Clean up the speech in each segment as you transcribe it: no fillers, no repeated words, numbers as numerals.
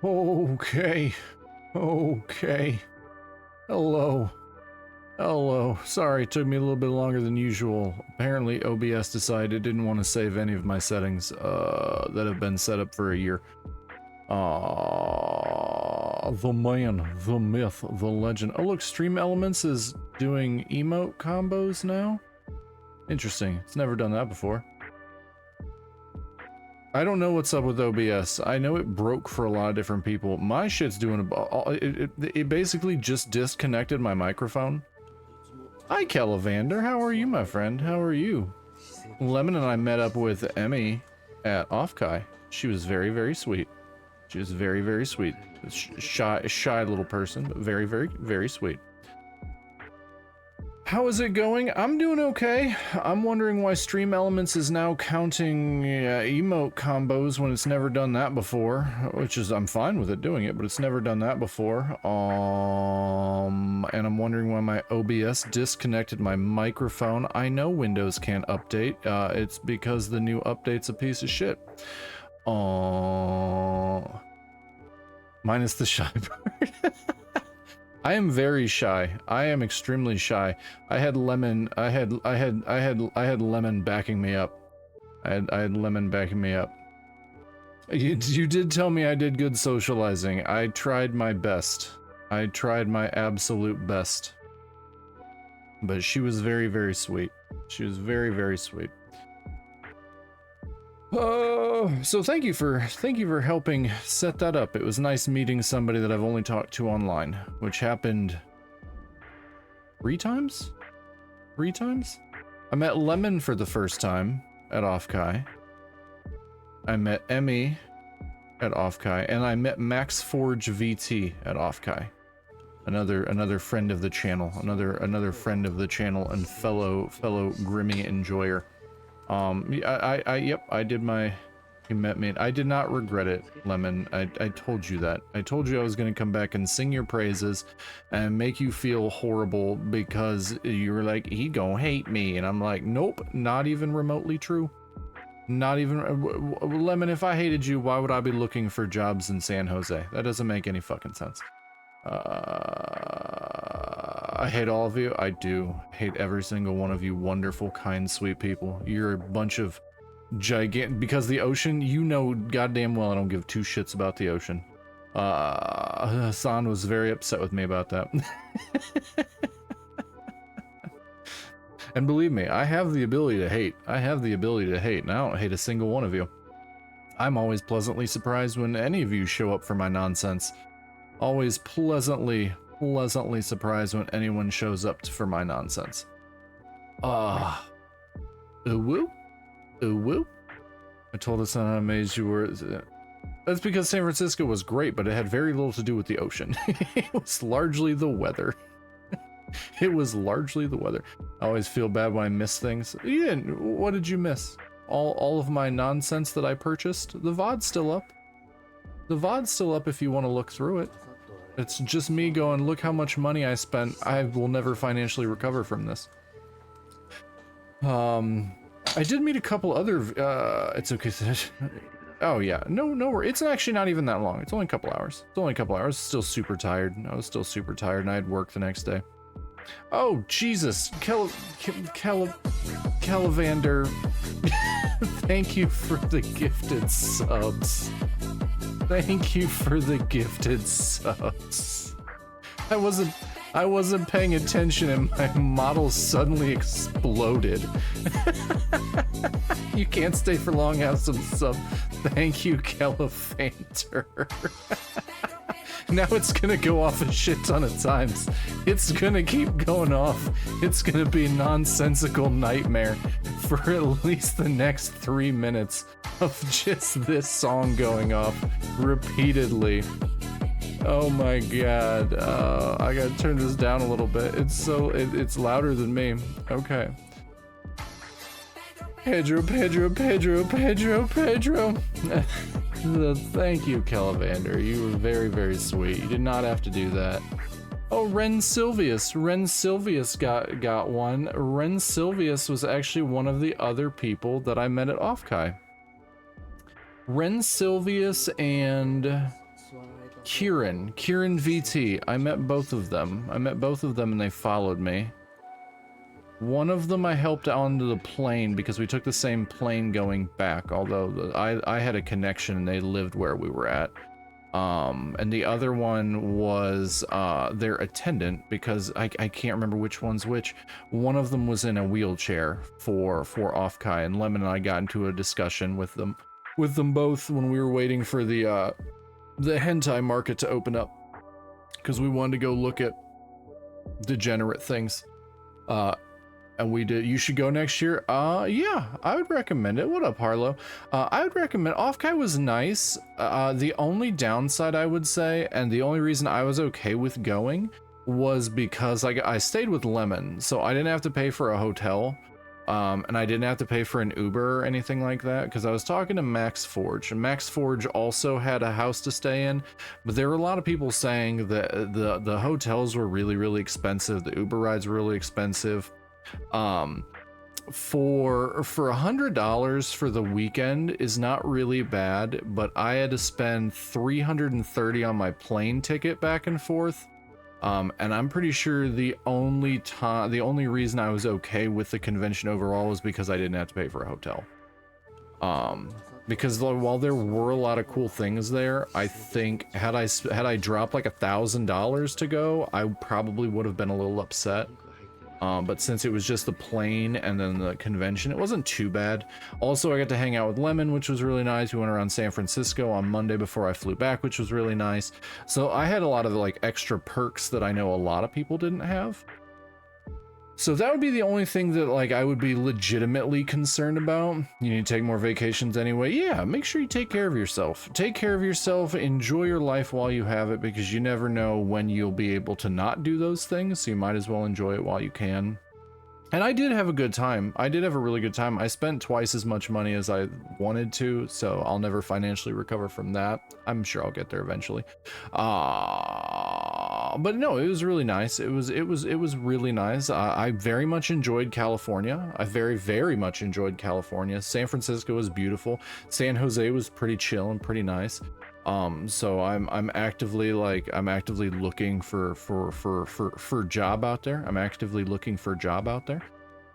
Okay. Okay. Hello. Hello. Sorry, it took me a little bit longer than usual. Apparently OBS decided it didn't want to save any of my settings that have been set up for a year. The man, the myth, the legend. Oh look, Stream Elements is doing emote combos now? Interesting. It's never done that before. I don't know what's up with OBS. I know it broke for a lot of different people. My shit's doing it basically just disconnected my microphone. Hi, Calivander. How are you, my friend? How are you? Lemon and I met up with Emmy at Offkai. She was very, very sweet. She was very, very sweet. Shy little person, but very, very, very sweet. How is it going? I'm doing okay. I'm wondering why Stream Elements is now counting emote combos when it's never done that before, which is, I'm fine with it doing it, but it's never done that before. And I'm wondering why my OBS disconnected my microphone. I know Windows can't update. It's because the new update's a piece of shit. Minus the shy part. I am very shy. I am extremely shy. I had Lemon. I had Lemon backing me up. I had Lemon backing me up. You did tell me I did good socializing. I tried my best. I tried my absolute best. But she was very, very sweet. She was very, very sweet. So thank you for helping set that up. It was nice meeting somebody that I've only talked to online, which happened 3 times? 3 times? I met Lemon for the first time at Offkai. I met Emmy at Offkai, and I met Max Forge VT at Offkai. Another friend of the channel, another friend of the channel and fellow Grimmy enjoyer. Yep, I did my, you met me. I did not regret it, Lemon. I told you that. I told you I was going to come back and sing your praises and make you feel horrible because you were like, he gonna hate me. And I'm like, nope, not even remotely true. Not even, Lemon, if I hated you, why would I be looking for jobs in San Jose? That doesn't make any fucking sense. I hate all of you. I do hate every single one of you wonderful, kind, sweet people. You're a bunch of gigantic, because the ocean, you know goddamn well I don't give 2 shits about the ocean. Hassan was very upset with me about that. And believe me, I have the ability to hate. I have the ability to hate, and I don't hate a single one of you. I'm always pleasantly surprised when any of you show up for my nonsense. Always pleasantly surprised when anyone shows up for my nonsense. Woo? Woo? I told us how amazed you were. That's because San Francisco was great, but it had very little to do with the ocean. It was largely the weather. It was largely the weather. I always feel bad when I miss things. You didn't. What did you miss? All of my nonsense that I purchased? The VOD's still up. The VOD's still up if you want to look through it. It's just me going, look how much money I spent. I will never financially recover from this. I did meet a couple other, it's okay. Oh yeah, no, it's actually not even that long. It's only a couple hours. It's only a couple hours. Still super tired. I was still super tired and I had work the next day. Oh, Jesus. Calivander. Thank you for the gifted subs. Thank you for the gifted subs. I wasn't paying attention and my model suddenly exploded. You can't stay for long, have some sub. Thank you, Califanter. Now it's gonna go off a shit ton of times. It's gonna keep going off. It's gonna be a nonsensical nightmare for at least the next 3 minutes of just this song going off repeatedly. Oh my god. I gotta turn this down a little bit. It's louder than me. Okay. Pedro. Thank you, Calivander. You were very, very sweet. You did not have to do that. Oh, Ren Silvius. Ren Silvius got one. Ren Silvius was actually one of the other people that I met at Offkai. Ren Silvius and Kieran VT. I met both of them. And they followed me. One of them I helped onto the plane because we took the same plane going back, although I had a connection and they lived where we were at. And the other one was their attendant, because I can't remember which one's which. One of them was in a wheelchair for Offkai, and Lemon and I got into a discussion with them both when we were waiting for the hentai market to open up, because we wanted to go look at degenerate things. And we did. You should go next year. Yeah, I would recommend it. What up, Harlow? I would recommend. Offkai was nice. The only downside I would say, and the only reason I was okay with going, was because I stayed with Lemon, so I didn't have to pay for a hotel, and I didn't have to pay for an Uber or anything like that, because I was talking to Max Forge, and Max Forge also had a house to stay in, but there were a lot of people saying that the hotels were really, really expensive. The Uber rides were really expensive. For $100 for the weekend is not really bad, but I had to spend $330 on my plane ticket back and forth. And I'm pretty sure the only reason I was okay with the convention overall was because I didn't have to pay for a hotel. Because while there were a lot of cool things there, I think had I dropped like $1,000 to go, I probably would have been a little upset. But since it was just the plane and then the convention, it wasn't too bad. Also, I got to hang out with Lemon, which was really nice. We went around San Francisco on Monday before I flew back, which was really nice. So I had a lot of like extra perks that I know a lot of people didn't have. So that would be the only thing that like I would be legitimately concerned about. You need to take more vacations anyway. Yeah, make sure you take care of yourself. Take care of yourself, enjoy your life while you have it, because you never know when you'll be able to not do those things, so you might as well enjoy it while you can. And I did have a good time. I did have a really good time. I spent twice as much money as I wanted to, so I'll never financially recover from that. I'm sure I'll get there eventually. But no, it was really nice. It was really nice. I very much enjoyed California. I very, very much enjoyed California. San Francisco was beautiful. San Jose was pretty chill and pretty nice. So I'm actively looking for job out there. I'm actively looking for a job out there.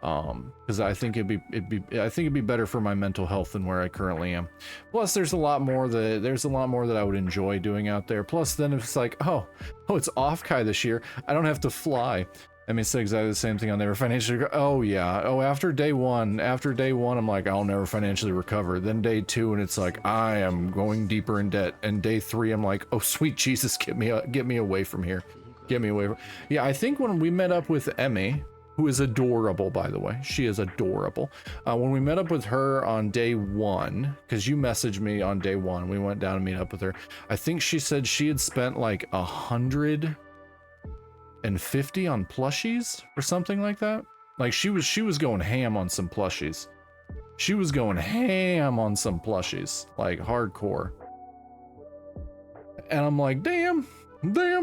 Because I think it'd be better for my mental health than where I currently am. Plus, there's a lot more that I would enjoy doing out there. Plus, then it's like, oh, it's Offkai this year. I don't have to fly. I mean, it's exactly the same thing. I'll never financially. Oh yeah. Oh, after day one, I'm like, I'll never financially recover. Then day two, and it's like, I am going deeper in debt. And day three, I'm like, oh sweet Jesus, get me away from here. Get me away. Yeah, I think when we met up with Emmy, who is adorable, by the way, she is adorable. When we met up with her on day one, because you messaged me on day one, we went down and meet up with her. I think she said she had spent like $150 on plushies or something like that. Like she was going ham on some plushies. She was going ham on some plushies, like hardcore. And I'm like, damn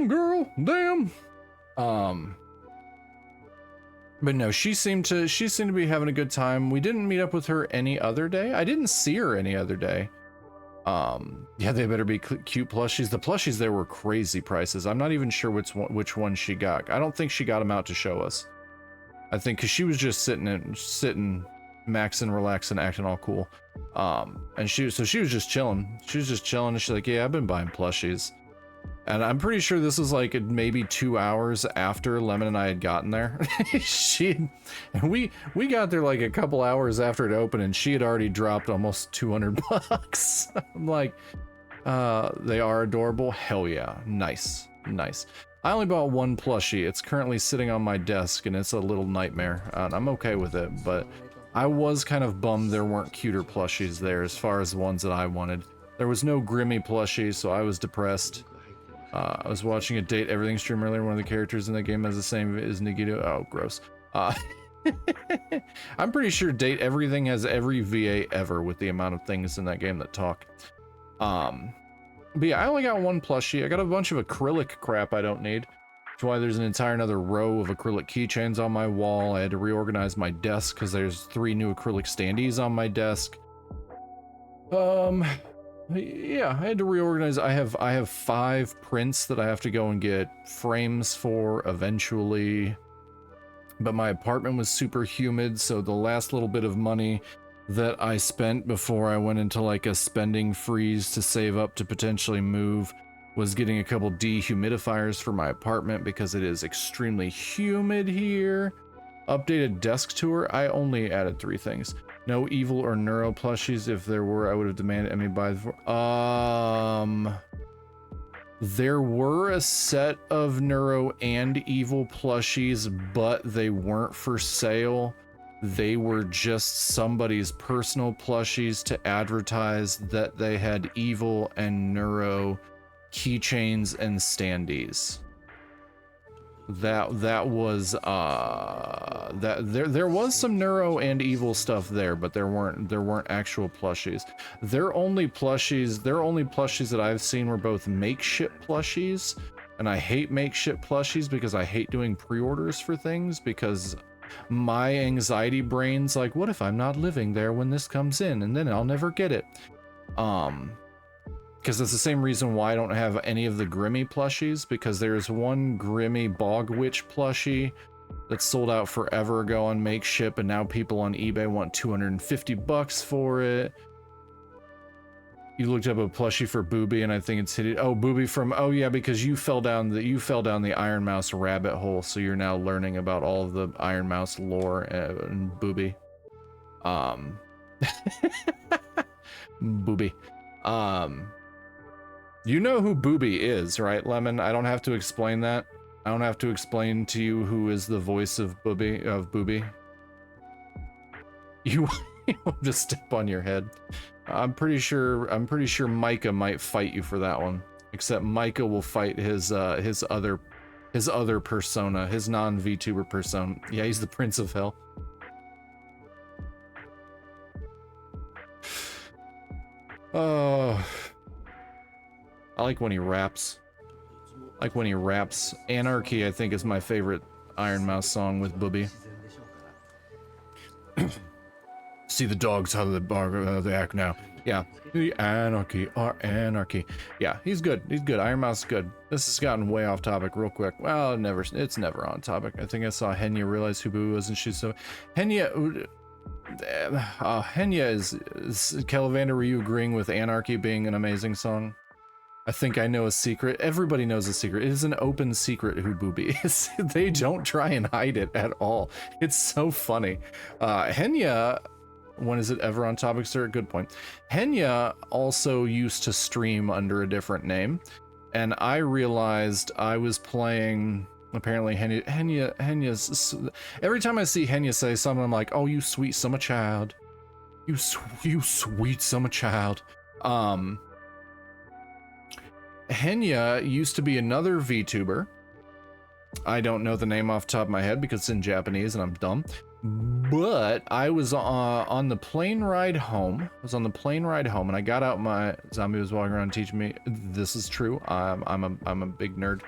girl, damn. But no, she seemed to be having a good time. We didn't meet up with her any other day. I didn't see her any other day. Yeah, they better be cute plushies. The plushies there were crazy prices. I'm not even sure which one she got. I don't think she got them out to show us. I think because she was just sitting, maxing, relaxing, acting all cool. And she was just chilling. She was just chilling, and she's like, yeah, I've been buying plushies. And I'm pretty sure this was like maybe 2 hours after Lemon and I had gotten there. We got there like a couple hours after it opened, and she had already dropped almost $200. I'm like, they are adorable. Hell yeah. Nice. I only bought one plushie. It's currently sitting on my desk, and it's a little nightmare. I'm okay with it, but I was kind of bummed there weren't cuter plushies there as far as the ones that I wanted. There was no Grimmy plushie, so I was depressed. I was watching a Date Everything stream earlier. One of the characters in that game has the same as Nagito. Oh, gross. I'm pretty sure Date Everything has every VA ever with the amount of things in that game that talk. But yeah, I only got one plushie. I got a bunch of acrylic crap I don't need. That's why there's an entire another row of acrylic keychains on my wall. I had to reorganize my desk because there's 3 new acrylic standees on my desk. Yeah, I had to reorganize. I have 5 prints that I have to go and get frames for eventually. But my apartment was super humid, so the last little bit of money that I spent before I went into like a spending freeze to save up to potentially move was getting a couple dehumidifiers for my apartment because it is extremely humid here. Updated desk tour. I only added 3 things. No evil or neuro plushies. If there were, I would have demanded Emmy buy the. There were a set of neuro and evil plushies, but they weren't for sale. They were just somebody's personal plushies to advertise that they had evil and neuro keychains and standees. That was that there was some neuro and evil stuff there, but there weren't actual plushies. Their only plushies that I've seen were both makeshift plushies, and I hate makeshift plushies because I hate doing pre-orders for things because my anxiety brain's like, what if I'm not living there when this comes in and then I'll never get it? Because it's the same reason why I don't have any of the Grimmy plushies, because there's one Grimmy Bog Witch plushie that sold out forever ago on Makeship, and now people on eBay want 250 bucks for it. You looked up a plushie for Booby, and I think it's hit. Oh, Booby from, oh yeah, because you fell down the Iron Mouse rabbit hole, so you're now learning about all of the Iron Mouse lore and Booby. Booby. You know who Booby is, right, Lemon? I don't have to explain that. I don't have to explain to you who is the voice of Booby. You will just step on your head. I'm pretty sure Micah might fight you for that one. Except Micah will fight his other persona, his non-VTuber persona. Yeah, he's the Prince of Hell. Oh, I like when he raps. Anarchy, I think, is my favorite Iron Mouse song with Booby. See the dogs, how they act now. Yeah, the anarchy, our anarchy. Yeah, he's good. Iron Mouse is good. This has gotten way off topic real quick. Well, it's never on topic. I think I saw Henya realize who Boo was, and she's so... Henya is Calivander, were you agreeing with Anarchy being an amazing song? I think I know a secret. Everybody knows a secret. It is an open secret who Booby is. They don't try and hide it at all. It's so funny. Henya, when is it ever on topic, sir? Good point. Henya also used to stream under a different name, and I realized I was playing... Apparently Henya's... Every time I see Henya say something, I'm like, oh, you sweet summer child. You sweet summer child. Henya used to be another VTuber. I don't know the name off the top of my head because it's in Japanese and I'm dumb. But I was on the plane ride home. And I got out. My zombie was walking around teaching me. This is true. I'm a big nerd.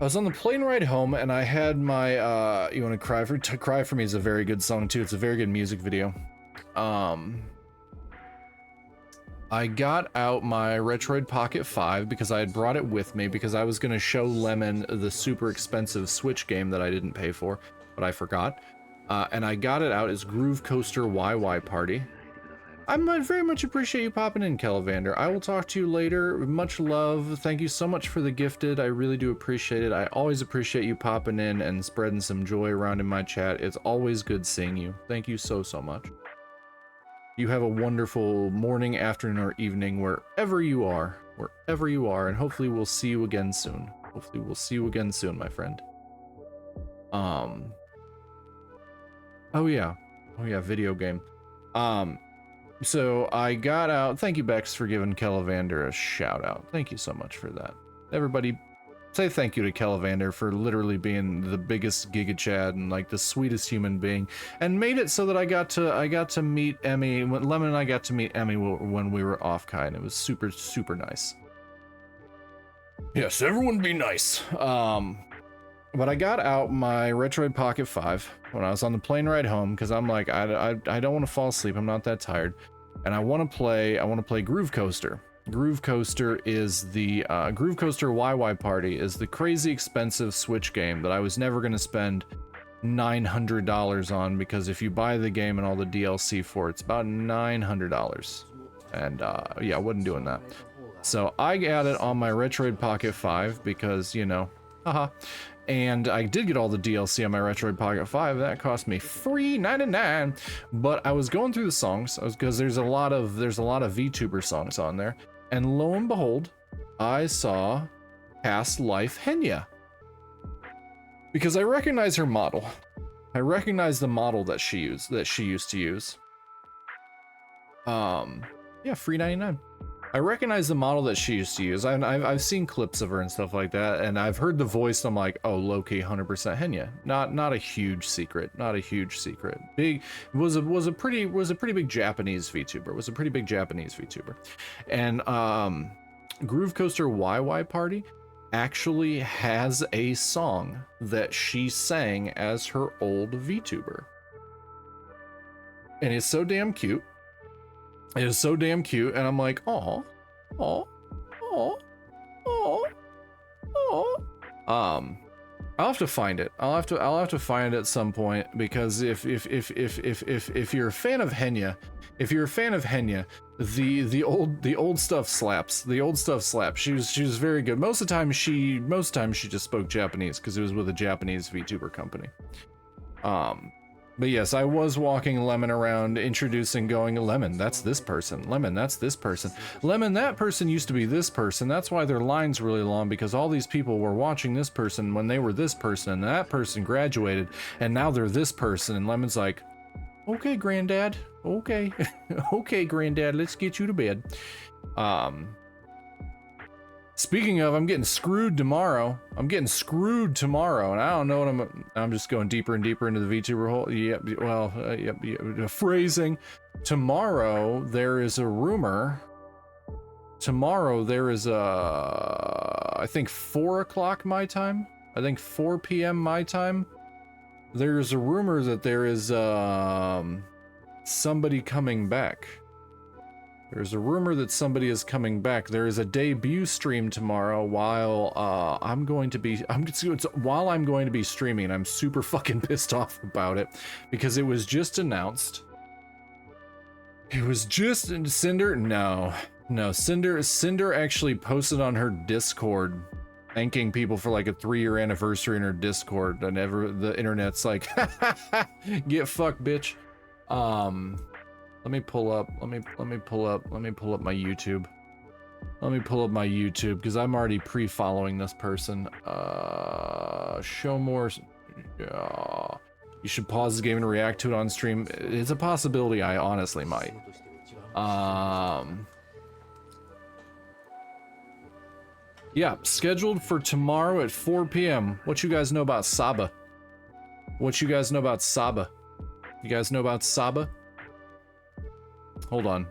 I was on the plane ride home and I had my You Want to Cry For Me is a very good song too. It's a very good music video. I got out my Retroid Pocket 5 because I had brought it with me because I was going to show Lemon the super expensive Switch game that I didn't pay for, but I forgot. And I got it out as Groove Coaster YY Party. I very much appreciate you popping in, Calivander. I will talk to you later. Much love. Thank you so much for the gifted. I really do appreciate it. I always appreciate you popping in and spreading some joy around in my chat. It's always good seeing you. Thank you so much. You have a wonderful morning, afternoon, or evening wherever you are, and hopefully we'll see you again soon. My friend. Oh yeah, video game. So I got out. Thank you, Bex, for giving Calivander a shout out. Thank you so much for that. Everybody, say thank you to Calivander for literally being the biggest Giga Chad and like the sweetest human being, and made it so that I got to meet Emmy. When Lemon and I got to meet Emmy when we were off Kai, and it was super nice. Yes, everyone be nice. But I got out my Retroid Pocket 5 when I was on the plane ride home because I'm like, I don't want to fall asleep. I'm not that tired. and I want to play Groove Coaster. Groove Coaster is the Groove Coaster YY Party is the crazy expensive Switch game that I was never going to spend $900 on, because if you buy the game and all the DLC for it, it's about $900. And yeah, I wasn't doing that. So I got it on my Retroid Pocket 5 because, you know, haha. And I did get all the DLC on my Retroid Pocket 5. That cost me $3.99. But I was going through the songs because there's a lot of VTuber songs on there, and lo and behold, I saw Past Life Henya, because I recognize her model. I recognize the model that she used to use. Yeah, free 99. I recognize the model that she used to use. I've seen clips of her and stuff like that, and I've heard the voice. I'm like, oh, low-key 100% Henya. Not a huge secret. Not a huge secret. Big was a pretty big Japanese VTuber. Was a pretty big Japanese VTuber, and Groove Coaster YY Party actually has a song that she sang as her old VTuber, and it's so damn cute. It is so damn cute, and I'm like, oh. I'll have to find it. I'll have to find it at some point, because if you're a fan of Henya, the old stuff slaps. The old stuff slaps. She was very good. Most of the time she just spoke Japanese because it was with a Japanese VTuber company. But yes, I was walking Lemon around, introducing, going, Lemon, that's this person. Lemon, that's this person. Lemon, that person used to be this person. That's why their line's really long, because all these people were watching this person when they were this person, and that person graduated, and now they're this person. And Lemon's like, okay, Granddad, okay. Okay, Granddad, let's get you to bed. Speaking of, I'm getting screwed tomorrow. And I don't know what I'm just going deeper and deeper into the VTuber hole. Yep, well, yep, phrasing. Tomorrow, there is a rumor. Tomorrow, there is I think 4 o'clock my time. I think 4 p.m. my time. There's a rumor that there is somebody coming back. There's a rumor that somebody is coming back. There is a debut stream tomorrow while I'm going to be streaming. I'm super fucking pissed off about it because it was just announced. It was just Cinder. No, Cinder actually posted on her Discord thanking people for like a 3-year anniversary in her Discord, and the internet's like, get fucked, bitch. Let me pull up my YouTube. Let me pull up my YouTube, because I'm already pre-following this person. Show more. You should pause the game and react to it on stream. It's a possibility. I honestly might. Yeah, scheduled for tomorrow at 4 p.m. What you guys know about Saba? You guys know about Saba? Hold on.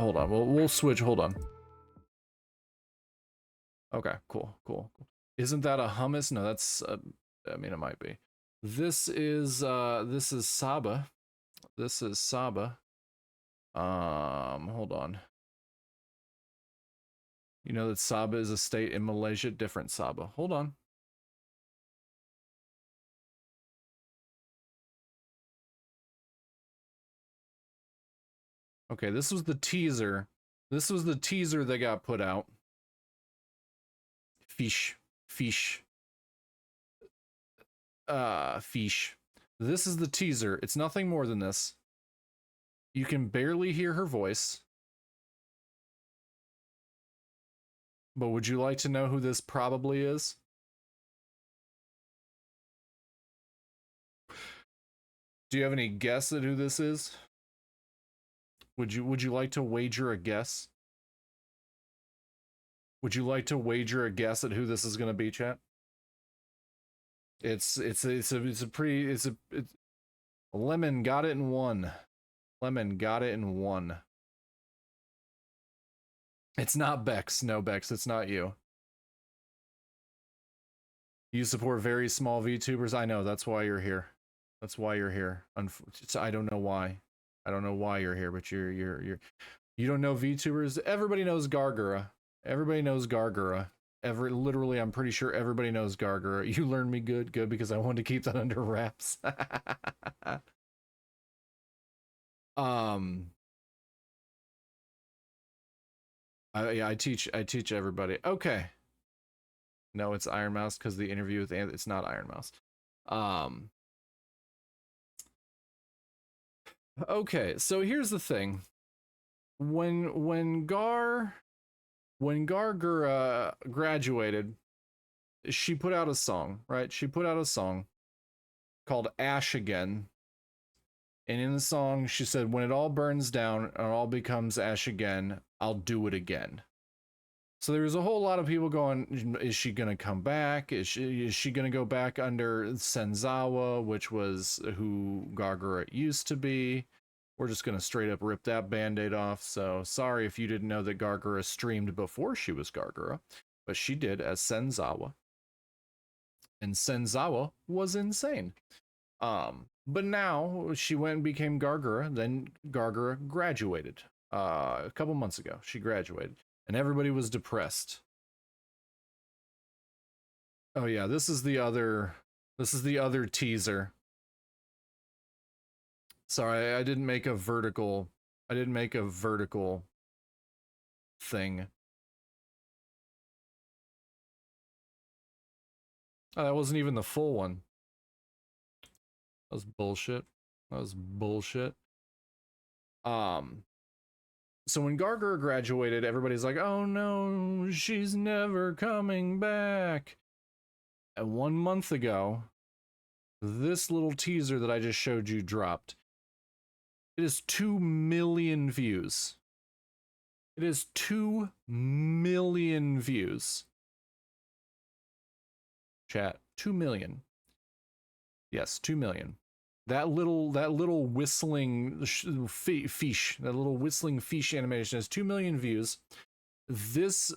Hold on. We'll switch. Hold on. Okay, cool. Isn't that a hummus? No, that's I mean, it might be. This is Saba. Hold on. You know that Sabah is a state in Malaysia? Different Sabah. Hold on. Okay, this was the teaser. This was the teaser that got put out. Fish. Fish. This is the teaser. It's nothing more than this. You can barely hear her voice. But would you like to know who this probably is? Do you have any guess at who this is? Would you like to wager a guess? Would you like to wager a guess at who this is going to be, chat? Lemon got it in one. Lemon got it in one. It's not Bex. No, Bex, it's not you. You support very small VTubers? I know, that's why you're here. That's why you're here. I don't know why. I don't know why you're here, but you don't know VTubers. Everybody knows Gargura. Everybody knows Gargura. Literally, I'm pretty sure everybody knows Gargura. You learned me good, because I wanted to keep that under wraps. Yeah, I teach everybody. Okay. No, it's Iron Mouse because the interview with it's not Iron Mouse. Okay, so here's the thing. When Gargura graduated, she put out a song, right? She put out a song called Ash Again. And in the song, she said, when it all burns down and it all becomes ash again, I'll do it again. So there was a whole lot of people going, is she going to come back? Is she going to go back under Senzawa, which was who Gargura used to be? We're just going to straight up rip that band-aid off. So sorry if you didn't know that Gargura streamed before she was Gargura, but she did as Senzawa. And Senzawa was insane. But now she went and became Gargura. Then Gargura graduated a couple months ago. She graduated, and everybody was depressed. Oh yeah, this is the other teaser. Sorry, I didn't make a vertical. I didn't make a vertical thing. Oh, that wasn't even the full one. That was bullshit. That was bullshit. So when Gargura graduated, everybody's like, oh no, she's never coming back. And 1 month ago, this little teaser that I just showed you dropped. It is 2 million views. It is 2 million views. Chat, 2 million. Yes, 2 million. That little whistling fish, that little whistling fish animation has 2 million views. This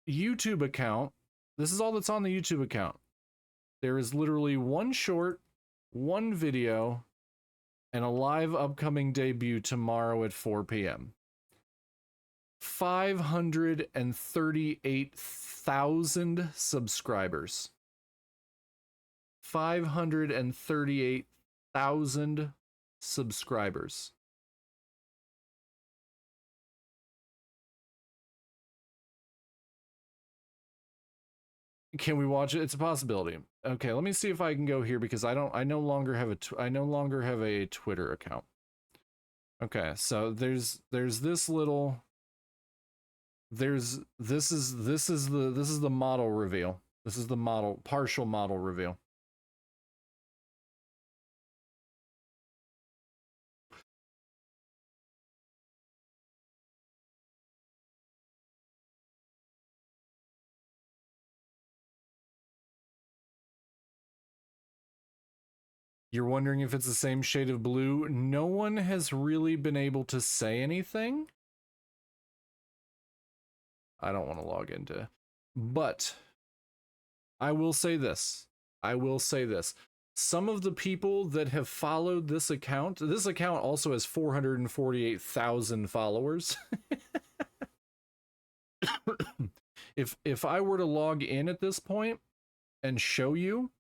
YouTube account, this is all that's on the YouTube account. There is literally one short, one video, and a live upcoming debut tomorrow at 4 p.m. 538,000 subscribers. 538,000 subscribers. Can we watch it? It's a possibility. Okay, let me see if I can go here because I no longer have a Twitter account. Okay, so there's this little this is the model reveal. This is the partial model reveal. You're wondering if it's the same shade of blue? No one has really been able to say anything. I don't want to log into, but I will say this. Some of the people that have followed this account also has 448,000 followers. If I were to log in at this point and show you,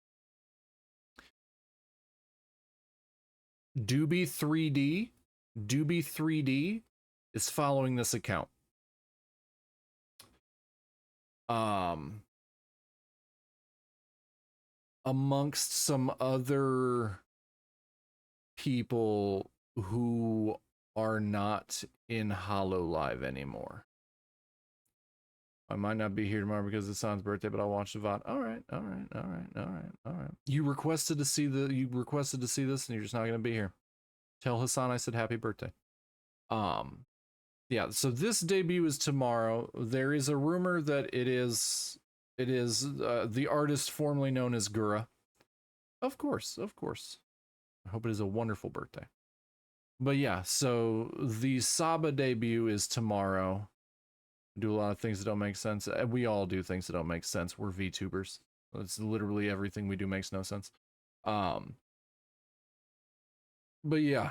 Doobie 3D is following this account. Amongst some other people who are not in Hololive anymore. I might not be here tomorrow because it's Son's birthday, but I'll watch the VOD. All right. You requested to see this, and you're just not gonna be here. Tell Hassan I said happy birthday. Yeah, so this debut is tomorrow. There is a rumor that it is the artist formerly known as Gura. Of course. I hope it is a wonderful birthday. But yeah, so the Saba debut is tomorrow. We do a lot of things that don't make sense. We all do things that don't make sense. We're VTubers. It's literally everything we do makes no sense. But yeah,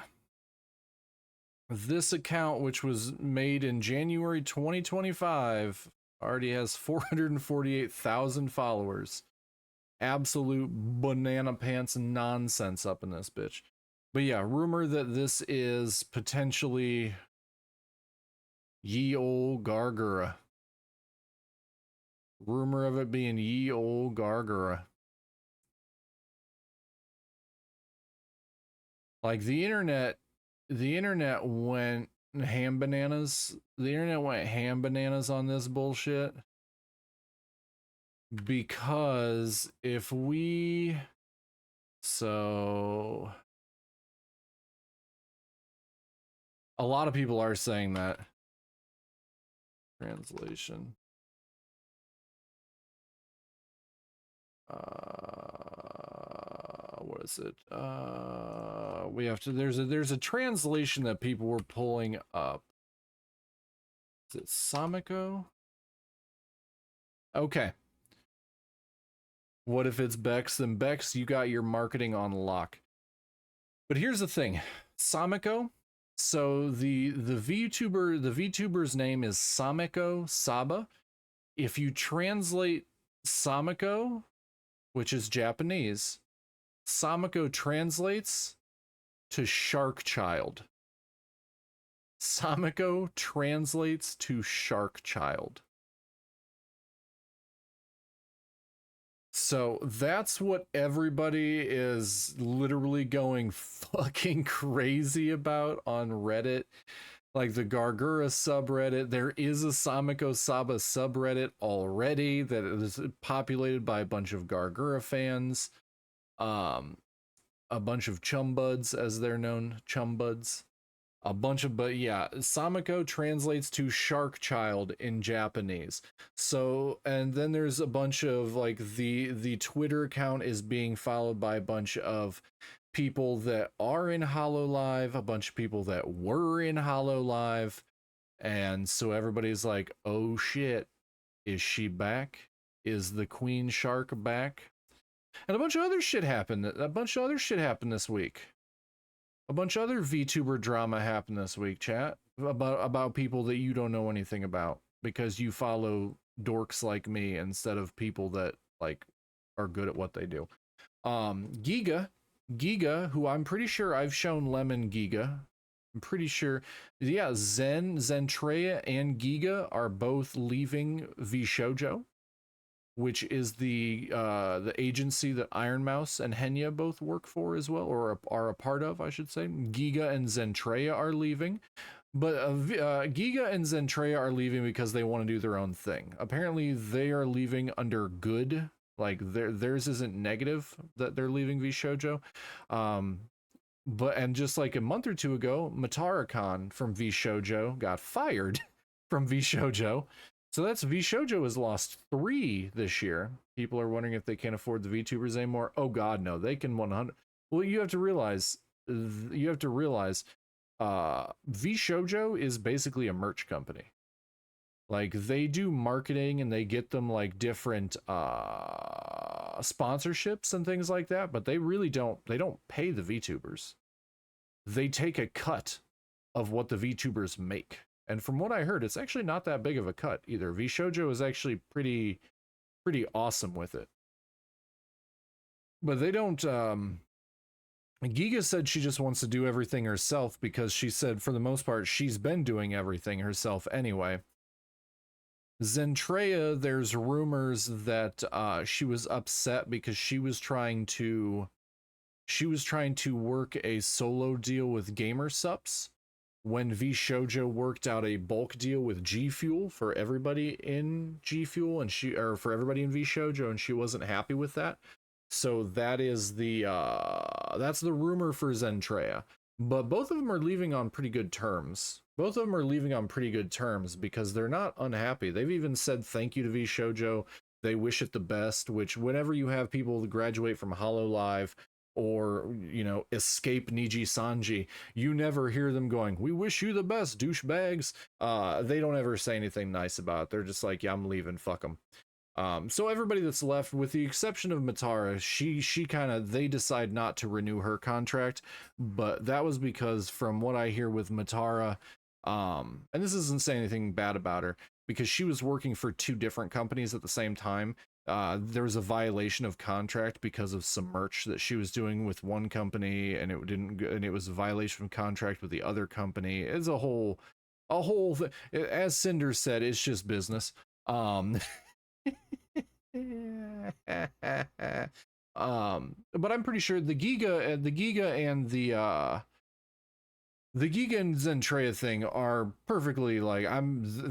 this account, which was made in January 2025, already has 448,000 followers. Absolute banana pants nonsense up in this bitch. But yeah, rumor that this is potentially ye ol' Gargura. Rumor of it being ye ol' Gargura. Like the internet went ham bananas. The internet went ham bananas on this bullshit because if we so a lot of people are saying that translation what is it? We have to there's a translation that people were pulling up. Is it Samiko? Okay. What if it's Bex? Then Bex, you got your marketing on lock. But here's the thing. Samiko. So the VTuber's name is Samiko Saba. If you translate Samiko, which is Japanese, Samiko translates to Shark Child. Samiko translates to Shark Child. So that's what everybody is literally going fucking crazy about on Reddit. Like the Gargura subreddit, there is a Samiko Saba subreddit already that is populated by a bunch of Gargura fans. A bunch of chumbuds, as they're known, chumbuds. But yeah, Samiko translates to Shark Child in Japanese. So, and then there's a bunch of like the Twitter account is being followed by a bunch of people that are in Hololive, a bunch of people that were in Hololive, and so everybody's like, "Oh shit, is she back? Is the Queen Shark back?" And a bunch of other shit happened. A bunch of other shit happened this week. A bunch of other VTuber drama happened this week, chat, about people that you don't know anything about because you follow dorks like me instead of people that like are good at what they do. Giga, who I'm pretty sure I've shown Lemon Giga. I'm pretty sure, yeah, Zentreya, and Giga are both leaving VShojo, which is the agency that Iron Mouse and Henya both work for as well, or are a part of, I should say. Giga and Zentreya are leaving, but Giga and Zentreya are leaving because they want to do their own thing. Apparently, they are leaving under good. Like theirs isn't negative that they're leaving VShojo. But and just like a month or two ago, Matara-kan from VShojo got fired from VShojo. So that's VShojo has lost 3 this year. People are wondering if they can't afford the VTubers anymore. Oh god, no, they can 100. Well, you have to realize VShojo is basically a merch company. Like they do marketing and they get them like different sponsorships and things like that, but they really don't pay the VTubers. They take a cut of what the VTubers make. And from what I heard, it's actually not that big of a cut either. VShojo is actually pretty awesome with it. But they don't Giga said she just wants to do everything herself because she said for the most part she's been doing everything herself anyway. Zentreya, there's rumors that she was upset because she was trying to work a solo deal with Gamersups when VShojo worked out a bulk deal with G Fuel for everybody in G Fuel and for everybody in VShojo, and she wasn't happy with that. So that is that's the rumor for Zentreya. But both of them are leaving on pretty good terms. Both of them are leaving on pretty good terms because they're not unhappy. They've even said thank you to VShojo. They wish it the best, which whenever you have people graduate from Hololive or, you know, escape Niji Sanji, you never hear them going, "We wish you the best, douchebags." They don't ever say anything nice about it. They're just like, "Yeah, I'm leaving, fuck them." So everybody that's left, with the exception of Matara, she kind of, they decide not to renew her contract, but that was because, from what I hear with Matara, and this isn't saying anything bad about her, because she was working for two different companies at the same time. There was a violation of contract because of some merch that she was doing with one company, and it was a violation of contract with the other company. It's a whole as Cinder said, it's just business. But I'm pretty sure the Giga and the Giga and Zentreya thing are perfectly, like,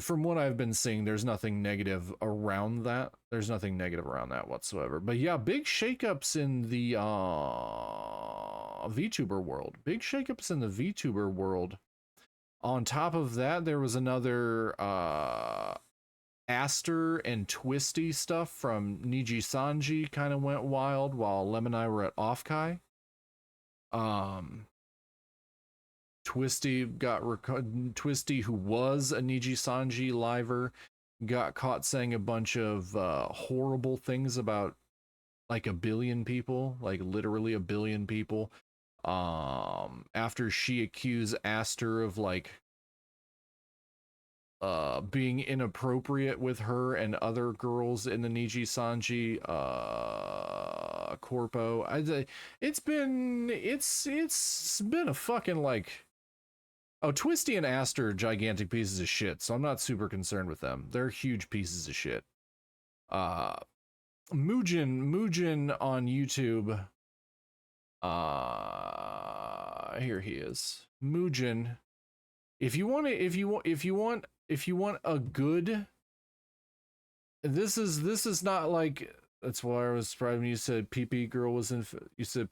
from what I've been seeing, there's nothing negative around that. There's nothing negative around that whatsoever. But yeah, big shakeups in the VTuber world. Big shakeups in the VTuber world. On top of that, there was another Aster and Twisty stuff from Niji Sanji kind of went wild while Lem and I were at Offkai. Twisty, who was a Niji Sanji liver, got caught saying a bunch of horrible things about like a billion people, like literally a billion people. After she accused Aster of like being inappropriate with her and other girls in the Niji Sanji corpo. It's been a fucking, like, oh, Twisty and Aster are gigantic pieces of shit, so I'm not super concerned with them. They're huge pieces of shit. Mugen on YouTube. Here he is. Mugen. If you want a good, this is not like, that's why I was surprised when you said PP girl was in, you said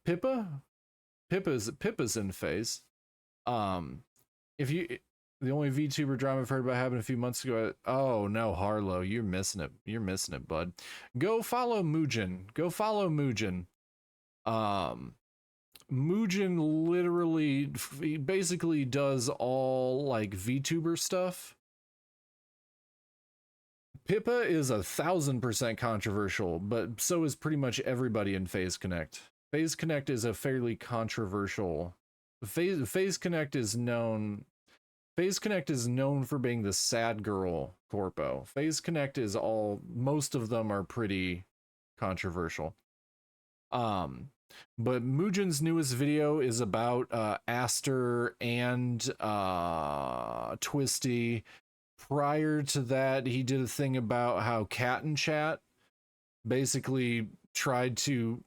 Pippa's in phase. If you, the only VTuber drama I've heard about happened a few months ago. Oh no, Harlow, you're missing it, bud. Go follow Mugen. Mugen literally basically does all like VTuber stuff. Pippa is 1,000% controversial, but so is pretty much everybody in FaZe Connect. FaZe Connect is a fairly controversial. FaZe Connect is known for being the sad girl corpo. FaZe Connect is most of them are pretty controversial. But Mugen's newest video is about Aster and Twisty. Prior to that, he did a thing about how Cat and Chat basically tried to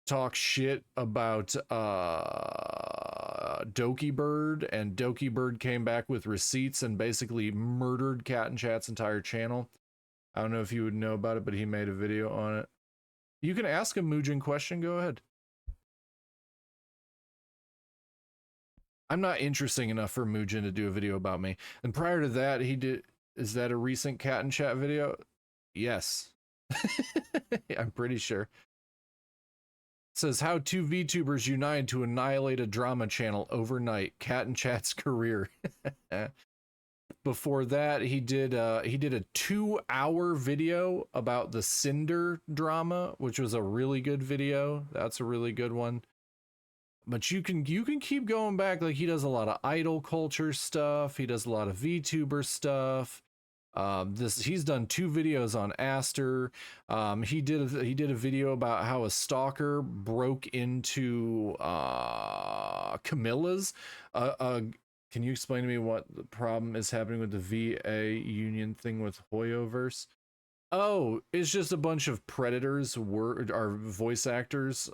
talk shit about Doki Bird, and Doki Bird came back with receipts and basically murdered Cat and Chat's entire channel. I don't know if you would know about it, but he made a video on it. You can ask a Mugen question, go ahead. I'm not interesting enough for Mugen to do a video about me. And prior to that, he did, is that a recent Cat and Chat video? Yes. I'm pretty sure. It says how two VTubers unite to annihilate a drama channel overnight. Cat and Chat's career. Before that, he did a 2-hour video about the Cinder drama, which was a really good video. That's a really good one. But you can keep going back. Like, he does a lot of idol culture stuff. He does a lot of VTuber stuff. He's done 2 videos on Aster. He did a video about how a stalker broke into Camilla's. Can you explain to me what the problem is happening with the VA union thing with Hoyoverse? Oh, it's just a bunch of predators are voice actors.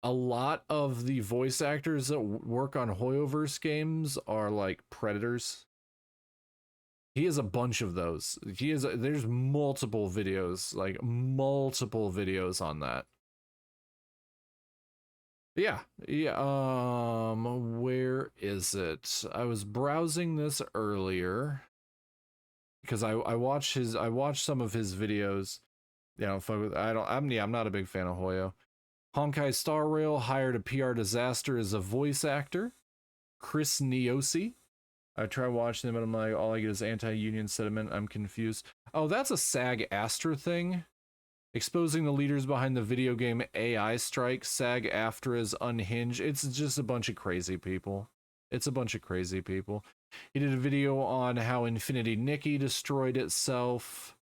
A lot of the voice actors that work on Hoyoverse games are like predators. He has a bunch of those. There's multiple videos on that. Yeah. Where is it? I was browsing this earlier because I watched some of his videos. I'm not a big fan of Hoyo. Honkai Star Rail hired a PR disaster as a voice actor. Chris Niosi. I try watching them, and I'm like, all I get is anti-union sentiment. I'm confused. Oh, that's a SAG-AFTRA thing. Exposing the leaders behind the video game AI strike. SAG-AFTRA is unhinged. It's just a bunch of crazy people. It's a bunch of crazy people. He did a video on how Infinity Nikki destroyed itself.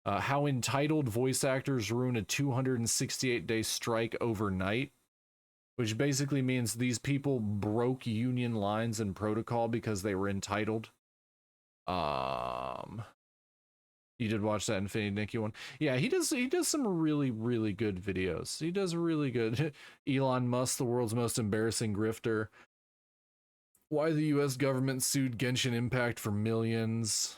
How entitled voice actors ruin a 268-day strike overnight, which basically means these people broke union lines and protocol because they were entitled. You did watch that Infinity Nikki one? Yeah, he does some really, really good videos. He does really good. Elon Musk, the world's most embarrassing grifter. Why the US government sued Genshin Impact for millions.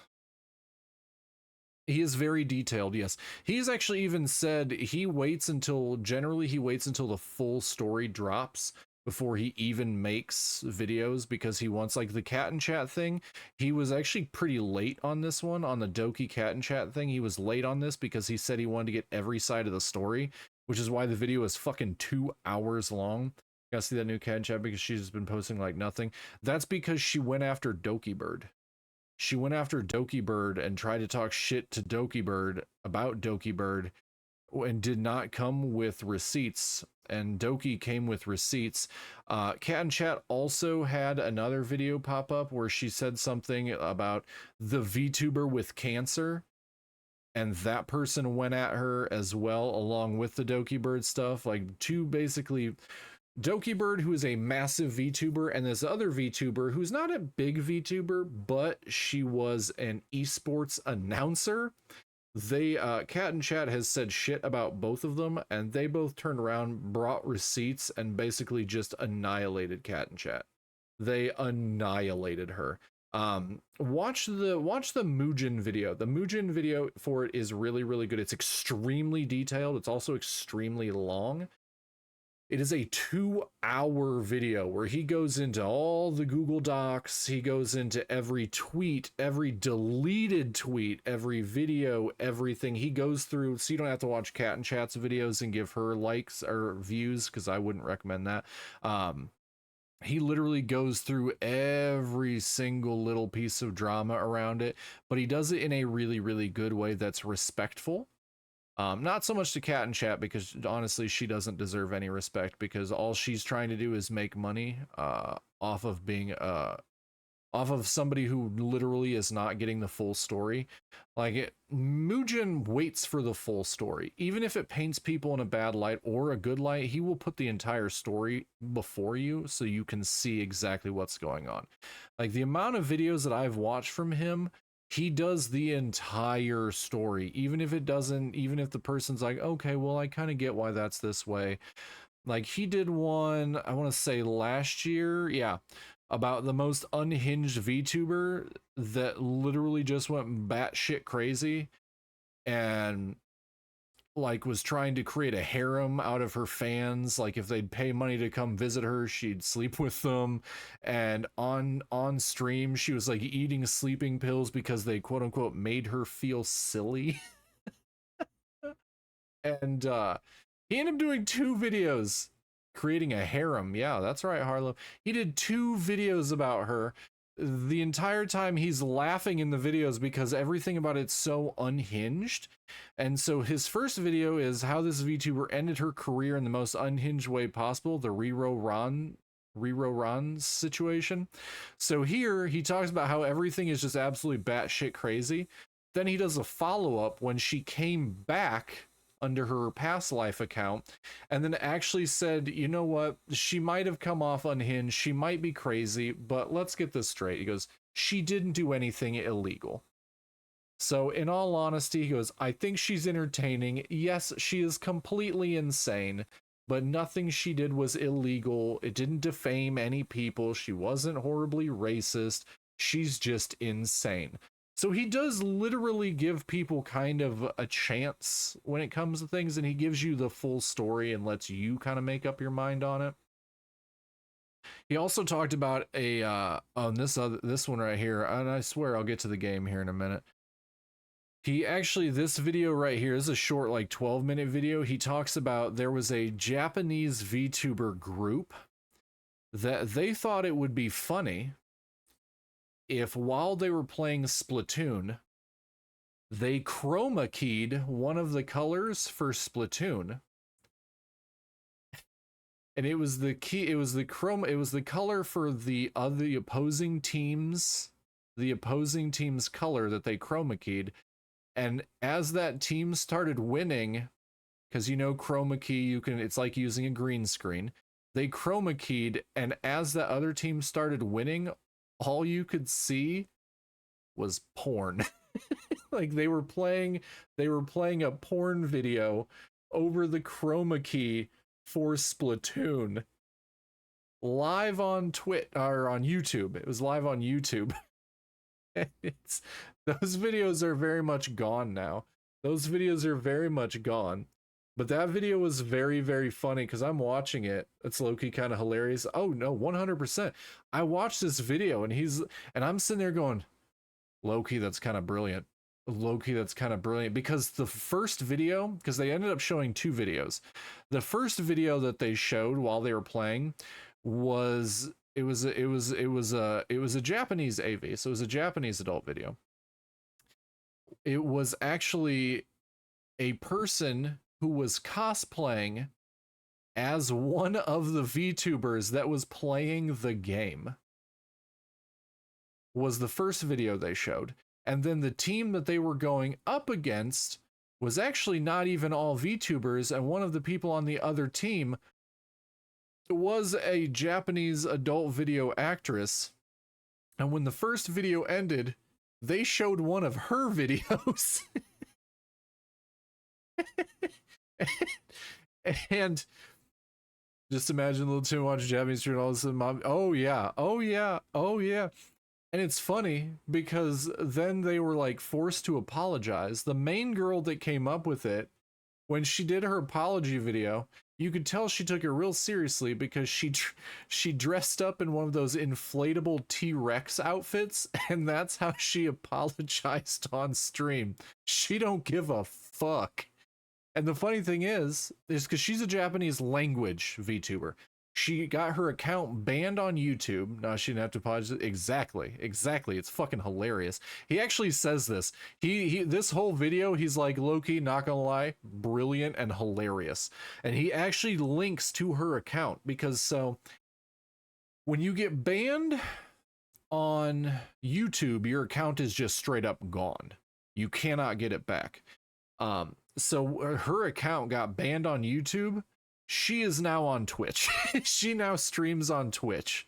He is very detailed, yes. He's actually even said he waits until the full story drops before he even makes videos, because he wants, like, the cat and chat thing. He was actually pretty late on this one, on the Doki cat and chat thing. He was late on this because he said he wanted to get every side of the story, which is why the video is fucking 2 hours long. You gotta see that new cat and chat because she's been posting like nothing. That's because she went after Doki Bird. She went after Doki Bird and tried to talk shit to Doki Bird about Doki Bird, and did not come with receipts. And Doki came with receipts. Cat and Chat also had another video pop up where she said something about the VTuber with cancer, and that person went at her as well, along with the Doki Bird stuff. Like, two basically, Doki Bird, who is a massive VTuber, and this other VTuber who's not a big VTuber, but she was an esports announcer. They Cat and Chat has said shit about both of them, and they both turned around, brought receipts, and basically just annihilated Cat and Chat. They annihilated her. Watch the Mugen video. The Mugen video for it is really, really good. It's extremely detailed. It's also extremely long. It is a 2-hour video where he goes into all the Google Docs. He goes into every tweet, every deleted tweet, every video, everything. He goes through, so you don't have to watch Cat and Chat's videos and give her likes or views, because I wouldn't recommend that. He literally goes through every single little piece of drama around it, but he does it in a really, really good way that's respectful. Not so much to Cat and Chat, because honestly she doesn't deserve any respect, because all she's trying to do is make money off of being off of somebody who literally is not getting the full story. Like, Mugen waits for the full story. Even if it paints people in a bad light or a good light, he will put the entire story before you so you can see exactly what's going on. Like, the amount of videos that I've watched from him, he does the entire story, even if the person's like, okay, well, I kind of get why that's this way. Like, he did one, I want to say last year, yeah, about the most unhinged VTuber that literally just went batshit crazy and, like, was trying to create a harem out of her fans. Like, if they'd pay money to come visit her, she'd sleep with them. And on stream, she was like eating sleeping pills because they quote unquote made her feel silly. And he ended up doing 2 videos creating a harem. Yeah, that's right, Harlow. He did 2 videos about her. The entire time he's laughing in the videos because everything about it's so unhinged. And so his first video is how this VTuber ended her career in the most unhinged way possible, the Riro Ron situation. So here he talks about how everything is just absolutely batshit crazy. Then he does a follow-up when she came back under her past life account, and then actually said, you know what, she might have come off unhinged, she might be crazy, but let's get this straight. He goes, she didn't do anything illegal. So in all honesty, he goes, I think she's entertaining. Yes, she is completely insane, but nothing she did was illegal. It didn't defame any people. She wasn't horribly racist. She's just insane. So he does literally give people kind of a chance when it comes to things, and he gives you the full story and lets you kind of make up your mind on it. He also talked about on this one right here, and I swear I'll get to the game here in a minute. This video right here is a short, like 12-minute video. He talks about there was a Japanese VTuber group that they thought it would be funny if while they were playing Splatoon, they chroma keyed one of the colors for Splatoon, and it was the key, it was the chroma, it was the color for the opposing teams, the opposing team's color that they chroma keyed. And as that team started winning, because you know chroma key, you can, it's like using a green screen. They chroma keyed, and as the other team started winning, all you could see was porn. Like they were playing a porn video over the chroma key for Splatoon, live on Twitch or on YouTube. It was live on YouTube. It's, those videos are very much gone now. Those videos are very much gone. But that video was very, very funny because I'm watching it. It's low-key kind of hilarious. Oh no, 100%. I watched this video and I'm sitting there going, low-key, that's kind of brilliant. Low-key, that's kind of brilliant, because the first video, because they ended up showing two videos. The first video that they showed while they were playing was it was a Japanese AV, so it was a Japanese adult video. It was actually a person who was cosplaying as one of the VTubers that was playing the game. Was the first video they showed. And then the team that they were going up against was actually not even all VTubers, and one of the people on the other team was a Japanese adult video actress. And when the first video ended, they showed one of her videos. And just imagine little Tim watching Japanese stream, and all of a sudden mom, oh yeah, oh yeah, oh yeah. And it's funny because then they were like forced to apologize. The main girl that came up with it, when she did her apology video, you could tell she took it real seriously, because she dressed up in one of those inflatable T-Rex outfits, and that's how she apologized on stream. She don't give a fuck. And the funny thing is because she's a Japanese language VTuber. She got her account banned on YouTube. No, she didn't have to apologize. Exactly. It's fucking hilarious. He actually says this. He this whole video, he's like, low-key, not gonna lie, brilliant and hilarious. And he actually links to her account, because so when you get banned on YouTube, your account is just straight up gone. You cannot get it back. So her account got banned on YouTube. She is now on Twitch. She now streams on Twitch.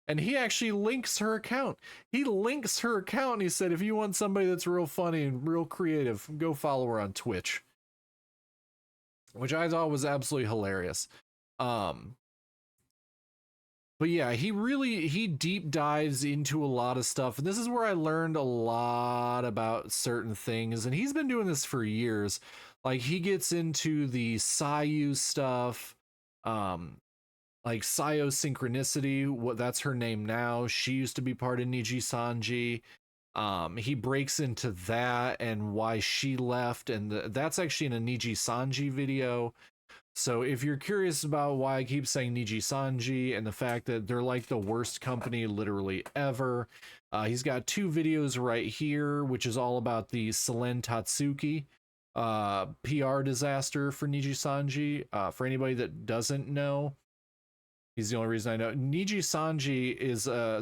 And he actually links her account. He links her account, and he said, if you want somebody that's real funny and real creative, go follow her on Twitch. Which I thought was absolutely hilarious. But yeah, he deep dives into a lot of stuff. And this is where I learned a lot about certain things. And he's been doing this for years. Like, he gets into the Sayu stuff, like Sayo Synchronicity, what that's her name now. She used to be part of Niji Sanji. He breaks into that and why she left, and that's actually in a Niji Sanji video. So if you're curious about why I keep saying Niji Sanji and the fact that they're like the worst company literally ever, he's got two videos right here, which is all about the Selen Tatsuki PR disaster for Niji Sanji. For anybody that doesn't know, he's the only reason I know. Niji Sanji is they're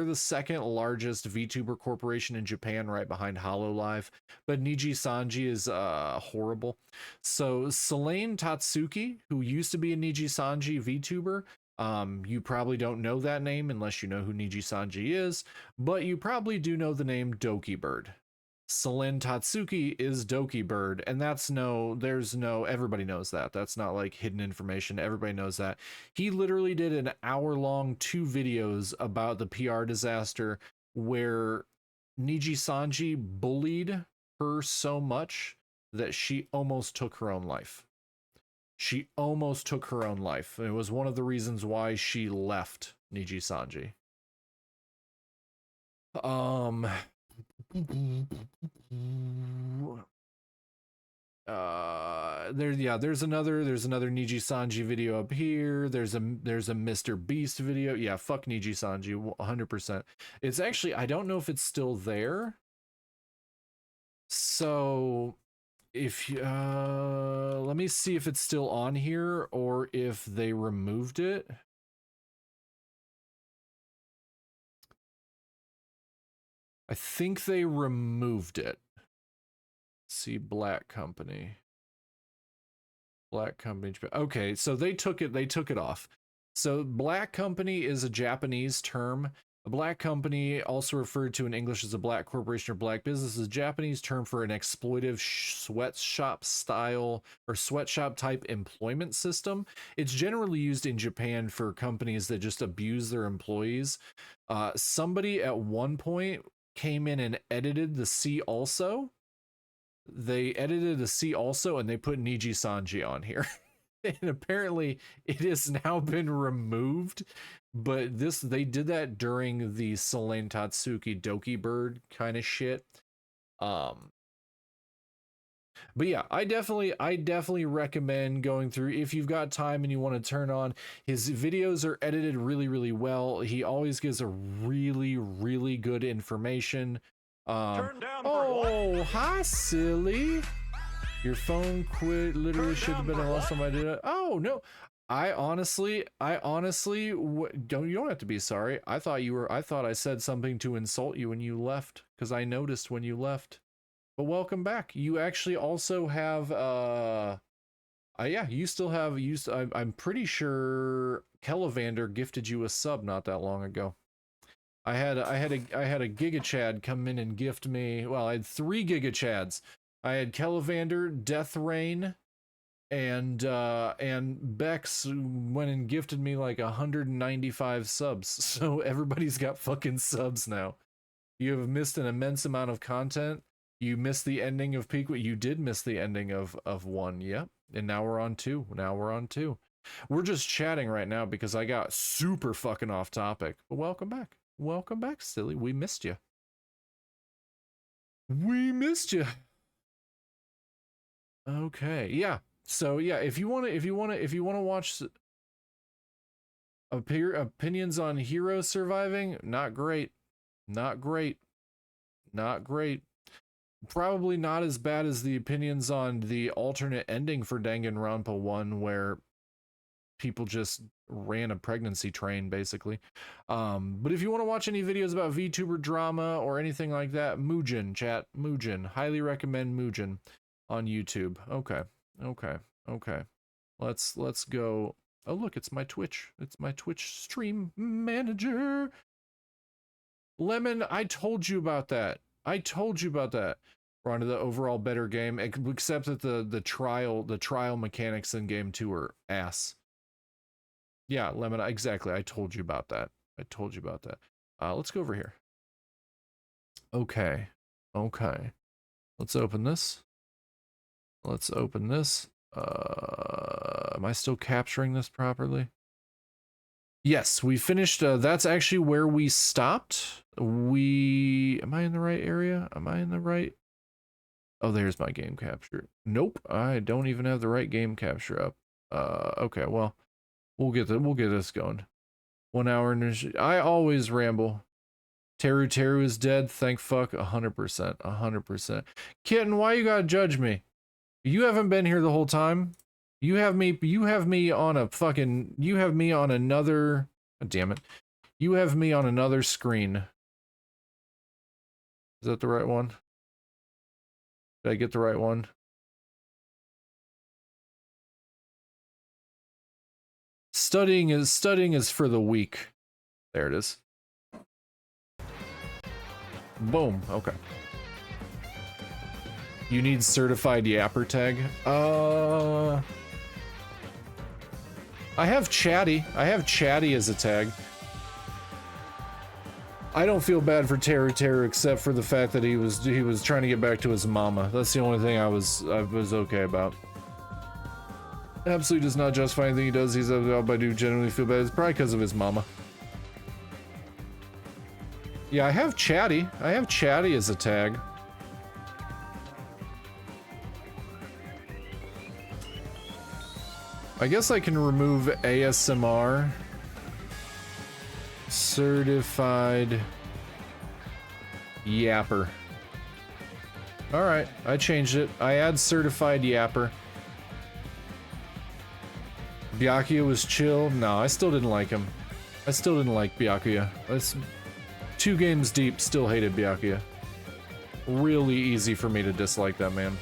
the second largest VTuber corporation in Japan, right behind HoloLive. But Niji Sanji is horrible. So Selen Tatsuki, who used to be a Niji Sanji VTuber, you probably don't know that name unless you know who Niji Sanji is, but you probably do know the name Doki Bird. Selen Tatsuki is Doki Bird, and everybody knows that. That's not like hidden information. Everybody knows that. He literally did an hour-long 2 videos about the PR disaster where Niji Sanji bullied her so much that she almost took her own life. She almost took her own life. It was one of the reasons why she left Niji Sanji. there's another Niji Sanji video up here. There's a Mr. Beast video. Yeah, fuck Niji Sanji 100%. It's actually, I don't know if it's still there. So if you, let me see if it's still on here or if they removed it. I think they removed it. See, Black Company. Black Company. Okay, so they took it off. So Black Company is a Japanese term. A black company, also referred to in English as a black corporation or black business, is a Japanese term for an exploitive sweatshop style or sweatshop type employment system. It's generally used in Japan for companies that just abuse their employees. Somebody at one point came in and edited the "see also." They edited the "see also" and they put Niji Sanji on here. And apparently it has now been removed, but they did that during the Selene Tatsuki Doki Bird kind of shit. But yeah, I definitely recommend going through if you've got time and you want to turn on. His videos are edited really, really well. He always gives a really, really good information. Turn down for Oh, hi, silly. Your phone quit. Literally should have been the last time I did it. Oh no, I honestly, you don't have to be sorry. I thought I said something to insult you when you left, because I noticed when you left. But welcome back. You actually also have, yeah, you still have, I'm pretty sure Kellevander gifted you a sub not that long ago. I had a Giga Chad come in and gift me, well, I had 3 Giga Chads. I had Kellevander, Death Rain, and Bex went and gifted me like 195 subs. So everybody's got fucking subs now. You have missed an immense amount of content. You missed the ending of Peak. You did miss the ending of 1, yep. And now we're on 2. We're just chatting right now because I got super fucking off topic. But welcome back. Welcome back, silly. We missed you. Okay, yeah. So yeah, if you want to watch opinions on Hero surviving, not great. Probably not as bad as the opinions on the alternate ending for Danganronpa 1, where people just ran a pregnancy train, basically. But if you want to watch any videos about VTuber drama or anything like that, Mugen, chat, Mugen. Highly recommend Mugen on YouTube. Okay. Let's go. Oh look, it's my Twitch. It's my Twitch stream manager. Lemon, I told you about that. We're on to the overall better game, except that the trial mechanics in game 2 are ass. Yeah, Lemon, exactly. I told you about that. Let's go over here. Okay. Let's open this. Am I still capturing this properly? Yes, we finished. That's actually where we stopped. Am I in the right area? Oh, there's my game capture. Nope, I don't even have the right game capture up. Okay, well, we'll get this going. 1 hour and I always ramble. Teru is dead. Thank fuck. 100%. Kitten, why you gotta judge me? You haven't been here the whole time. You have me on another, oh, damn it. You have me on another screen. Is that the right one? Did I get the right one? Studying is for the weak. There it is. Boom. Okay. You need certified yapper tag. I have chatty as a tag. I don't feel bad for Teru except for the fact that he was trying to get back to his mama. That's the only thing I was okay about. Absolutely does not justify anything he does. He's but I do genuinely feel bad. It's probably because of his mama. Yeah, I have chatty as a tag. I guess I can remove ASMR. Certified yapper. Alright, I changed it. I add certified yapper. Byakuya was chill. No, I still didn't like him. I still didn't like Byakuya. That's 2 games deep, still hated Byakuya. Really easy for me to dislike that man.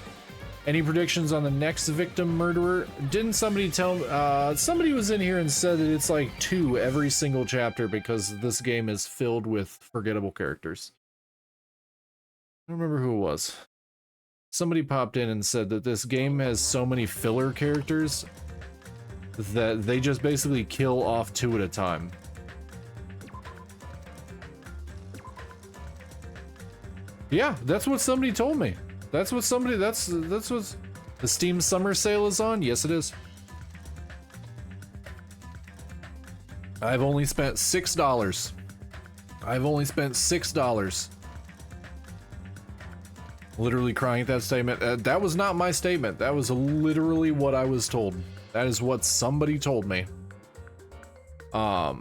Any predictions on the next victim murderer? Didn't somebody tell somebody was in here and said that it's like 2 every single chapter because this game is filled with forgettable characters. I don't remember who it was. Somebody popped in and said that this game has so many filler characters that they just basically kill off 2 at a time. Yeah, that's what somebody told me. That's what somebody, that's what the Steam Summer Sale is on? Yes, it is. I've only spent $6. I've only spent $6. Literally crying at that statement. That was not my statement. That was literally what I was told. That is what somebody told me. I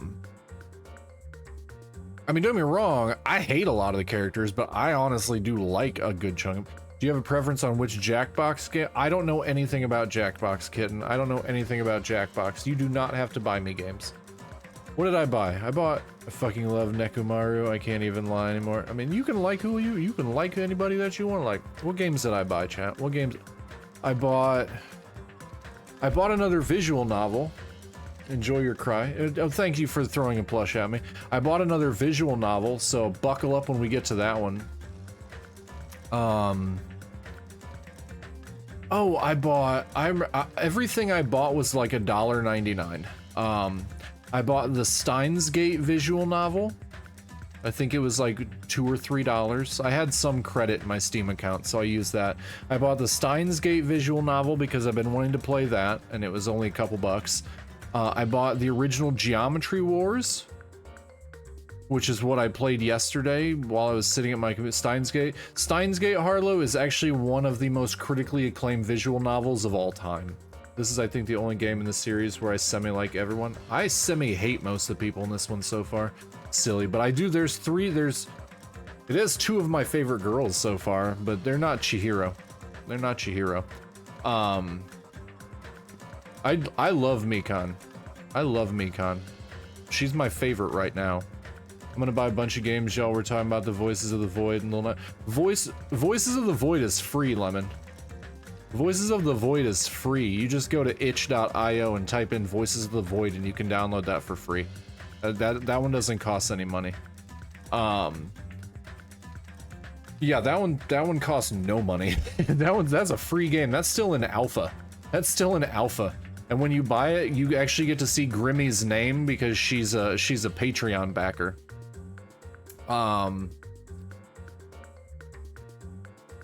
mean, don't get me wrong, I hate a lot of the characters, but I honestly do like a good chunk. Do you have a preference on which Jackbox game? I don't know anything about Jackbox, kitten. I don't know anything about Jackbox. You do not have to buy me games. What did I buy? I fucking love Nekomaru. I can't even lie anymore. I mean, you can like you can like anybody that you want to like. What games did I buy, chat? What games? I bought another visual novel. Enjoy your cry. Oh, thank you for throwing a plush at me. I bought another visual novel, so buckle up when we get to that one. Oh, everything I bought was like $1.99. I bought the Steins Gate visual novel. I think it was like $2 or $3. I had some credit in my Steam account, so I used that. I bought the Steins Gate visual novel because I've been wanting to play that, and it was only a couple bucks. I bought the original Geometry Wars, which is what I played yesterday while I was sitting at my Steins Gate. Steins Gate, Harlow, is actually one of the most critically acclaimed visual novels of all time. This is, I think, the only game in the series where I semi-like everyone. I semi-hate most of the people in this one so far. Silly, but I do, it has 2 of my favorite girls so far, but they're not Chihiro. They're not Chihiro. I love Mikan. I love Mikan. She's my favorite right now. I'm gonna buy a bunch of games, y'all. We're talking about the Voices of the Void and Little Night. Voices of the Void is free, Lemon. Voices of the Void is free. You just go to itch.io and type in Voices of the Void and you can download that for free. That one doesn't cost any money. Yeah, that one costs no money. That's a free game. That's still in alpha. That's still in alpha. And when you buy it, you actually get to see Grimmy's name because she's a Patreon backer.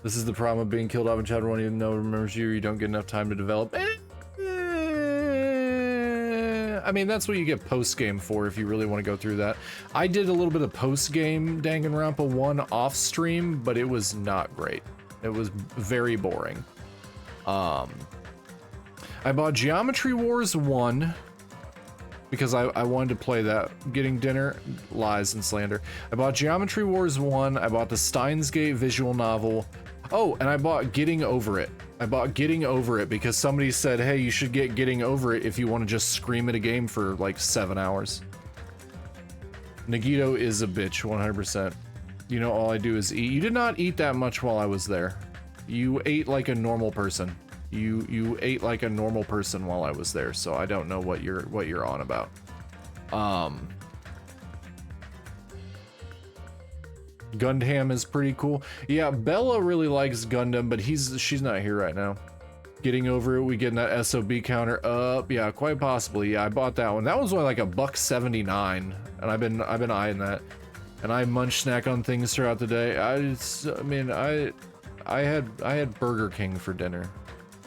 This is the problem of being killed off in chapter 1, even though it remembers you, you don't get enough time to develop. I mean, that's what you get post-game for if you really want to go through that. I did a little bit of post-game Danganronpa 1 off-stream, but it was not great. It was very boring. I bought Geometry Wars 1 because I wanted to play that. Getting dinner, lies and slander. I bought Geometry Wars 1, I bought the Steins Gate visual novel. Oh, and I bought Getting Over It. I bought Getting Over It because somebody said, hey, you should get Getting Over It if you want to just scream at a game for like 7 hours. Nagito is a bitch, 100%. You know, all I do is eat. You did not eat that much while I was there. You ate like a normal person. You ate like a normal person while I was there, so I don't know what you're on about. Gundam is pretty cool. Yeah, Bella really likes Gundam, but she's not here right now. Getting Over It, we getting that SOB counter up. Yeah, quite possibly. Yeah, I bought that one. That was only like $1.79, and I've been eyeing that. And I munch snack on things throughout the day. I had Burger King for dinner.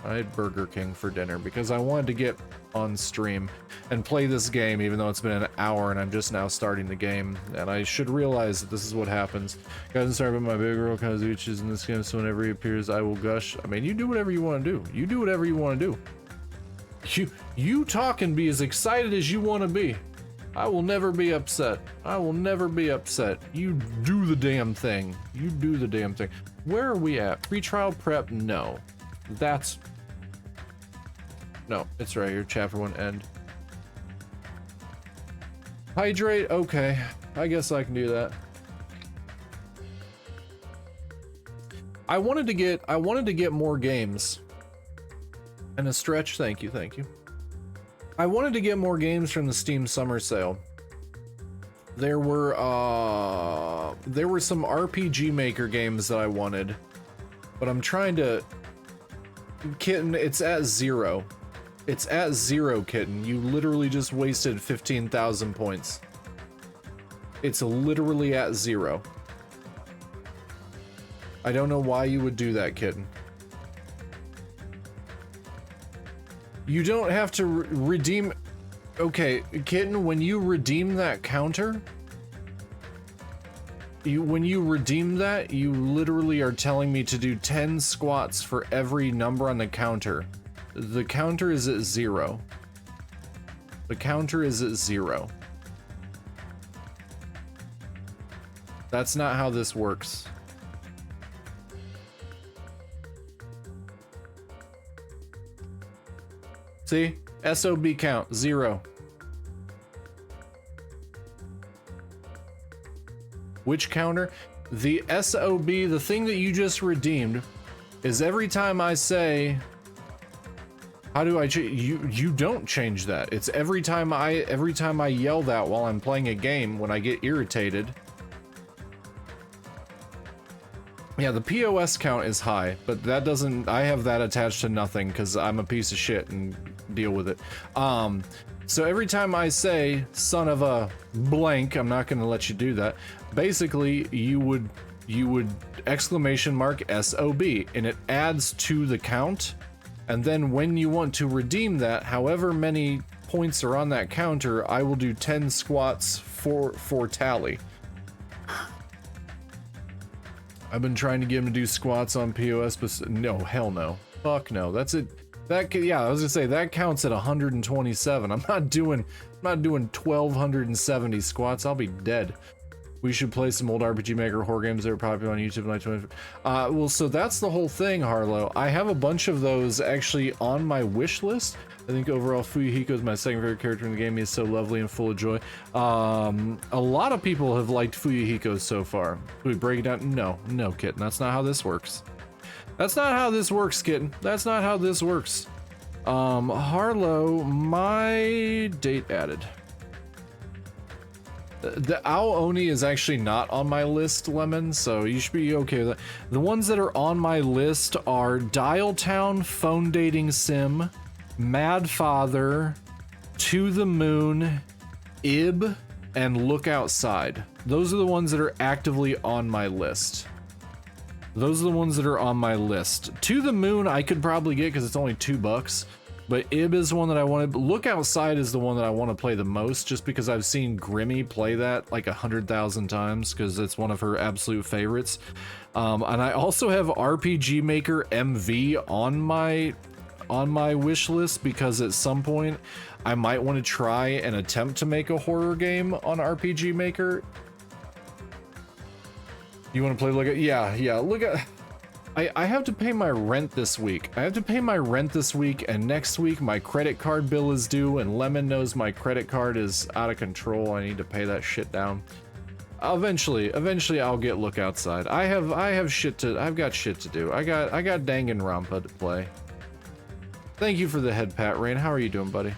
I had Burger King for dinner because I wanted to get on stream and play this game even though it's been an hour and I'm just now starting the game, and I should realize that this is what happens. Guys, sorry about my big girl Kazuchi is in this game, so whenever he appears I will gush. I mean, you do whatever you want to do. You do whatever you want to do. You talk and be as excited as you want to be. I will never be upset. I will never be upset. You do the damn thing. You do the damn thing. Where are we at? Pre-trial prep? No. That's... No, it's right here. Chapter 1 end. Hydrate? Okay. I guess I can do that. I wanted to get more games. And a stretch, thank you. I wanted to get more games from the Steam Summer Sale. There were some RPG Maker games that I wanted, but I'm trying to... Kitten, it's at 0. It's at 0, Kitten. You literally just wasted 15,000 points. It's literally at 0. I don't know why you would do that, Kitten. You don't have to redeem... Okay, Kitten, when you redeem that counter... When you redeem that, you literally are telling me to do 10 squats for every number on the counter. The counter is at 0. The counter is at 0. That's not how this works. See? SOB count, 0. Which counter? The SOB, the thing that you just redeemed, is every time I say... How do I change? You don't change that. It's every time I yell that while I'm playing a game when I get irritated. Yeah, the POS count is high, but that doesn't... I have that attached to nothing because I'm a piece of shit and deal with it. So every time I say, son of a blank, I'm not going to let you do that. Basically, you would exclamation mark SOB, and it adds to the count. And then when you want to redeem that, however many points are on that counter, I will do 10 squats for tally. I've been trying to get him to do squats on POS, but no, hell no. Fuck no. That's it. Yeah, I was gonna say that counts at 127. I'm not doing 1270 squats. I'll be dead. We should play some old RPG Maker horror games that are popular on YouTube in like 20. Well, so that's the whole thing, Harlow. I have a bunch of those actually on my wish list. I think overall Fuyuhiko is my second favorite character in the game. He is so lovely and full of joy. A lot of people have liked Fuyuhiko so far. Do we break it down? No, Kitten. That's not how this works. That's not how this works, Kitten. That's not how this works. Harlow, my date added. The Ao-Oni is actually not on my list, Lemon, so you should be okay with that. The ones that are on my list are Dial Town, Phone Dating Sim, Mad Father, To the Moon, Ib, and Look Outside. Those are the ones that are actively on my list. Those are the ones that are on my list. To the Moon I could probably get because it's only $2. But Ib is one that I wanted. Look Outside is the one that I want to play the most, just because I've seen Grimmy play that like 100,000 times, because it's one of her absolute favorites. And I also have RPG Maker MV on my wish list, because at some point I might want to try and attempt to make a horror game on RPG Maker. You want to play? Look at look at. I have to pay my rent this week. And next week my credit card bill is due, and Lemon knows my credit card is out of control. I need to pay that shit down. Eventually I'll get Look Outside. I've got shit to do. I got Danganronpa to play. Thank you for the head pat, Rain. How are you doing, buddy?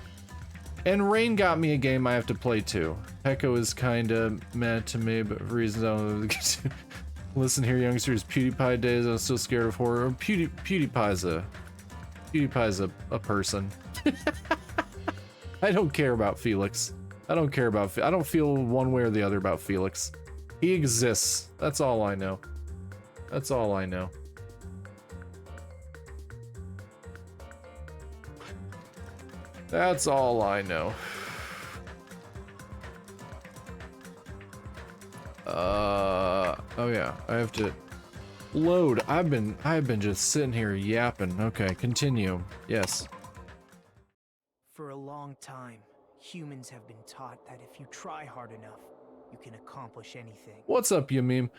And Rain got me a game I have to play too. Pekko is kinda mad to me, but for reasons I don't know. Listen here, youngsters. PewDiePie days. I'm still scared of horror. PewDiePie's a person. I don't care about Felix. I don't feel one way or the other about Felix. He exists. That's all I know. That's all I know. That's all I know. Oh yeah, I have to load. I've been just sitting here yapping. Okay, continue. Yes. For a long time, humans have been taught that if you try hard enough, you can accomplish anything. What's up, you meme?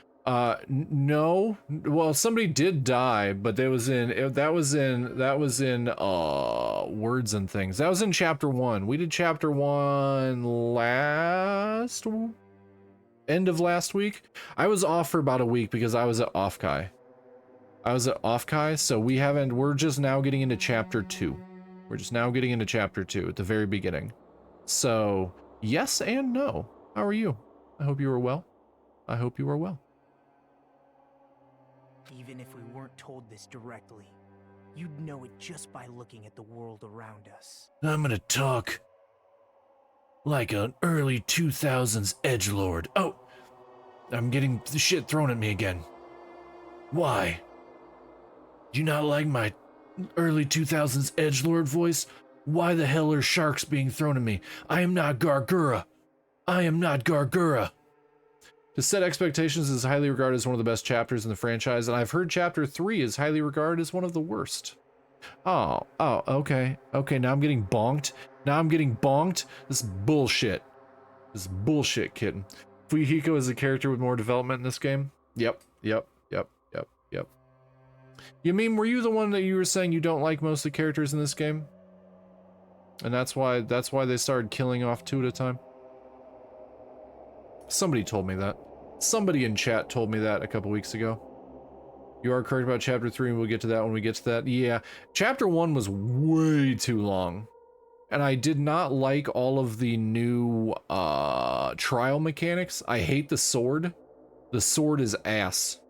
No. Well, somebody did die, but that was in Words and Things. That was in chapter 1. We did chapter 1 end of last week. I was off for about a week because I was at Offkai. So we're just now getting into chapter 2. We're just now getting into chapter 2 at the very beginning. So, yes and no. How are you? I hope you are well. I hope you are well. Even if we weren't told this directly, you'd know it just by looking at the world around us. I'm gonna talk like an early 2000s edgelord. Oh, I'm getting the shit thrown at me again. Why? Do you not like my early 2000s edgelord voice? Why the hell are sharks being thrown at me? I am not Gargura. I am not Gargura. To set expectations is highly regarded as one of the best chapters in the franchise, and I've heard chapter 3 is highly regarded as one of the worst. Oh, okay. Okay, now I'm getting bonked. This is bullshit. This is bullshit, kitten. Fuyuhiko is a character with more development in this game. Yep. You mean, were you the one that you were saying you don't like most of the characters in this game? And that's why they started killing off 2 at a time? Somebody told me that. Somebody in chat told me that a couple weeks ago. You are correct about chapter 3, and we'll get to that when we get to that. Yeah, chapter 1 was way too long. And I did not like all of the new trial mechanics. I hate the sword. The sword is ass.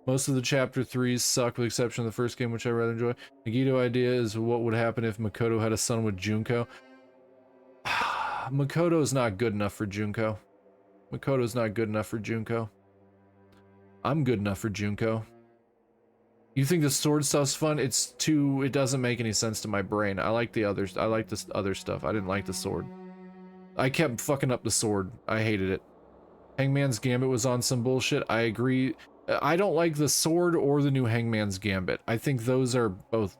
Most of the chapter 3s suck, with the exception of the first game, which I rather enjoy. The Gito idea is what would happen if Makoto had a son with Junko. Makoto's not good enough for Junko. Makoto's not good enough for Junko. I'm good enough for Junko. You think the sword stuff's fun? It doesn't make any sense to my brain. I like the others. I like this other stuff. I didn't like the sword. I kept fucking up the sword. I hated it. Hangman's Gambit was on some bullshit. I agree. I don't like the sword or the new Hangman's Gambit. I think those are both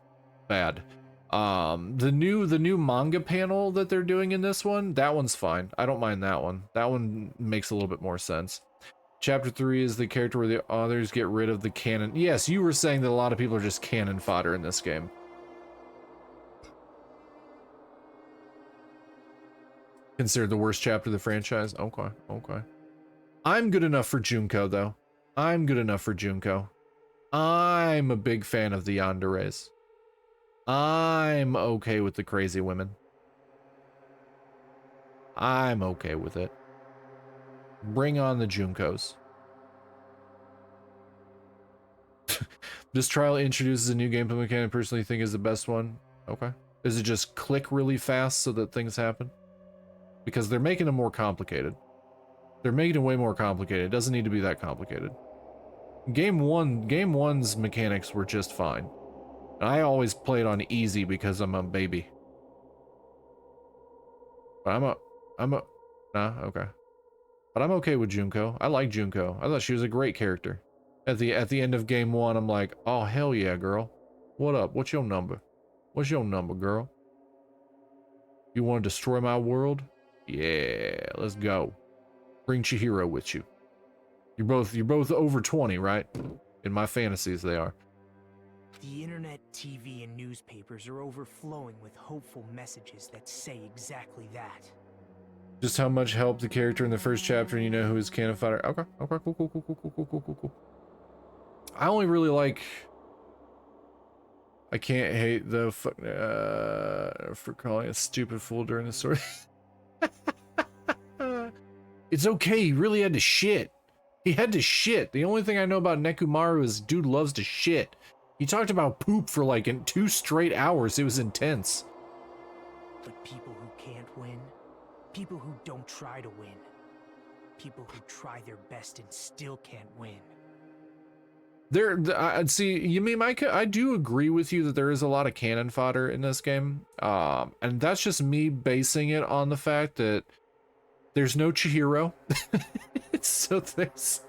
bad. The new manga panel that they're doing in this one, that one's fine. I don't mind that one. That one makes a little bit more sense. Chapter 3 is the character where the authors get rid of the canon. Yes, you were saying that a lot of people are just cannon fodder in this game. Considered the worst chapter of the franchise. Okay. I'm good enough for Junko, though. I'm good enough for Junko. I'm a big fan of the yanderes. I'm okay with the crazy women. I'm okay with it. Bring on the Junkos. This trial introduces a new gameplay mechanic I personally think is the best one. Okay. Is it just click really fast so that things happen? Because they're making it more complicated. They're making it way more complicated. It doesn't need to be that complicated. Game 1's mechanics were just fine. And I always played on easy because I'm a baby. But okay. But I'm okay with Junko. I like Junko. I thought she was a great character. At the end of game 1, I'm like, oh hell yeah, girl. What up? What's your number? What's your number, girl? You want to destroy my world? Yeah, let's go. Bring Chihiro with you. You're both over 20, right? In my fantasies, they are. The internet, TV, and newspapers are overflowing with hopeful messages that say exactly that. Just how much helped the character in the first chapter, and you know who is cannon fodder. Okay, cool. I only really like. I can't hate the fuck for calling a stupid fool during the story. It's okay. He really had to shit. He had to shit. The only thing I know about Nekomaru is dude loves to shit. He talked about poop for like in 2 straight hours. It was intense. But people who can't win, people who don't try to win, people who try their best and still can't win. See, you mean I do agree with you that there is a lot of cannon fodder in this game. And that's just me basing it on the fact that there's no Chihiro. So there's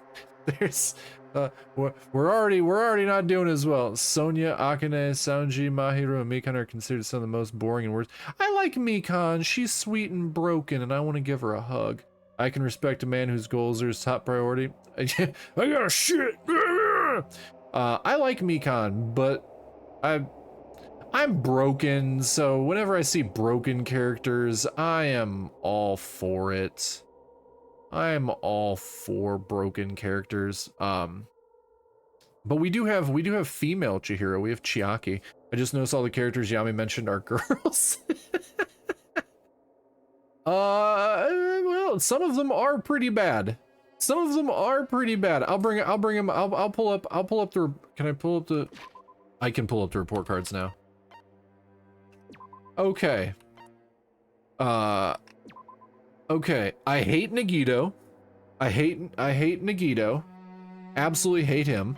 We're already not doing as well. Sonya, Akane, Sanji, Mahiro, and Mikan are considered some of the most boring and worst. I like Mikan. She's sweet and broken, and I want to give her a hug. I can respect a man whose goals are his top priority. I got shit. I like Mikan, but I'm broken, so whenever I see broken characters, I am all for it. I am all for broken characters. But we do have female Chihiro. We have Chiaki. I just noticed all the characters Yami mentioned are girls. Well, some of them are pretty bad. Some of them are pretty bad. I'll pull up the, can I pull up the, I can pull up the report cards now. Okay. Okay. I hate Nagito. I hate Nagito. Absolutely hate him.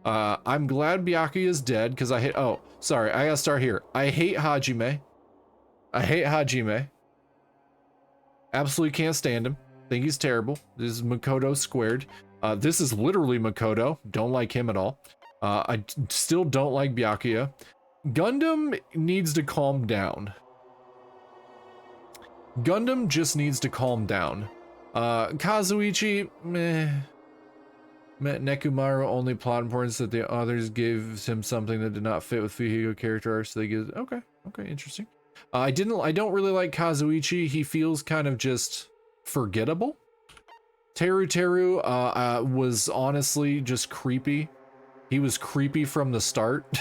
I'm glad Byakuya is dead because I hate, oh, sorry, I gotta start here. I hate Hajime. I hate Hajime. Absolutely can't stand him. Think he's terrible. This is Makoto squared. This is literally Makoto. Don't like him at all. I still don't like Byakuya. Gundam needs to calm down. Gundam just needs to calm down. Kazuichi, meh. Nekomaru only plot importance that the others gave him something that did not fit with Fuhigo character arc, so they give, okay, interesting. I don't really like Kazuichi. He feels kind of just forgettable. Teru was honestly just creepy. He was creepy from the start,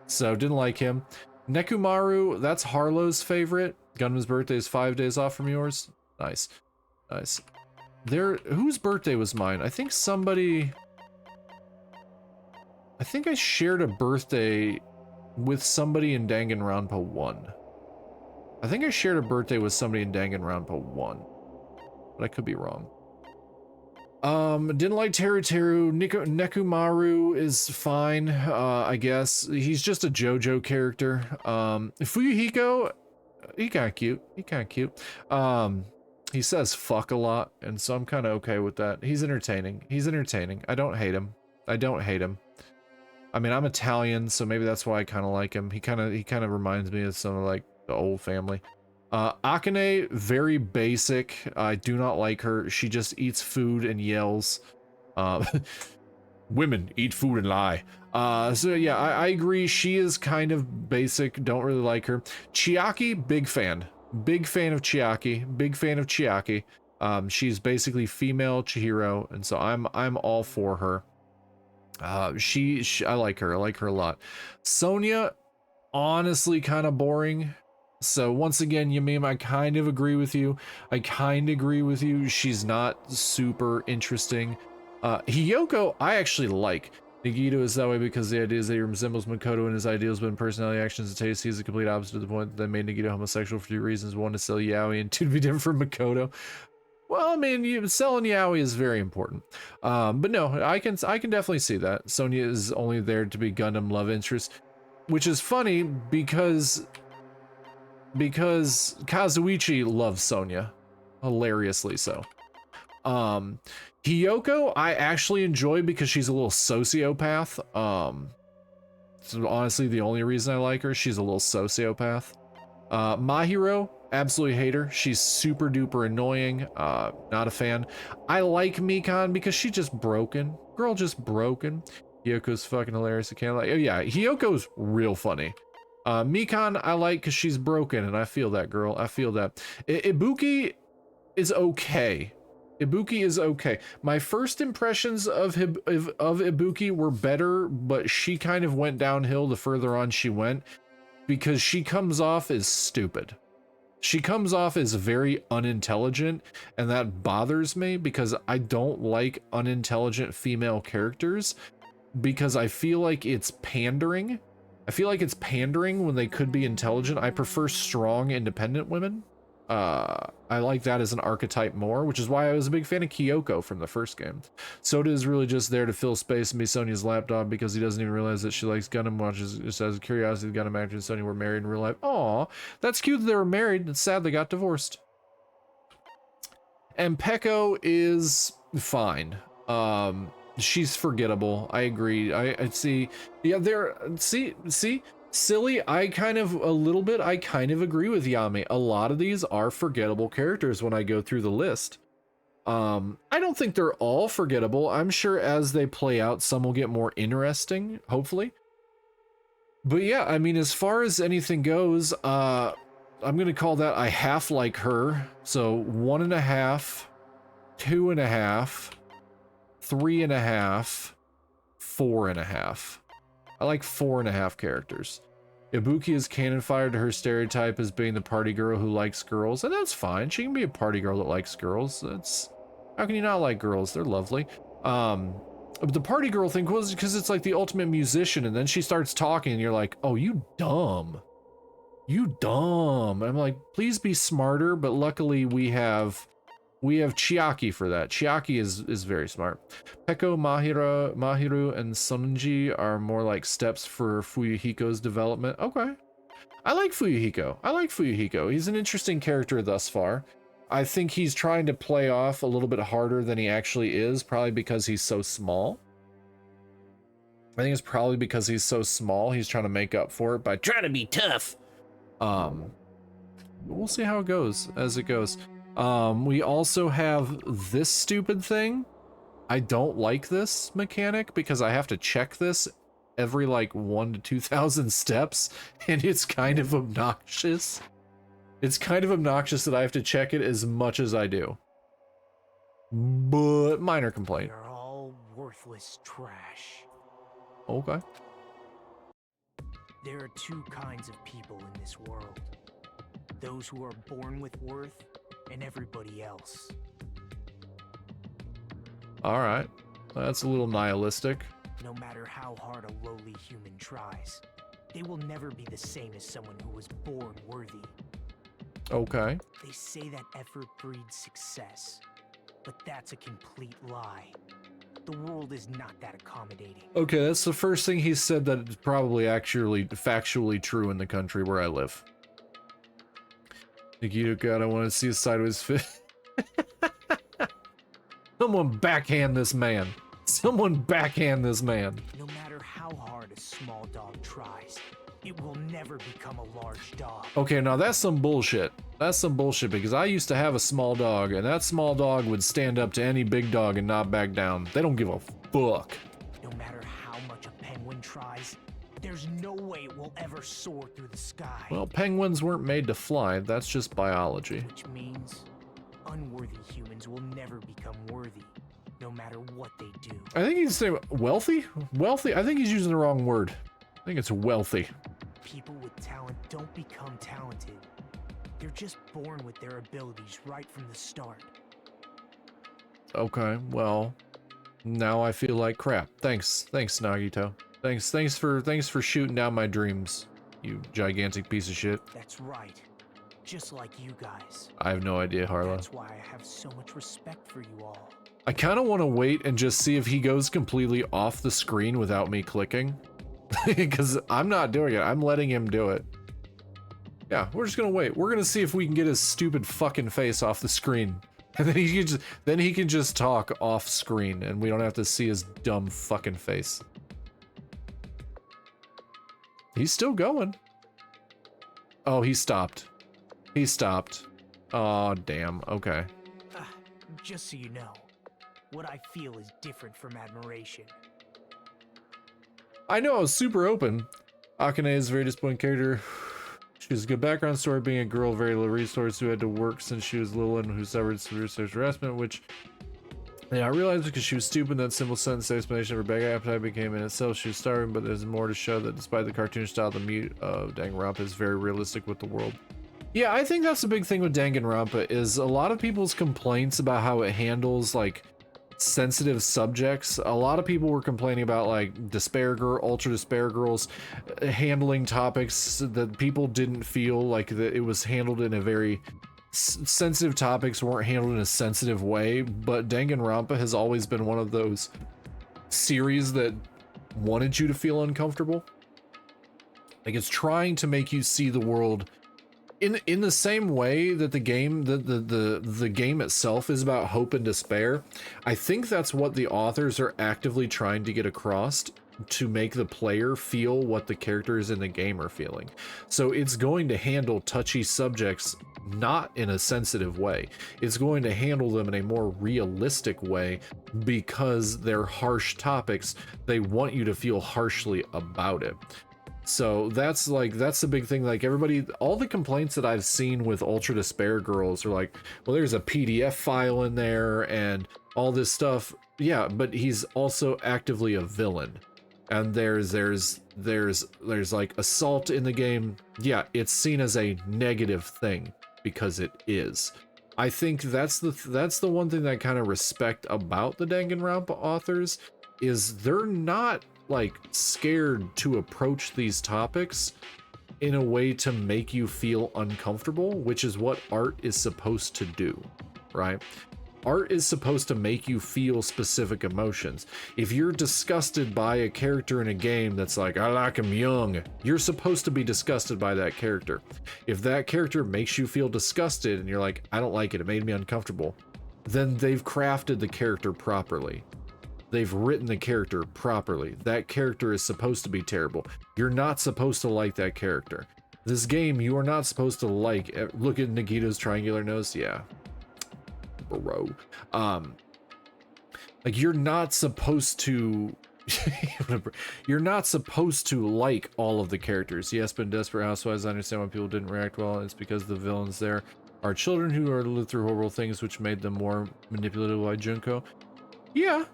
so didn't like him. Nekomaru, that's Harlow's favorite. Gundam's birthday is 5 days off from yours. Nice. Nice. Whose birthday was mine? I think I shared a birthday with somebody in Danganronpa 1. I think I shared a birthday with somebody in Danganronpa 1. But I could be wrong. Didn't like Teru. Nekomaru is fine, I guess. He's just a JoJo character. Fuyuhiko, he kinda cute. He says fuck a lot, and so I'm kind of okay with that. He's entertaining. I don't hate him. I mean, I'm Italian, so maybe that's why I kind of like him. He kind of reminds me of some of like the old family. Akane, very basic. I do not like her. She just eats food and yells. Women eat food and lie. So yeah, I agree. She is kind of basic. Don't really like her. Chiaki, big fan. Big fan of Chiaki. She's basically female Chihiro, and so I'm all for her. I like her. I like her a lot. Sonya, honestly, kind of boring. So once again, Yamim, I kind of agree with you. She's not super interesting. Hiyoko, I actually like. Nagito is that way because the idea is that he resembles Makoto in his ideals, but in personality, actions, and taste, he's the complete opposite to the point that made Nagito homosexual for two reasons. One, to sell yaoi, and two, to be different from Makoto. Well, I mean, selling yaoi is very important. But no, I can definitely see that. Sonya is only there to be Gundam love interest, which is funny because Kazuichi loves Sonya, hilariously so. Hiyoko, I actually enjoy because she's a little sociopath. So honestly, the only reason I like her, she's a little sociopath. Mahiro, absolutely hate her. She's super duper annoying. Not a fan. I like Mikan because she's just broken. Girl just broken. Hiyoko's fucking hilarious. I can't like, oh yeah, Hiyoko's real funny. Mikan, I like because she's broken, and I feel that, girl. I feel that. Ibuki is okay. My first impressions of Ibuki were better, but she kind of went downhill the further on she went because she comes off as stupid. She comes off as very unintelligent, and that bothers me because I don't like unintelligent female characters because I feel like it's pandering. When they could be intelligent. I prefer strong, independent women. I like that as an archetype more, which is why I was a big fan of Kyoko from the first game. Soda is really just there to fill space and be Sonya's lapdog because he doesn't even realize that she likes Gundam, watches just as a curiosity. Gundam actor and Sonya were married in real life. Aw, that's cute that they were married. It's sad they got divorced. And Peko is fine. she's forgettable. I agree. I see. Yeah, see, silly. I kind of agree with Yami. A lot of these are forgettable characters when I go through the list. I don't think they're all forgettable. I'm sure as they play out, some will get more interesting, hopefully. But yeah, I mean, as far as anything goes, I'm gonna call that I half like her. So 1.5, 2.5, 3.5, 4.5. I like 4.5 characters. Ibuki is canon fire to her stereotype as being the party girl who likes girls, and that's fine. She can be a party girl that likes girls. That's, how can you not like girls? They're lovely. But the party girl thing was because it's like the ultimate musician, and then she starts talking, and you're like, oh, you dumb. You dumb. I'm like, please be smarter, but luckily we have Chiaki for that. Chiaki is very smart. Peko, Mahiru, and Sonji are more like steps for Fuyuhiko's development. Okay. I like Fuyuhiko. He's an interesting character thus far. I think he's trying to play off a little bit harder than he actually is, probably because he's so small. I think it's probably because he's so small, he's trying to make up for it by trying to be tough. We'll see how it goes as it goes. We also have this stupid thing. I don't like this mechanic because I have to check this every like 1,000 to 2,000 steps, and it's kind of obnoxious. It's kind of obnoxious that I have to check it as much as I do. But minor complaint. They're all worthless trash. Okay. There are two kinds of people in this world. Those who are born with worth, and everybody else. Alright. That's a little nihilistic. No matter how hard a lowly human tries, they will never be the same as someone who was born worthy. Okay. They say that effort breeds success, but that's a complete lie. The world is not that accommodating. Okay, that's the first thing he said that is probably actually factually true in the country where I live. Nikito, God, I want to see a sideways fit. Someone backhand this man. Someone backhand this man. No matter how hard a small dog tries, it will never become a large dog. Okay, now that's some bullshit. That's some bullshit because I used to have a small dog, and that small dog would stand up to any big dog and not back down. They don't give a fuck. No matter how much a penguin tries, there's no way it will ever soar through the sky. Well, penguins weren't made to fly. That's just biology. Which means unworthy humans will never become worthy, no matter what they do. I think he's saying wealthy? Wealthy? I think he's using the wrong word. I think it's wealthy. People with talent don't become talented. They're just born with their abilities right from the start. Okay, well, now I feel like crap. Thanks, Nagito. Thanks for shooting down my dreams, you gigantic piece of shit. That's right. Just like you guys. I have no idea, Harlow. That's why I have so much respect for you all. I kind of want to wait and just see if he goes completely off the screen without me clicking. Because I'm not doing it. I'm letting him do it. Yeah, we're just gonna wait. We're gonna see if we can get his stupid fucking face off the screen. And then he can just talk off screen and we don't have to see his dumb fucking face. He's still going. Oh, he stopped. He stopped. Oh, damn. Okay. Just so you know, what I feel is different from admiration. I know, I was super open. Akane is a very disappointing character. She has a good background story, being a girl, very low resource, who had to work since she was little and who suffered severe sexual harassment, which I realized because she was stupid. That simple sentence explanation of her bag appetite became in itself. She was starving, but there's more to show that despite the cartoon style, the meat of Danganronpa is very realistic with the world. Yeah, I think that's the big thing with Danganronpa is a lot of people's complaints about how it handles like sensitive subjects. A lot of people were complaining about like despair girl, ultra despair girls handling topics that people didn't feel like that it was handled in a very sensitive topics weren't handled in a sensitive way, but Danganronpa has always been one of those series that wanted you to feel uncomfortable. Like it's trying to make you see the world in the same way that the game itself is about hope and despair, I think that's what the authors are actively trying to get across, to make the player feel what the characters in the game are feeling. So it's going to handle touchy subjects not in a sensitive way. It's going to handle them in a more realistic way, because they're harsh topics. They want you to feel harshly about it. So that's the big thing. Like, everybody, all the complaints that I've seen with Ultra Despair Girls are like, well, there's a PDF file in there and all this stuff. Yeah, but he's also actively a villain. And there's like assault in the game. Yeah, it's seen as a negative thing because it is. I think that's the one thing that I kind of respect about the Danganronpa authors, is they're not like scared to approach these topics in a way to make you feel uncomfortable, which is what art is supposed to do, right? Art is supposed to make you feel specific emotions. If you're disgusted by a character in a game that's like, I like him young, you're supposed to be disgusted by that character. If that character makes you feel disgusted and you're like, I don't like it, it made me uncomfortable, then they've crafted the character properly. They've written the character properly. That character is supposed to be terrible. You're not supposed to like that character. This game, you are not supposed to like. Look at Nagito's triangular nose. Yeah. Bro. Like, you're not supposed to you're not supposed to like all of the characters. Yes, but in Desperate Housewives, I understand why people didn't react well. It's because the villains there are children who are lived through horrible things, which made them more manipulative by Junko. Yeah.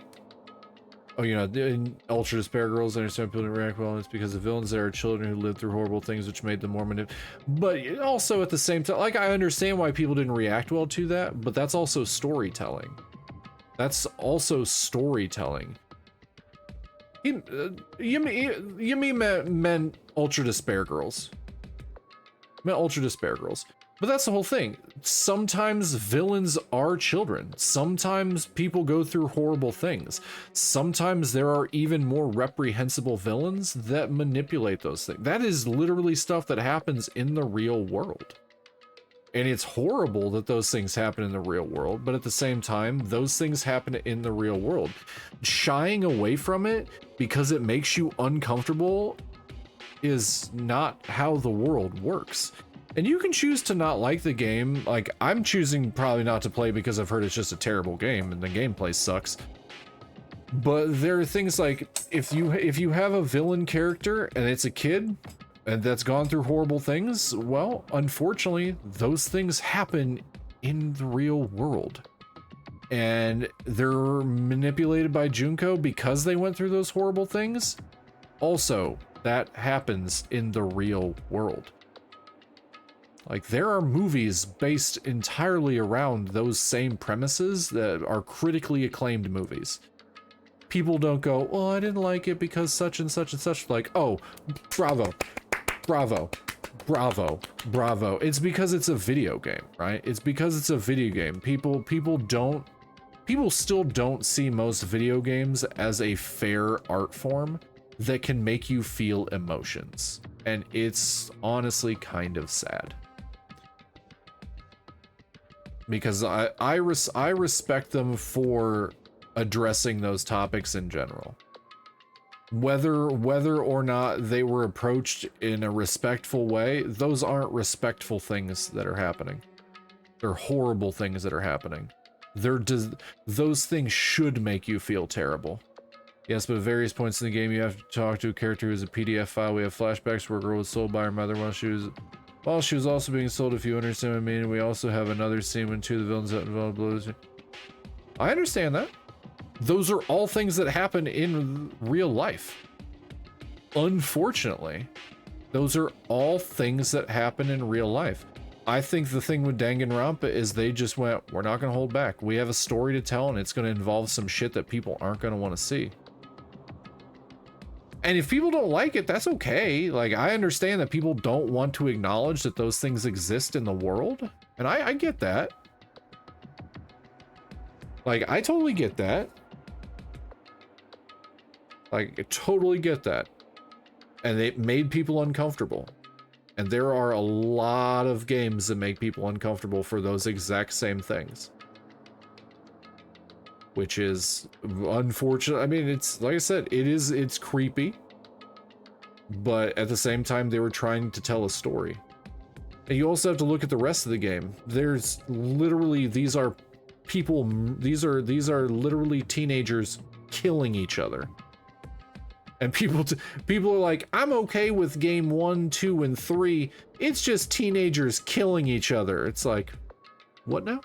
Oh, you know, in Ultra Despair Girls, I understand people didn't react well. It's because the villains there are children who lived through horrible things, which made them more manipulative. But also at the same time, like, I understand why people didn't react well to that, but that's also storytelling. That's also storytelling. You mean Ultra Despair Girls. Meant Ultra Despair Girls. But that's the whole thing. Sometimes villains are children. Sometimes people go through horrible things. Sometimes there are even more reprehensible villains that manipulate those things. That is literally stuff that happens in the real world. And it's horrible that those things happen in the real world, but at the same time, those things happen in the real world. Shying away from it because it makes you uncomfortable is not how the world works. And you can choose to not like the game. Like, I'm choosing probably not to play because I've heard it's just a terrible game and the gameplay sucks. But there are things like, if you have a villain character and it's a kid and that's gone through horrible things, well, unfortunately, those things happen in the real world. And they're manipulated by Junko because they went through those horrible things. Also, that happens in the real world. Like, there are movies based entirely around those same premises that are critically acclaimed movies. People don't go, well, I didn't like it because such and such and such. Like, oh, bravo, bravo, bravo, bravo. It's because it's a video game, right? It's because it's a video game. People still don't see most video games as a fair art form that can make you feel emotions. And it's honestly kind of sad. Because I respect them for addressing those topics in general. Whether or not they were approached in a respectful way, those aren't respectful things that are happening. They're horrible things that are happening. Those things should make you feel terrible. Yes, but at various points in the game, you have to talk to a character who's a PDF file. We have flashbacks where a girl was sold by her mother while she was also being sold, if you understand what I mean. We also have another scene when two of the villains that involved blows. I understand that. Those are all things that happen in real life. Unfortunately, those are all things that happen in real life. I think the thing with Danganronpa is they just went, we're not going to hold back. We have a story to tell, and it's going to involve some shit that people aren't going to want to see. And if people don't like it, that's okay. Like, I understand that people don't want to acknowledge that those things exist in the world. And I get that. Like, I totally get that. Like, I totally get that. And it made people uncomfortable. And there are a lot of games that make people uncomfortable for those exact same things. Which is unfortunate. I mean, it's like I said, it's creepy. But at the same time, they were trying to tell a story. And you also have to look at the rest of the game. There's literally, these are people, these are literally teenagers killing each other. And people are like, I'm okay with game 1, 2, and 3. It's just teenagers killing each other. It's like, what now?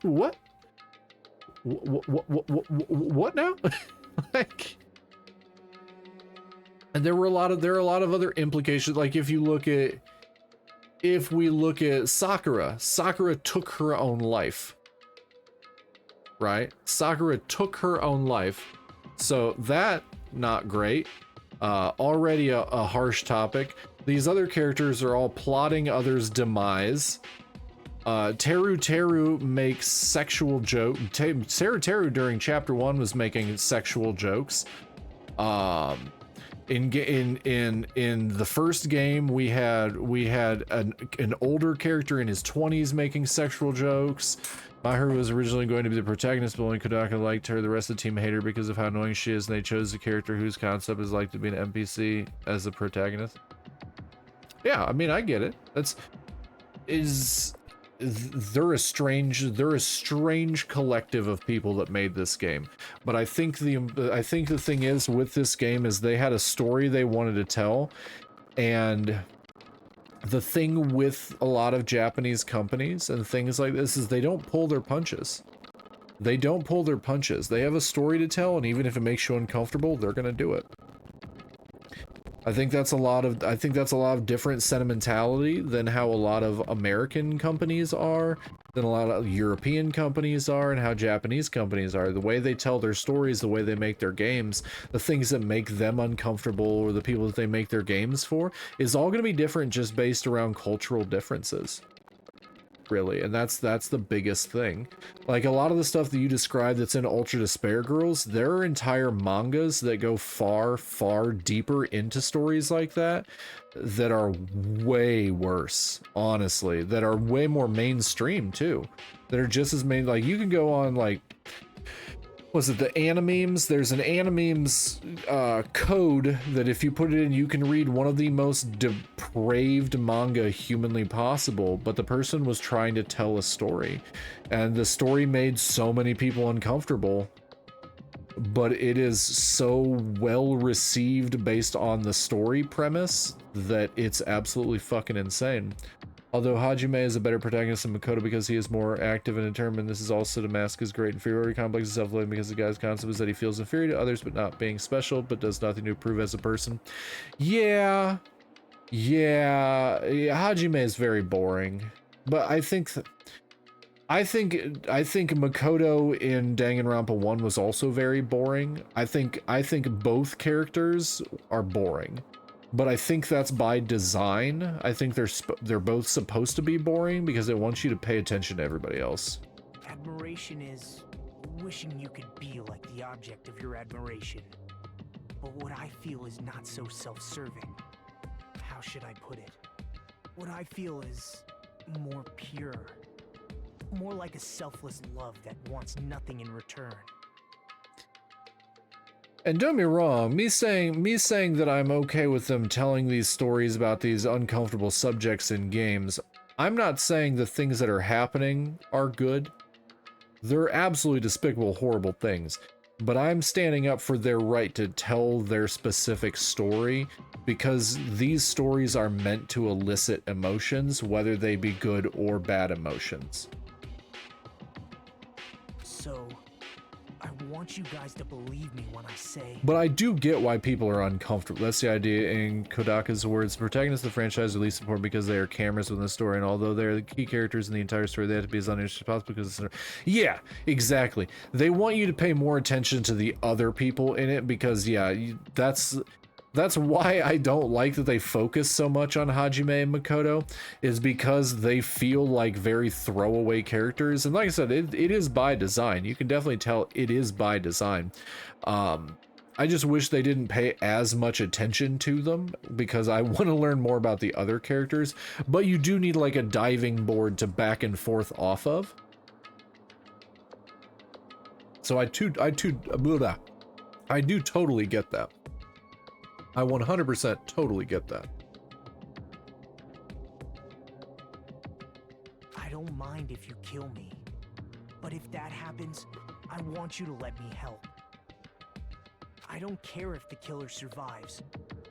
What? What now? Like, and there are a lot of other implications. Like if we look at Sakura took her own life, right? Sakura took her own life, so that not great. Already a harsh topic. These other characters are all plotting others' demise. Teru makes sexual joke. Teru during chapter 1 was making sexual jokes. In the first game, we had an older character in his 20s making sexual jokes. Mahiru was originally going to be the protagonist, but only Kodaka liked her. The rest of the team hate her because of how annoying she is, and they chose a character whose concept is like to be an NPC as the protagonist. Yeah, I mean, I get it. They're a strange collective of people that made this game. But I think the thing is with this game is they had a story they wanted to tell, and the thing with a lot of Japanese companies and things like this is they don't pull their punches. They don't pull their punches. They have a story to tell, and even if it makes you uncomfortable, they're gonna do it. I think that's a lot of different sentimentality than how a lot of American companies are, than a lot of European companies are, and how Japanese companies are. The way they tell their stories, the way they make their games, the things that make them uncomfortable, or the people that they make their games for, is all going to be different just based around cultural differences. Really, and that's the biggest thing. Like a lot of the stuff that you described that's in Ultra Despair Girls, there are entire mangas that go far deeper into stories like that are way worse, honestly, that are way more mainstream too, that are just as main. Like you can go on, like, was it the Animemes? There's an Animemes code that if you put it in, you can read one of the most depraved manga humanly possible, but the person was trying to tell a story, and the story made so many people uncomfortable, but it is so well received based on the story premise that it's absolutely fucking insane. Although Hajime is a better protagonist than Makoto because he is more active and determined, this is also to mask his great inferiority complex and self-loathing because the guy's concept is that he feels inferior to others but not being special, but does nothing to improve as a person. Yeah, Hajime is very boring. But I think Makoto in Danganronpa 1 was also very boring. I think both characters are boring. But I think that's by design. I think they're both supposed to be boring because it wants you to pay attention to everybody else. Admiration is wishing you could be like the object of your admiration. But what I feel is not so self-serving. How should I put it? What I feel is more pure. More like a selfless love that wants nothing in return. And don't be wrong, me saying that I'm okay with them telling these stories about these uncomfortable subjects in games, I'm not saying the things that are happening are good. They're absolutely despicable, horrible things. But I'm standing up for their right to tell their specific story, because these stories are meant to elicit emotions, whether they be good or bad emotions. So, I want you guys to believe me when I say... But I do get why people are uncomfortable. That's the idea. In Kodaka's words, the protagonists of the franchise are least important because they are cameras within the story, and although they're the key characters in the entire story, they have to be as uninteresting as possible because it's... Yeah, exactly. They want you to pay more attention to the other people in it because, yeah, that's why I don't like that they focus so much on Hajime and Makoto, is because they feel like very throwaway characters. And like I said, it is by design. You can definitely tell it is by design. I just wish they didn't pay as much attention to them, because I want to learn more about the other characters, but you do need like a diving board to back and forth off of. So I do totally get that. I 100% totally get that. I don't mind if you kill me, but if that happens, I want you to let me help. I don't care if the killer survives,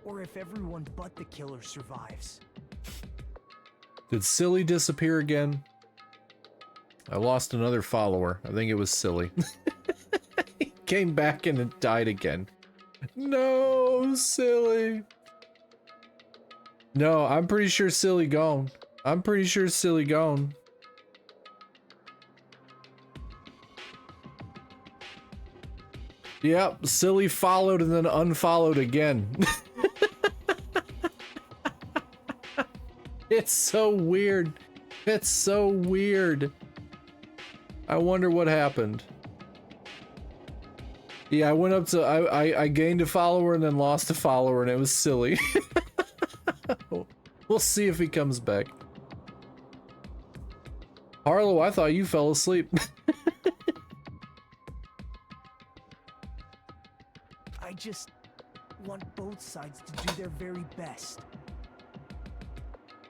or if everyone but the killer survives. Did Silly disappear again? I lost another follower. I think it was Silly. He came back and it died again. No, Silly. No, I'm pretty sure Silly gone. I'm pretty sure Silly gone. Yep, Silly followed and then unfollowed again. It's so weird. It's so weird. I wonder what happened. Yeah, I went up to, I gained a follower and then lost a follower, and it was Silly. We'll see if he comes back. Harlow, I thought you fell asleep. I just want both sides to do their very best.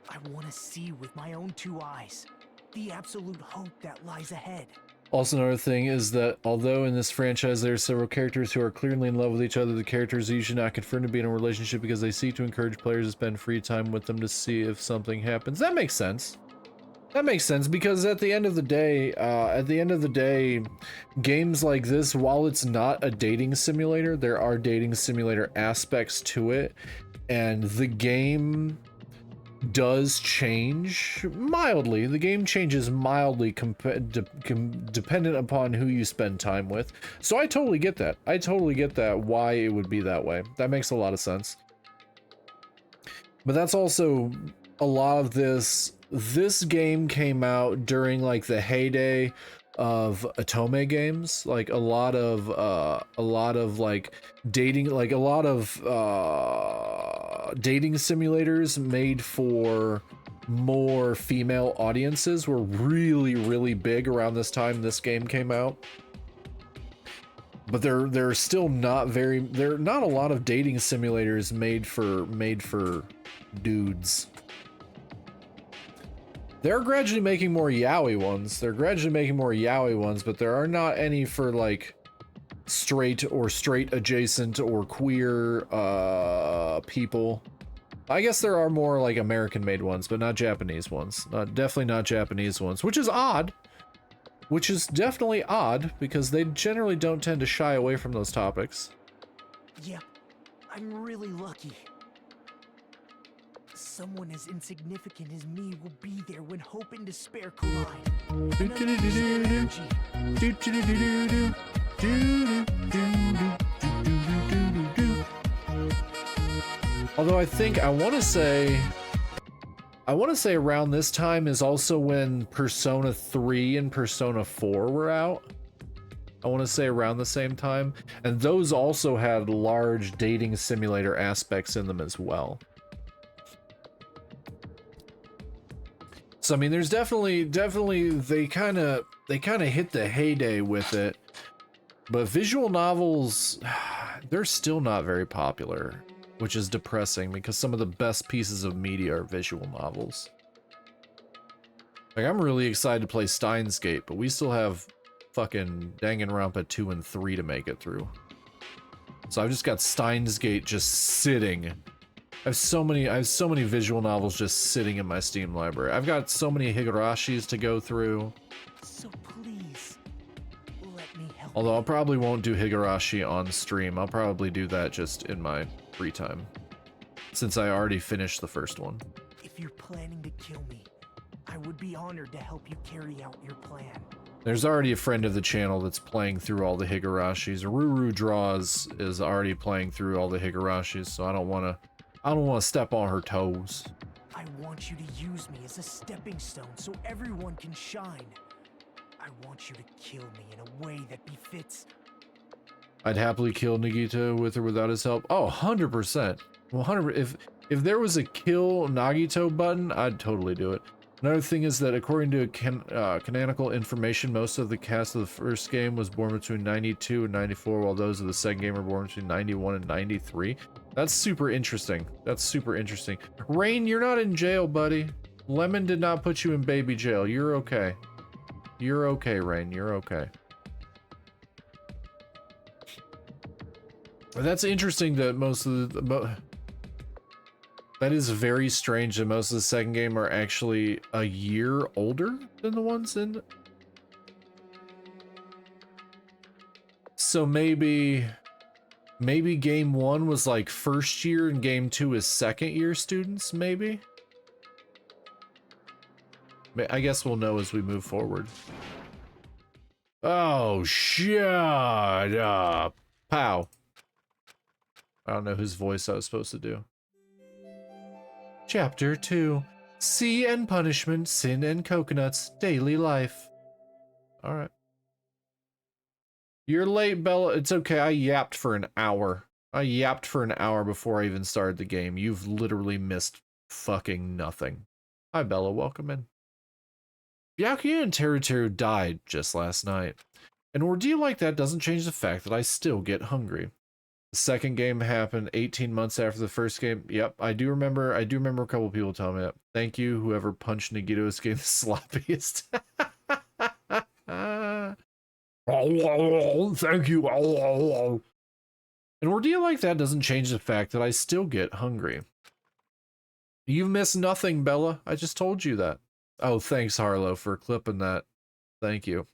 I want to see with my own two eyes the absolute hope that lies ahead. Also, another thing is that although in this franchise there are several characters who are clearly in love with each other, the characters are usually not confirmed to be in a relationship because they seek to encourage players to spend free time with them to see if something happens. That makes sense. That makes sense, because at the end of the day, games like this, while it's not a dating simulator, there are dating simulator aspects to it, and the game does change mildly. The game changes mildly dependent upon who you spend time with. So I totally get that. I totally get that, why it would be that way. That makes a lot of sense. But that's also a lot of this. This game came out during like the heyday of Otome games, like a lot of like dating, like a lot of dating simulators made for more female audiences were really big around this time this game came out. But there are still not a lot of dating simulators made for dudes. They're gradually making more yaoi ones. But there are not any for like straight adjacent or queer people. I guess there are more like American made ones, but not Japanese ones. Definitely not Japanese ones, which is odd. Which is definitely odd, because they generally don't tend to shy away from those topics. Yep, I'm really lucky. Someone as insignificant as me will be there when hope and despair collide. Although I want to say around this time is also when Persona 3 and Persona 4 were out. I want to say around the same time, and those also had large dating simulator aspects in them as well. So I mean, there's definitely they kind of hit the heyday with it, but visual novels, they're still not very popular, which is depressing because some of the best pieces of media are visual novels. Like, I'm really excited to play Steins Gate, but we still have fucking Danganronpa 2 and 3 to make it through. So I've just got Steins Gate just sitting. I have so many visual novels just sitting in my Steam library. I've got so many Higurashis to go through. So please, let me help. Although I probably won't do Higurashi on stream. I'll probably do that just in my free time, since I already finished the first one. If you're planning to kill me, I would be honored to help you carry out your plan. There's already a friend of the channel that's playing through all the Higurashis. Ruru Draws is already playing through all the Higurashis, so I don't want to step on her toes. I want you to use me as a stepping stone so everyone can shine. I want you to kill me in a way that befits I'd happily kill Nagito with or without his help. Oh, 100%. 100%. If there was a kill Nagito button, I'd totally do it. Another thing is that according to canonical information, most of the cast of the first game was born between 92 and 94, while those of the second game were born between 91 and 93. That's super interesting. That's super interesting. Rain, you're not in jail, buddy. Lemon did not put you in baby jail. You're okay. You're okay, Rain. You're okay. That's interesting that most of the... That is very strange that most of the second game are actually a year older than the ones in... So maybe game 1 was like first year and game 2 is second year students, maybe? I guess we'll know as we move forward. Oh, shut up. Pow. I don't know whose voice I was supposed to do. Chapter 2. Sea and Punishment, Sin and Coconuts, Daily Life. Alright. You're late, Bella. It's okay, I yapped for an hour. I yapped for an hour before I even started the game. You've literally missed fucking nothing. Hi, Bella. Welcome in. Byakuya and Teruteru died just last night. An ordeal like that doesn't change the fact that I still get hungry. The second game happened 18 months after the first game. Yep, I do remember a couple people telling me that. Thank you, whoever punched Nagito's game the sloppiest. Thank you. An ordeal like that doesn't change the fact that I still get hungry. You've missed nothing, Bella. I just told you that. Oh, thanks, Harlow, for clipping that. Thank you.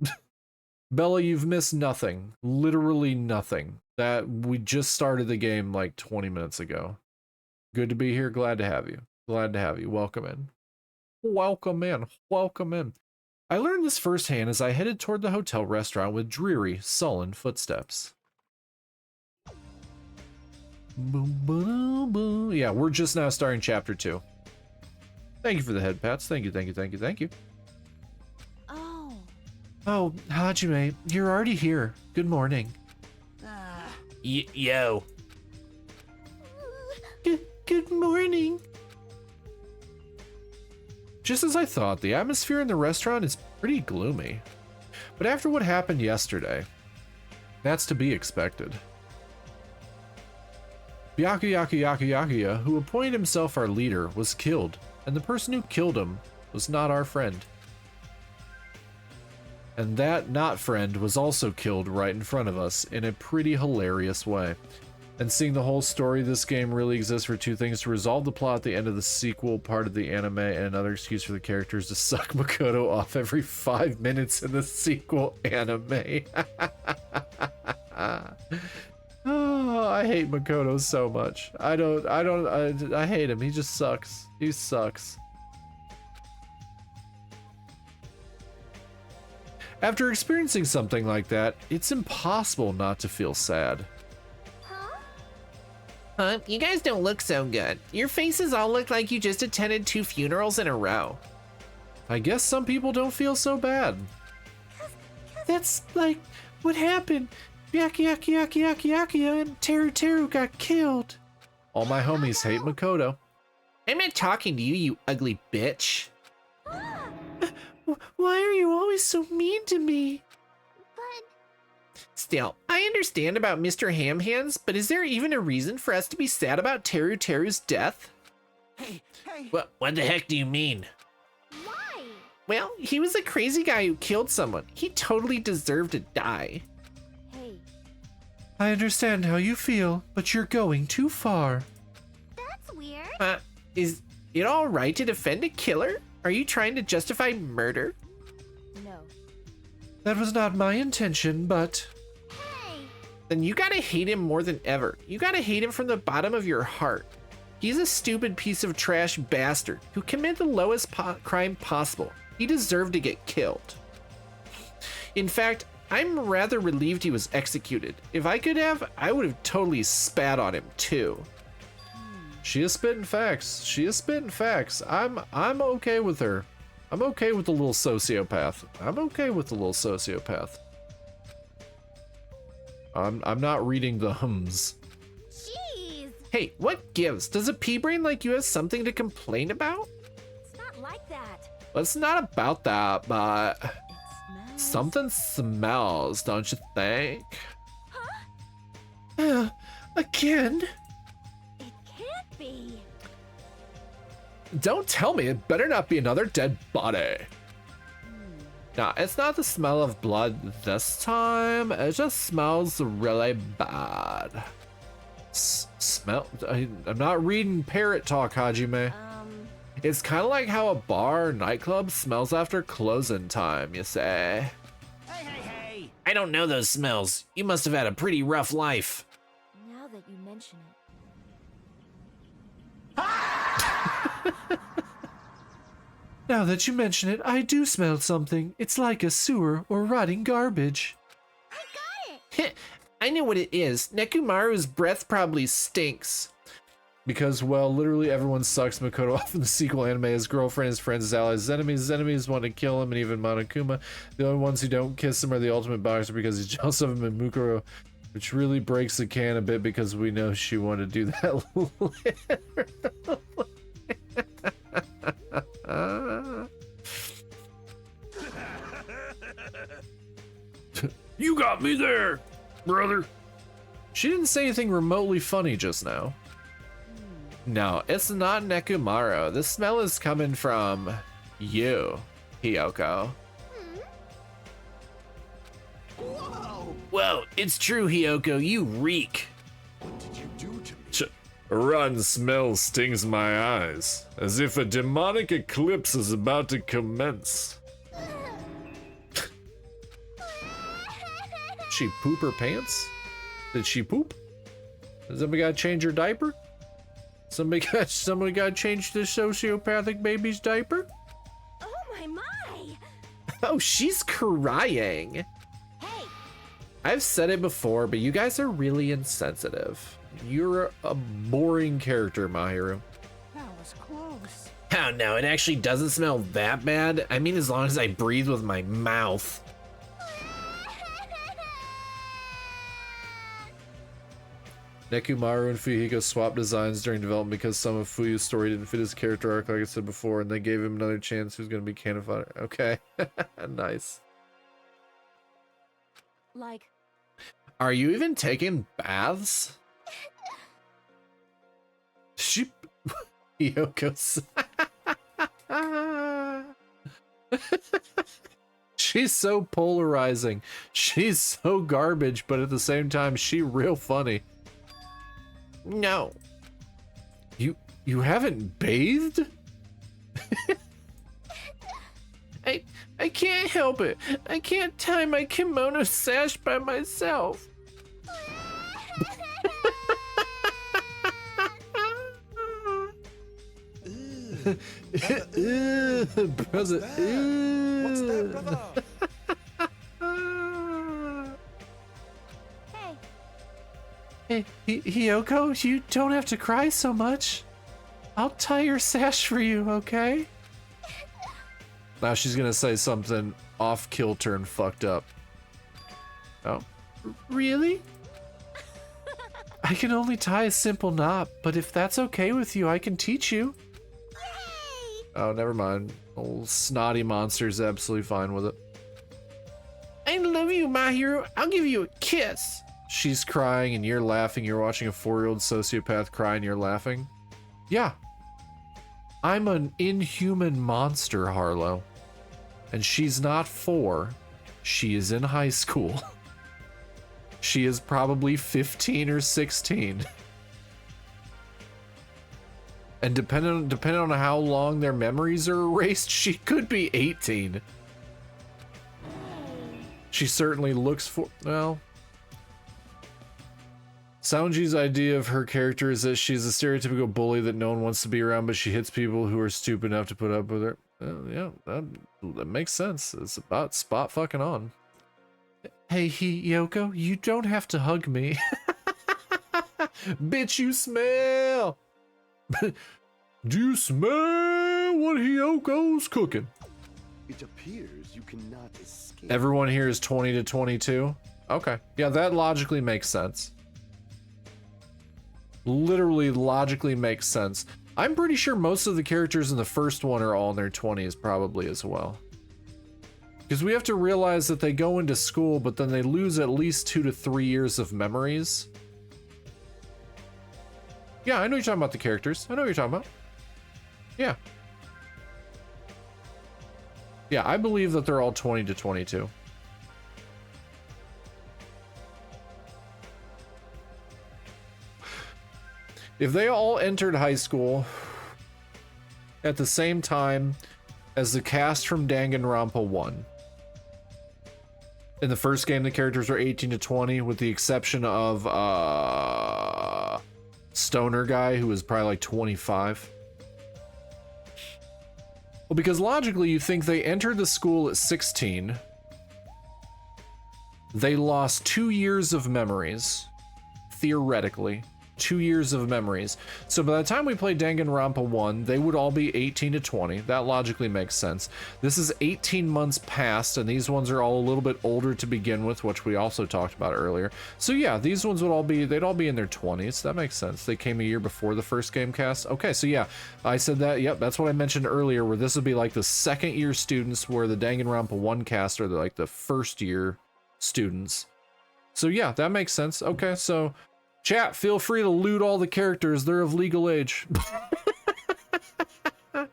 Bella, you've missed nothing. Literally nothing. That we just started the game like 20 minutes ago. Good to be here. Glad to have you. Glad to have you. Welcome in. Welcome in. Welcome in. I learned this firsthand as I headed toward the hotel restaurant with dreary, sullen footsteps. Boom, boom, boom. Yeah, we're just now starting chapter 2. Thank you for the head pats. Thank you, thank you, thank you, thank you. Oh, Hajime, you're already here. Good morning. Yo. Good morning. Just as I thought, the atmosphere in the restaurant is pretty gloomy. But after what happened yesterday, that's to be expected. Byakuya, who appointed himself our leader, was killed, and the person who killed him was not our friend. And that not friend was also killed right in front of us in a pretty hilarious way. And seeing the whole story of this game really exists for two things: to resolve the plot at the end of the sequel part of the anime, and another excuse for the characters to suck Makoto off every 5 minutes in the sequel anime. Oh, I hate Makoto so much. I hate him. He just sucks. He sucks. After experiencing something like that, it's impossible not to feel sad. Huh? You guys don't look so good. Your faces all look like you just attended 2 funerals in a row. I guess some people don't feel so bad. That's like what happened. Byakuya and Teruteru got killed. All my homies hate Makoto. I'm not talking to you, you ugly bitch. Why are you always so mean to me? Still, I understand about Mr. Ham Hands, but is there even a reason for us to be sad about Teruteru's death? Hey! What the heck do you mean? Why? Well, he was a crazy guy who killed someone. He totally deserved to die. Hey. I understand how you feel, but you're going too far. That's weird. Is it all right to defend a killer? Are you trying to justify murder? No. That was not my intention, but... Hey. Then you gotta hate him more than ever. You gotta hate him from the bottom of your heart. He's a stupid piece of trash bastard who committed the lowest crime possible. He deserved to get killed. In fact, I'm rather relieved he was executed. If I could have, I would have totally spat on him too. She is spitting facts. She is spitting facts. I'm okay with her. I'm okay with the little sociopath. I'm okay with the little sociopath. I'm not reading the hums. Jeez. Hey, what gives? Does a pea brain like you have something to complain about? It's not like that. Well, it's not about that, but It smells. something smells, don't you think? Again? It can't be. Don't tell me, it better not be another dead body. Nah, it's not the smell of blood this time. It just smells really bad. I'm not reading parrot talk, Hajime. It's kind of like how a bar or nightclub smells after closing time, you say. Hey! I don't know those smells. You must have had a pretty rough life. Now that you mention it. Now that you mention it, I do smell something. It's like a sewer or rotting garbage. I got it. I know what it is. Nekumaru's breath probably stinks. Because, well, literally everyone sucks Makoto off in the sequel anime. His girlfriend, his friends, his allies, his enemies. His enemies want to kill him, and even Monokuma. The only ones who don't kiss him are the ultimate boxer because he's jealous of him and Mukuro, which really breaks the can a bit because we know she wanted to do that You got me there, brother. She didn't say anything remotely funny just now. No, it's not Nekumaru. The smell is coming from you, Hiyoko. Whoa, it's true, Hiyoko. You reek. What did you do to me? A rotten smell stings my eyes, as if a demonic eclipse is about to commence. She poop her pants? Did she poop? Does somebody gotta change her diaper? Somebody got change this sociopathic baby's diaper? Oh my. Oh, she's crying. Hey. I've said it before, but you guys are really insensitive. You're a boring character, Mahiru. That was close. Oh no, it actually doesn't smell that bad. I mean, as long as I breathe with my mouth. Nekumaru and Fuyuhiko swapped designs during development because some of Fuyu's story didn't fit his character arc, like I said before, and they gave him another chance who's gonna be canon fodder. Okay. Nice. Like. Are you even taking baths? She Hyoko's She's so polarizing. She's so garbage, but at the same time, she real funny. No. You haven't bathed? I can't help it. I can't tie my kimono sash by myself. Brother. What's that, brother? Hey. Hey, Hiyoko, you don't have to cry so much. I'll tie your sash for you, okay? Now she's gonna say something off kilter and fucked up. Oh, really? I can only tie a simple knot, but if that's okay with you, I can teach you. Yay! Oh, never mind. Old snotty monster's absolutely fine with it. I love you, Mahiru. I'll give you a kiss. She's crying and you're laughing. You're watching a 4-year-old sociopath cry and you're laughing. Yeah. I'm an inhuman monster, Harlow. And she's not 4. She is in high school. She is probably 15 or 16. And depending on how long their memories are erased, she could be 18. She certainly looks for, well, Saunji's idea of her character is that she's a stereotypical bully that no one wants to be around, but she hits people who are stupid enough to put up with her. Yeah, that makes sense. It's about spot fucking on. Hey, Hiyoko, you don't have to hug me. Bitch, you smell. Do you smell what Hiyoko's cooking? It appears you cannot escape. Everyone here is 20 to 22. Okay. Yeah, that logically makes sense. Literally logically makes sense. I'm pretty sure most of the characters in the first one are all in their 20s probably as well. Because we have to realize that they go into school, but then they lose at least 2 to 3 years of memories. Yeah, I know you're talking about the characters. I know what you're talking about. Yeah. Yeah, I believe that they're all 20 to 22. If they all entered high school at the same time as the cast from Danganronpa 1. In the first game, the characters were 18 to 20, with the exception of Stoner guy, who was probably like 25. Well, because logically, you think they entered the school at 16. They lost 2 years of memories, theoretically. 2 years of memories. So by the time we play Danganronpa 1, they would all be 18 to 20. That logically makes sense. This is 18 months past, and these ones are all a little bit older to begin with, which we also talked about earlier. So yeah, these ones would all be, they'd all be in their 20s. That makes sense. They came a year before the first game cast. Okay, so yeah, I said that. Yep, that's what I mentioned earlier, where this would be like the second year students, where the Danganronpa 1 cast are like the first year students. So yeah, that makes sense. Okay, so chat, feel free to loot all the characters. They're of legal age. But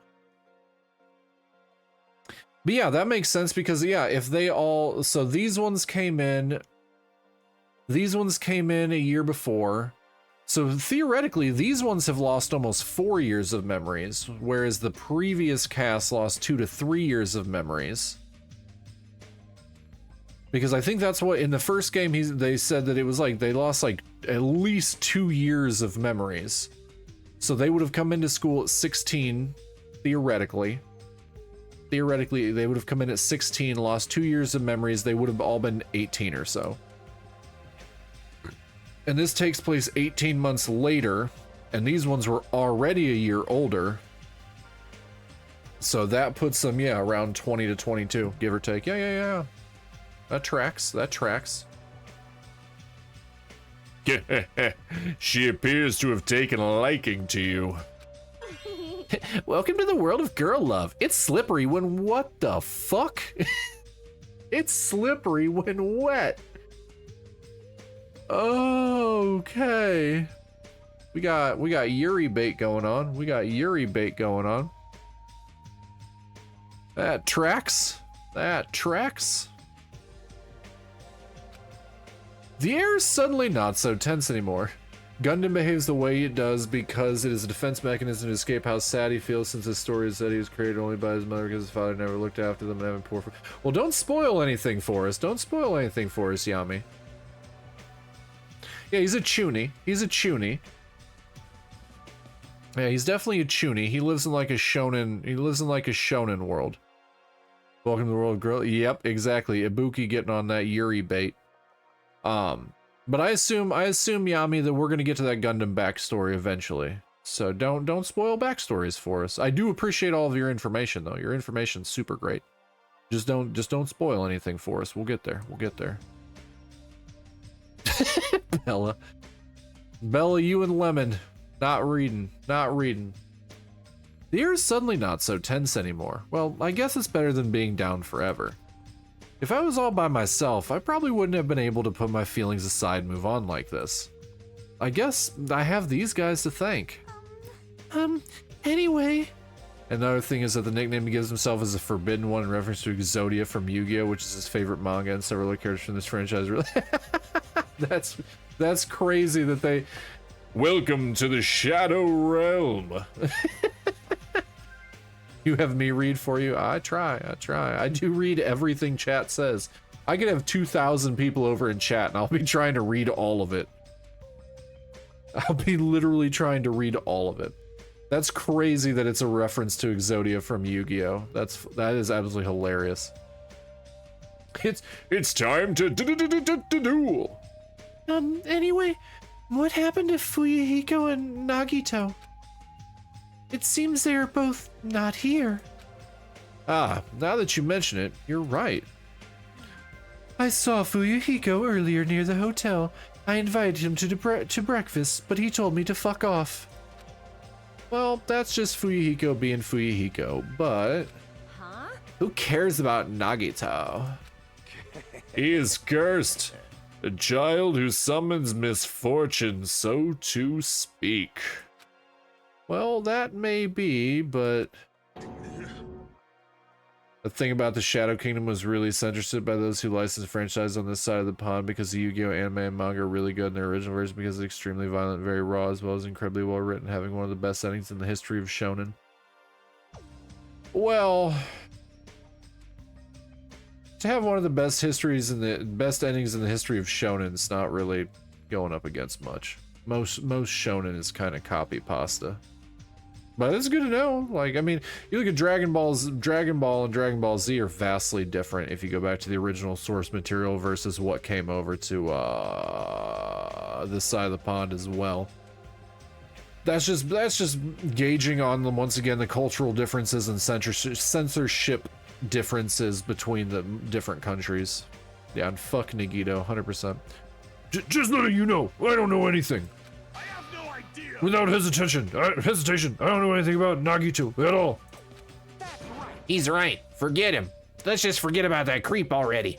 yeah, that makes sense because yeah, if they all, so these ones came in a year before. So theoretically, these ones have lost almost 4 years of memories, whereas the previous cast lost 2 to 3 years of memories. Because I think that's what in the first game they said that it was like they lost like at least 2 years of memories. So they would have come into school at 16, theoretically. Theoretically, they would have come in at 16, lost 2 years of memories. They would have all been 18 or so. And this takes place 18 months later, and these ones were already a year older. So that puts them, yeah, around 20 to 22, give or take. Yeah. That tracks. That tracks. She appears to have taken a liking to you. Welcome to the world of girl love. It's slippery when what the fuck? It's slippery when wet. Okay. We got Yuri bait going on. That tracks. The air is suddenly not so tense anymore. Gundam behaves the way it does because it is a defense mechanism to escape how sad he feels, since his story is that he was created only by his mother because his father never looked after them and having poor. Well, don't spoil anything for us. Yami. Yeah, he's a chuny. Yeah, he's definitely a chuny. He lives in like a shonen world. Welcome to the world of girl. Yep, exactly. Ibuki getting on that Yuri bait. But I assume Yami that we're gonna get to that Gundam backstory eventually. So don't spoil backstories for us. I do appreciate all of your information though. Your information's super great. Just don't spoil anything for us. We'll get there. Bella, you and Lemon, not reading. The air is suddenly not so tense anymore. Well, I guess it's better than being down forever. If I was all by myself, I probably wouldn't have been able to put my feelings aside and move on like this. I guess I have these guys to thank. Anyway. Another thing is that the nickname he gives himself is a forbidden one in reference to Exodia from Yu-Gi-Oh!, which is his favorite manga, and several other characters from this franchise. Really, that's crazy that they. Welcome to the Shadow Realm. You have me read for you? I try. I do read everything chat says. I could have 2,000 people over in chat and I'll be trying to read all of it. I'll be literally trying to read all of it. That's crazy that it's a reference to Exodia from Yu-Gi-Oh! That is absolutely hilarious. It's time to duel. Anyway, what happened to Fuyuhiko and Nagito? It seems they are both not here. Ah, now that you mention it, you're right. I saw Fuyuhiko earlier near the hotel. I invited him to breakfast, but he told me to fuck off. Well, that's just Fuyuhiko being Fuyuhiko, but Huh? who cares about Nagito? He is cursed. A child who summons misfortune, so to speak. Well, that may be, but the thing about the Shadow Kingdom was really censorship by those who licensed the franchise on this side of the pond because the Yu-Gi-Oh! Anime and manga are really good in their original version because it's extremely violent, very raw, as well as incredibly well written, having one of the best endings in the history of shonen. Well, to have one of the best endings in the history of shonen, it's not really going up against much. Most shonen is kind of copy pasta. But it's good to know. Like, I mean, you look at Dragon Ball and Dragon Ball Z are vastly different if you go back to the original source material versus what came over to this side of the pond as well. That's just gauging on them once again the cultural differences and censorship differences between the different countries. Yeah, and fuck Nagito, 100%. Just letting you know, I don't know anything. I have no idea. Without hesitation, I don't know anything about Nagito at all. He's right. Forget him. Let's just forget about that creep already.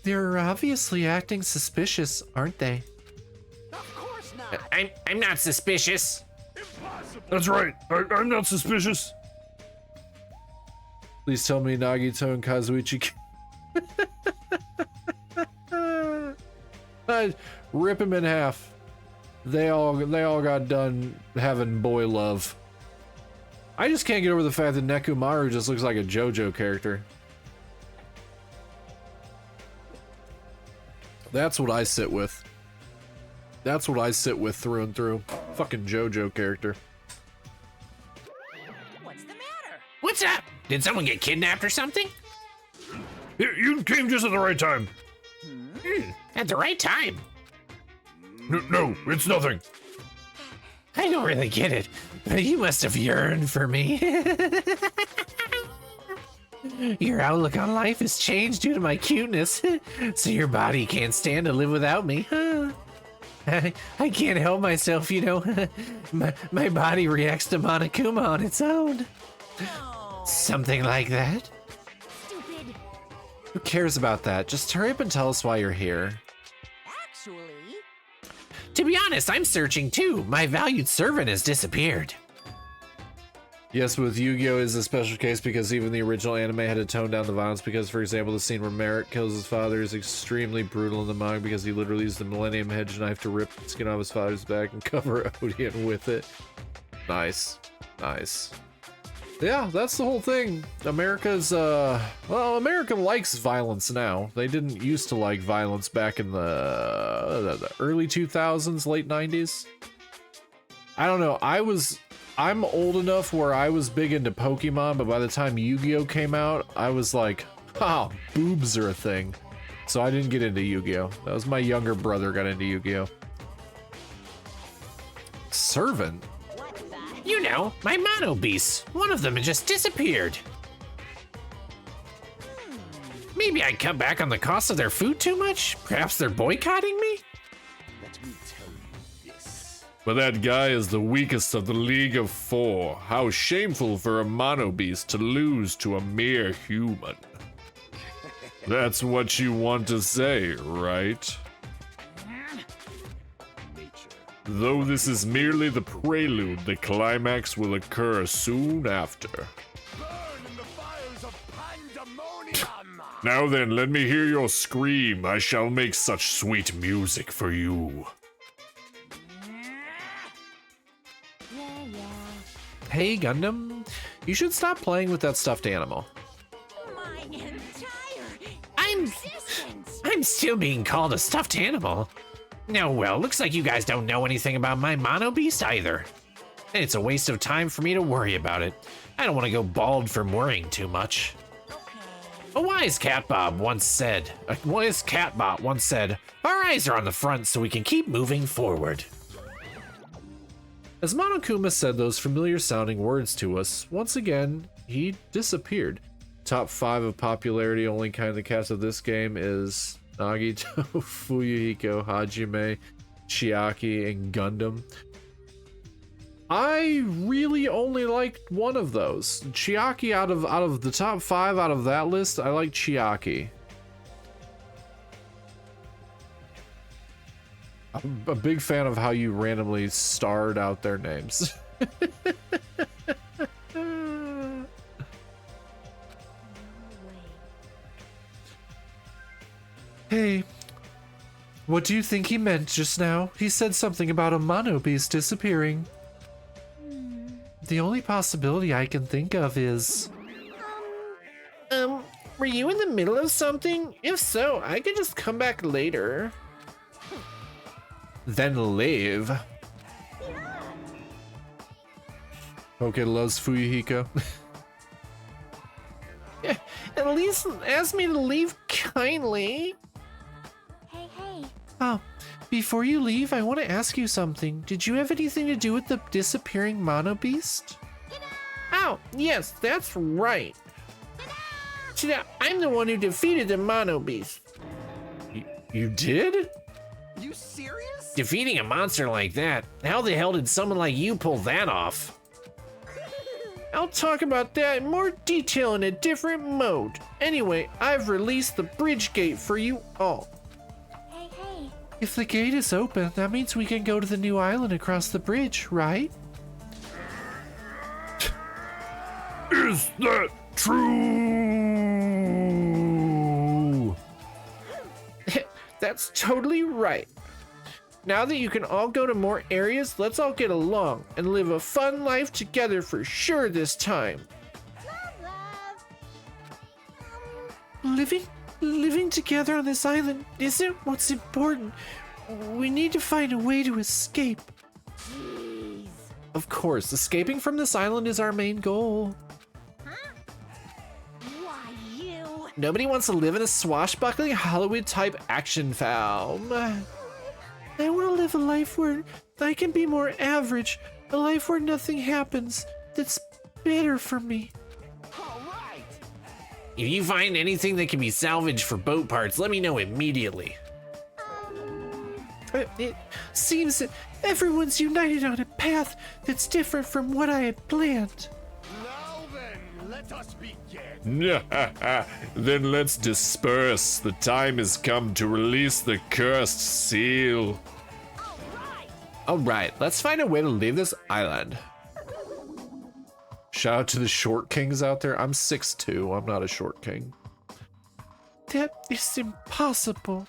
They're obviously acting suspicious, aren't they? Of course not. I'm not suspicious. Impossible. That's right. I'm not suspicious. Please tell me Nagito and Kazuichi. I'd rip him in half. They all got done having boy love. I just can't get over the fact that Nekomaru just looks like a JoJo character. That's what I sit with. That's what I sit with through and through. Fucking JoJo character. What's the matter? What's up? Did someone get kidnapped or something? You came just at the right time. At the right time. No, it's nothing. I don't really get it, but you must have yearned for me. Your outlook on life has changed due to my cuteness, so your body can't stand to live without me. I can't help myself, you know. My body reacts to Monokuma on its own. Something like that. Stupid. Who cares about that? Just hurry up and tell us why you're here. Actually, To be honest, I'm searching too. My valued servant has disappeared. Yes, with Yu-Gi-Oh! Is a special case because even the original anime had to tone down the violence because, for example, the scene where Merrick kills his father is extremely brutal in the manga because he literally used the Millennium Hedge knife to rip the skin off his father's back and cover Odeon with it. Nice. Nice. Yeah, that's the whole thing. America's, well, America likes violence now. They didn't used to like violence back in the early 2000s, late 90s. I don't know. I'm old enough where I was big into Pokemon, but by the time Yu-Gi-Oh! Came out, I was like, oh, boobs are a thing. So I didn't get into Yu-Gi-Oh! That was my younger brother got into Yu-Gi-Oh! Servant? what the? You know, my mono beasts. One of them had just disappeared. Maybe I cut back on the cost of their food too much? Perhaps they're boycotting me? Let me tell you this. But that guy is the weakest of the League of Four. How shameful for a mono beast to lose to a mere human. That's what you want to say, right? Nature. Though this is merely the prelude, the climax will occur soon after. Burn in the fires of pandemonium. Now then, let me hear your scream. I shall make such sweet music for you. Yeah, yeah. Hey, Gundam, you should stop playing with that stuffed animal. My entire I'm existence. still being called a stuffed animal. No, well, looks like you guys don't know anything about my mono beast either. And it's a waste of time for me to worry about it. I don't want to go bald from worrying too much. A wise catbot once said, our eyes are on the front so we can keep moving forward. As Monokuma said those familiar sounding words to us, once again, he disappeared. Top 5 of popularity only kind of the cast of this game is Nagito, Fuyuhiko, Hajime, Chiaki, and Gundam. I really only liked one of those. Chiaki out of the top 5 out of that list, I like Chiaki. I'm a big fan of how you randomly starred out their names. Hey, what do you think he meant just now? He said something about a mono beast disappearing. The only possibility I can think of is... Were you in the middle of something? If so, I could just come back later. Then leave. Okay, loves Fuyuhiko. Yeah, at least ask me to leave kindly. Hey, hey. Oh, before you leave, I want to ask you something. Did you have anything to do with the disappearing mono beast? Oh, yes, that's right. See, I'm the one who defeated the Mono Beast. You did? You serious? Defeating a monster like that, how the hell did someone like you pull that off? I'll talk about that in more detail in a different mode. Anyway, I've released the bridge gate for you all. Hey, hey. If the gate is open, that means we can go to the new island across the bridge, right? Is that true? That's totally right. Now that you can all go to more areas, let's all get along and live a fun life together for sure this time. Love, love. Living together on this island isn't what's important. We need to find a way to escape. Jeez. Of course, escaping from this island is our main goal. Why, you? Nobody wants to live in a swashbuckling Hollywood-type action film. I want to live a life where I can be more average, a life where nothing happens that's better for me. All right. If you find anything that can be salvaged for boat parts, let me know immediately. It seems that everyone's united on a path that's different from what I had planned. Now then, let us begin. Then let's disperse. The time has come to release the cursed seal. Alright, let's find a way to leave this island. Shout out to the short kings out there. I'm 6'2". I'm not a short king. That is impossible.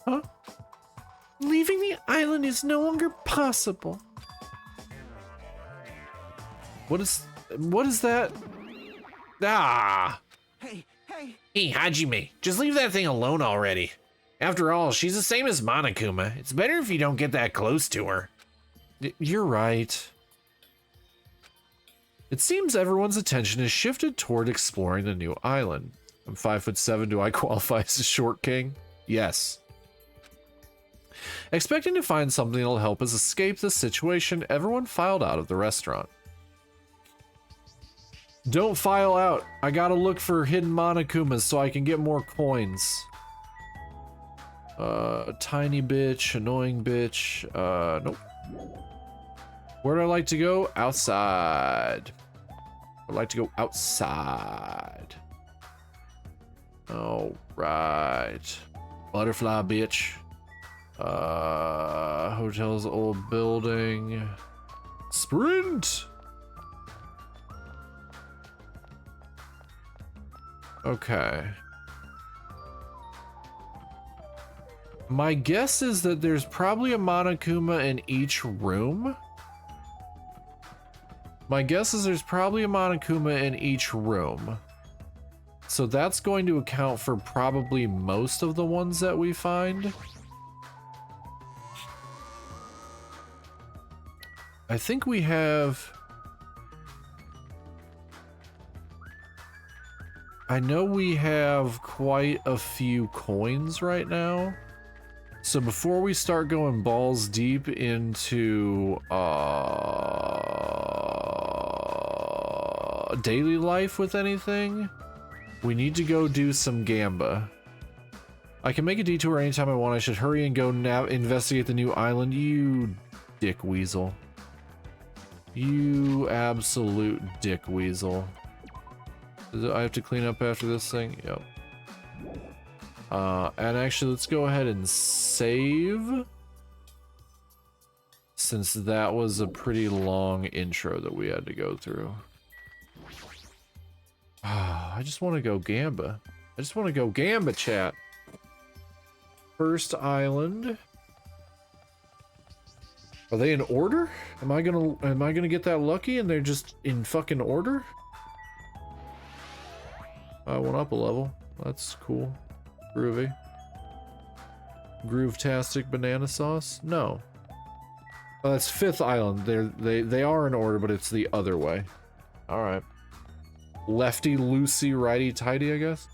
Huh? Leaving the island is no longer possible. What is that? Ah! Hey, hey. Hey, Hajime, just leave that thing alone already. After all, she's the same as Monokuma. It's better if you don't get that close to her. You're right. It seems everyone's attention is shifted toward exploring the new island. I'm 5'7". Do I qualify as a short king? Yes. Expecting to find something that'll help us escape the situation, everyone filed out of the restaurant. Don't file out. I gotta look for hidden Monokumas so I can get more coins. Tiny bitch, annoying bitch. Nope. Where'd I like to go? Outside. I'd like to go outside. All right. Butterfly bitch. Hotel's old building. Sprint. Okay. My guess is that there's probably a Monokuma in each room. My guess is there's probably a Monokuma in each room. So that's going to account for probably most of the ones that we find. I think we have... I know we have quite a few coins right now. So before we start going balls deep into daily life with anything, we need to go do some gamba. I can make a detour anytime I want. I should hurry and go investigate the new island. You dick weasel. You absolute dick weasel. I have to clean up after this thing? Yep. And actually, let's go ahead and save. Since that was a pretty long intro that we had to go through. I just want to go gamba. I just want to go gamba, chat. First island. Are they in order? Am I gonna get that lucky and they're just in fucking order? I went up a level. That's cool. Groovy. Groove-tastic banana sauce? No. Oh, that's fifth island. They are in order, but it's the other way. Alright. Lefty, loosey, righty, tighty, I guess.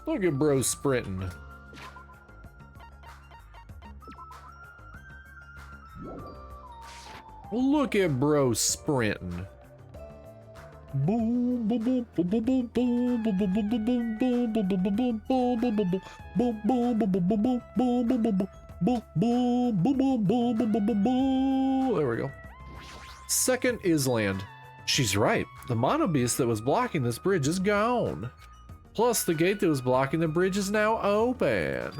Look at bro sprinting. Look at bro sprinting. There we go. Second island. She's right. The mono beast that was blocking this bridge is gone. Plus, the gate that was blocking the bridge is now open.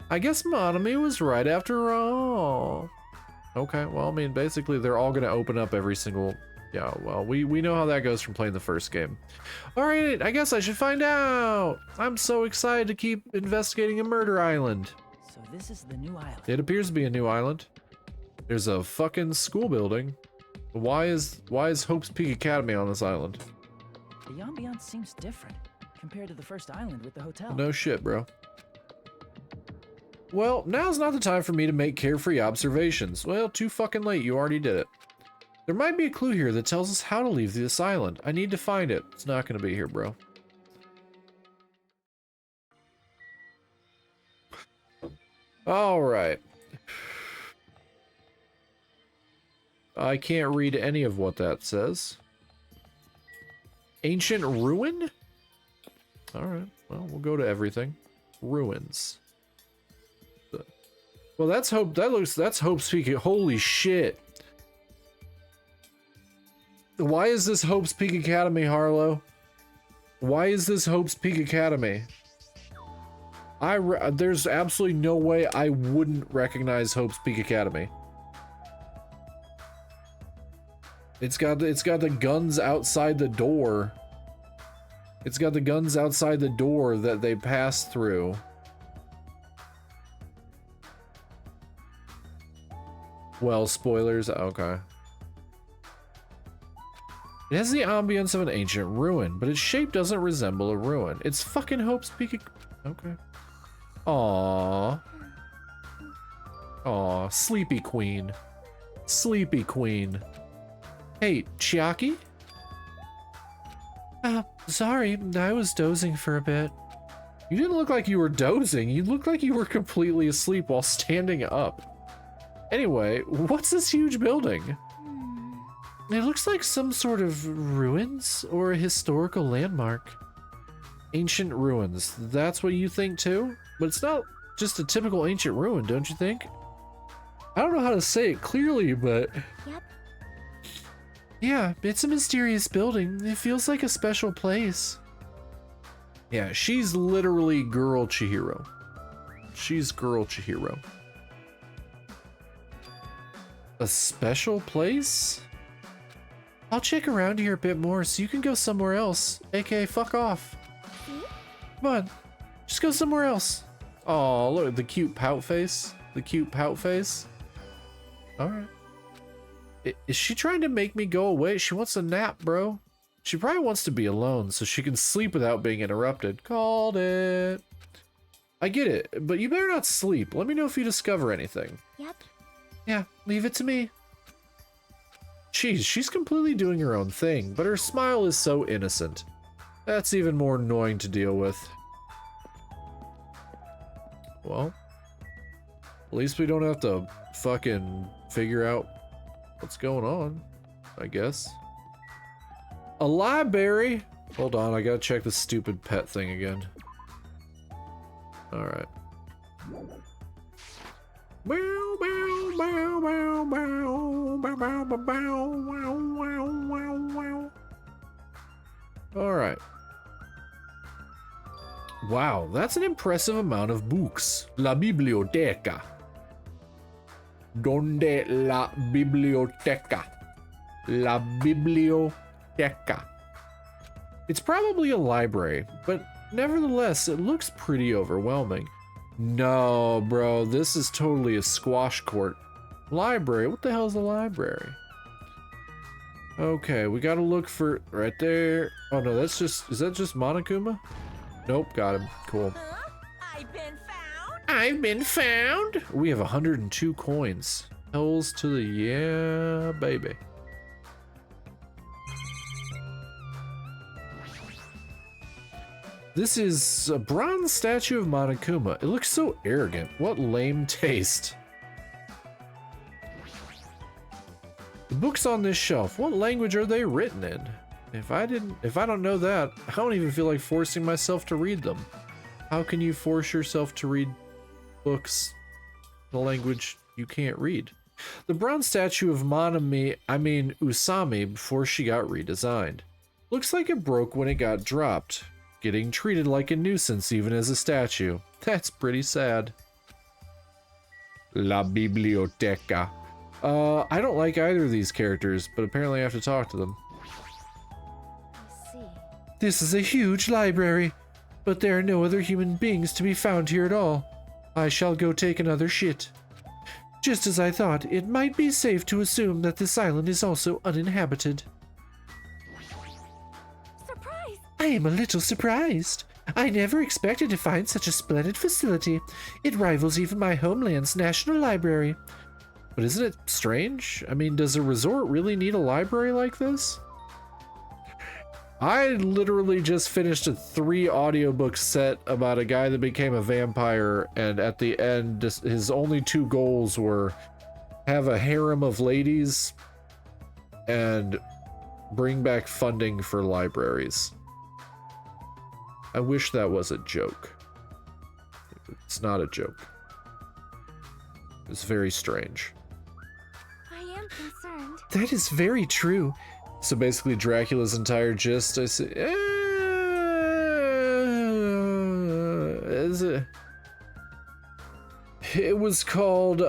I guess Monomi was right after all. Okay, well, I mean, basically, they're all going to open up every single... Yeah, well, we know how that goes from playing the first game. Alright, I guess I should find out! I'm so excited to keep investigating a murder island. So this is the new island. It appears to be a new island. There's a fucking school building. Why is Hope's Peak Academy on this island? The ambiance seems different compared to the first island with the hotel. No shit, bro. Well, now's not the time for me to make carefree observations. Well, too fucking late, you already did it. There might be a clue here that tells us how to leave this island. I need to find it. It's not gonna be here, bro. Alright. I can't read any of what that says. Ancient ruin? Alright, well, we'll go to everything. Ruins. Well, that's Hope. That's Hope's Peak. Holy shit. Why is this Hope's Peak Academy, Harlow? Why is this Hope's Peak Academy? There's absolutely no way I wouldn't recognize Hope's Peak Academy. It's got the guns outside the door. It's got the guns outside the door that they pass through. Well, spoilers. Okay. It has the ambience of an ancient ruin, but its shape doesn't resemble a ruin. It's fucking Hope's Peak. Okay. Aww. Aww. Sleepy Queen. Sleepy Queen. Hey, Chiaki? Sorry, I was dozing for a bit. You didn't look like you were dozing. You looked like you were completely asleep while standing up. Anyway, what's this huge building? It looks like some sort of ruins or a historical landmark. Ancient ruins. That's what you think too? But it's not just a typical ancient ruin, don't you think? I don't know how to say it clearly, but... Yep. Yeah, it's a mysterious building. It feels like a special place. Yeah, she's literally Girl Chihiro. She's Girl Chihiro. A special place? I'll check around here a bit more so you can go somewhere else. AKA, fuck off. Come on, just go somewhere else. Oh, look, the cute pout face. The cute pout face. Alright. Is she trying to make me go away? She wants a nap, bro. She probably wants to be alone so she can sleep without being interrupted. Called it. I get it, but you better not sleep. Let me know if you discover anything. Yep. Yeah, leave it to me. Jeez, she's completely doing her own thing, but her smile is so innocent. That's even more annoying to deal with. Well, at least we don't have to fucking figure out what's going on, I guess. A library? Hold on, I gotta check the stupid pet thing again. Alright. Alright. Wow, that's an impressive amount of books. La biblioteca. Donde la biblioteca? La biblioteca. It's probably a library, but nevertheless, it looks pretty overwhelming. No, bro, this is totally a squash court. Library? What the hell is a library? Okay, we gotta look for right there. Oh no, that's just, is that just Monokuma? Nope, got him. Cool. I've been found. I've been found. We have 102 coins. Hells to the yeah, baby. This is a bronze statue of Monokuma. It looks so arrogant. What lame taste. The books on this shelf, what language are they written in? If I don't know that, I don't even feel like forcing myself to read them. How can you force yourself to read books in a language you can't read? The bronze statue of Usami before she got redesigned. Looks like it broke when it got dropped, getting treated like a nuisance even as a statue. That's pretty sad. La biblioteca. I don't like either of these characters, but apparently I have to talk to them. I see. This is a huge library, but there are no other human beings to be found here at all. I shall go take another shit. Just as I thought, it might be safe to assume that this island is also uninhabited. Surprise! I am a little surprised. I never expected to find such a splendid facility. It rivals even my homeland's National Library. But isn't it strange? I mean, does a resort really need a library like this? I literally just finished a 3 audiobook set about a guy that became a vampire, and at the end, his only 2 goals were have a harem of ladies and bring back funding for libraries. I wish that was a joke. It's not a joke. It's very strange. I am concerned. That is very true. So basically Dracula's entire gist, I say, is it? It was called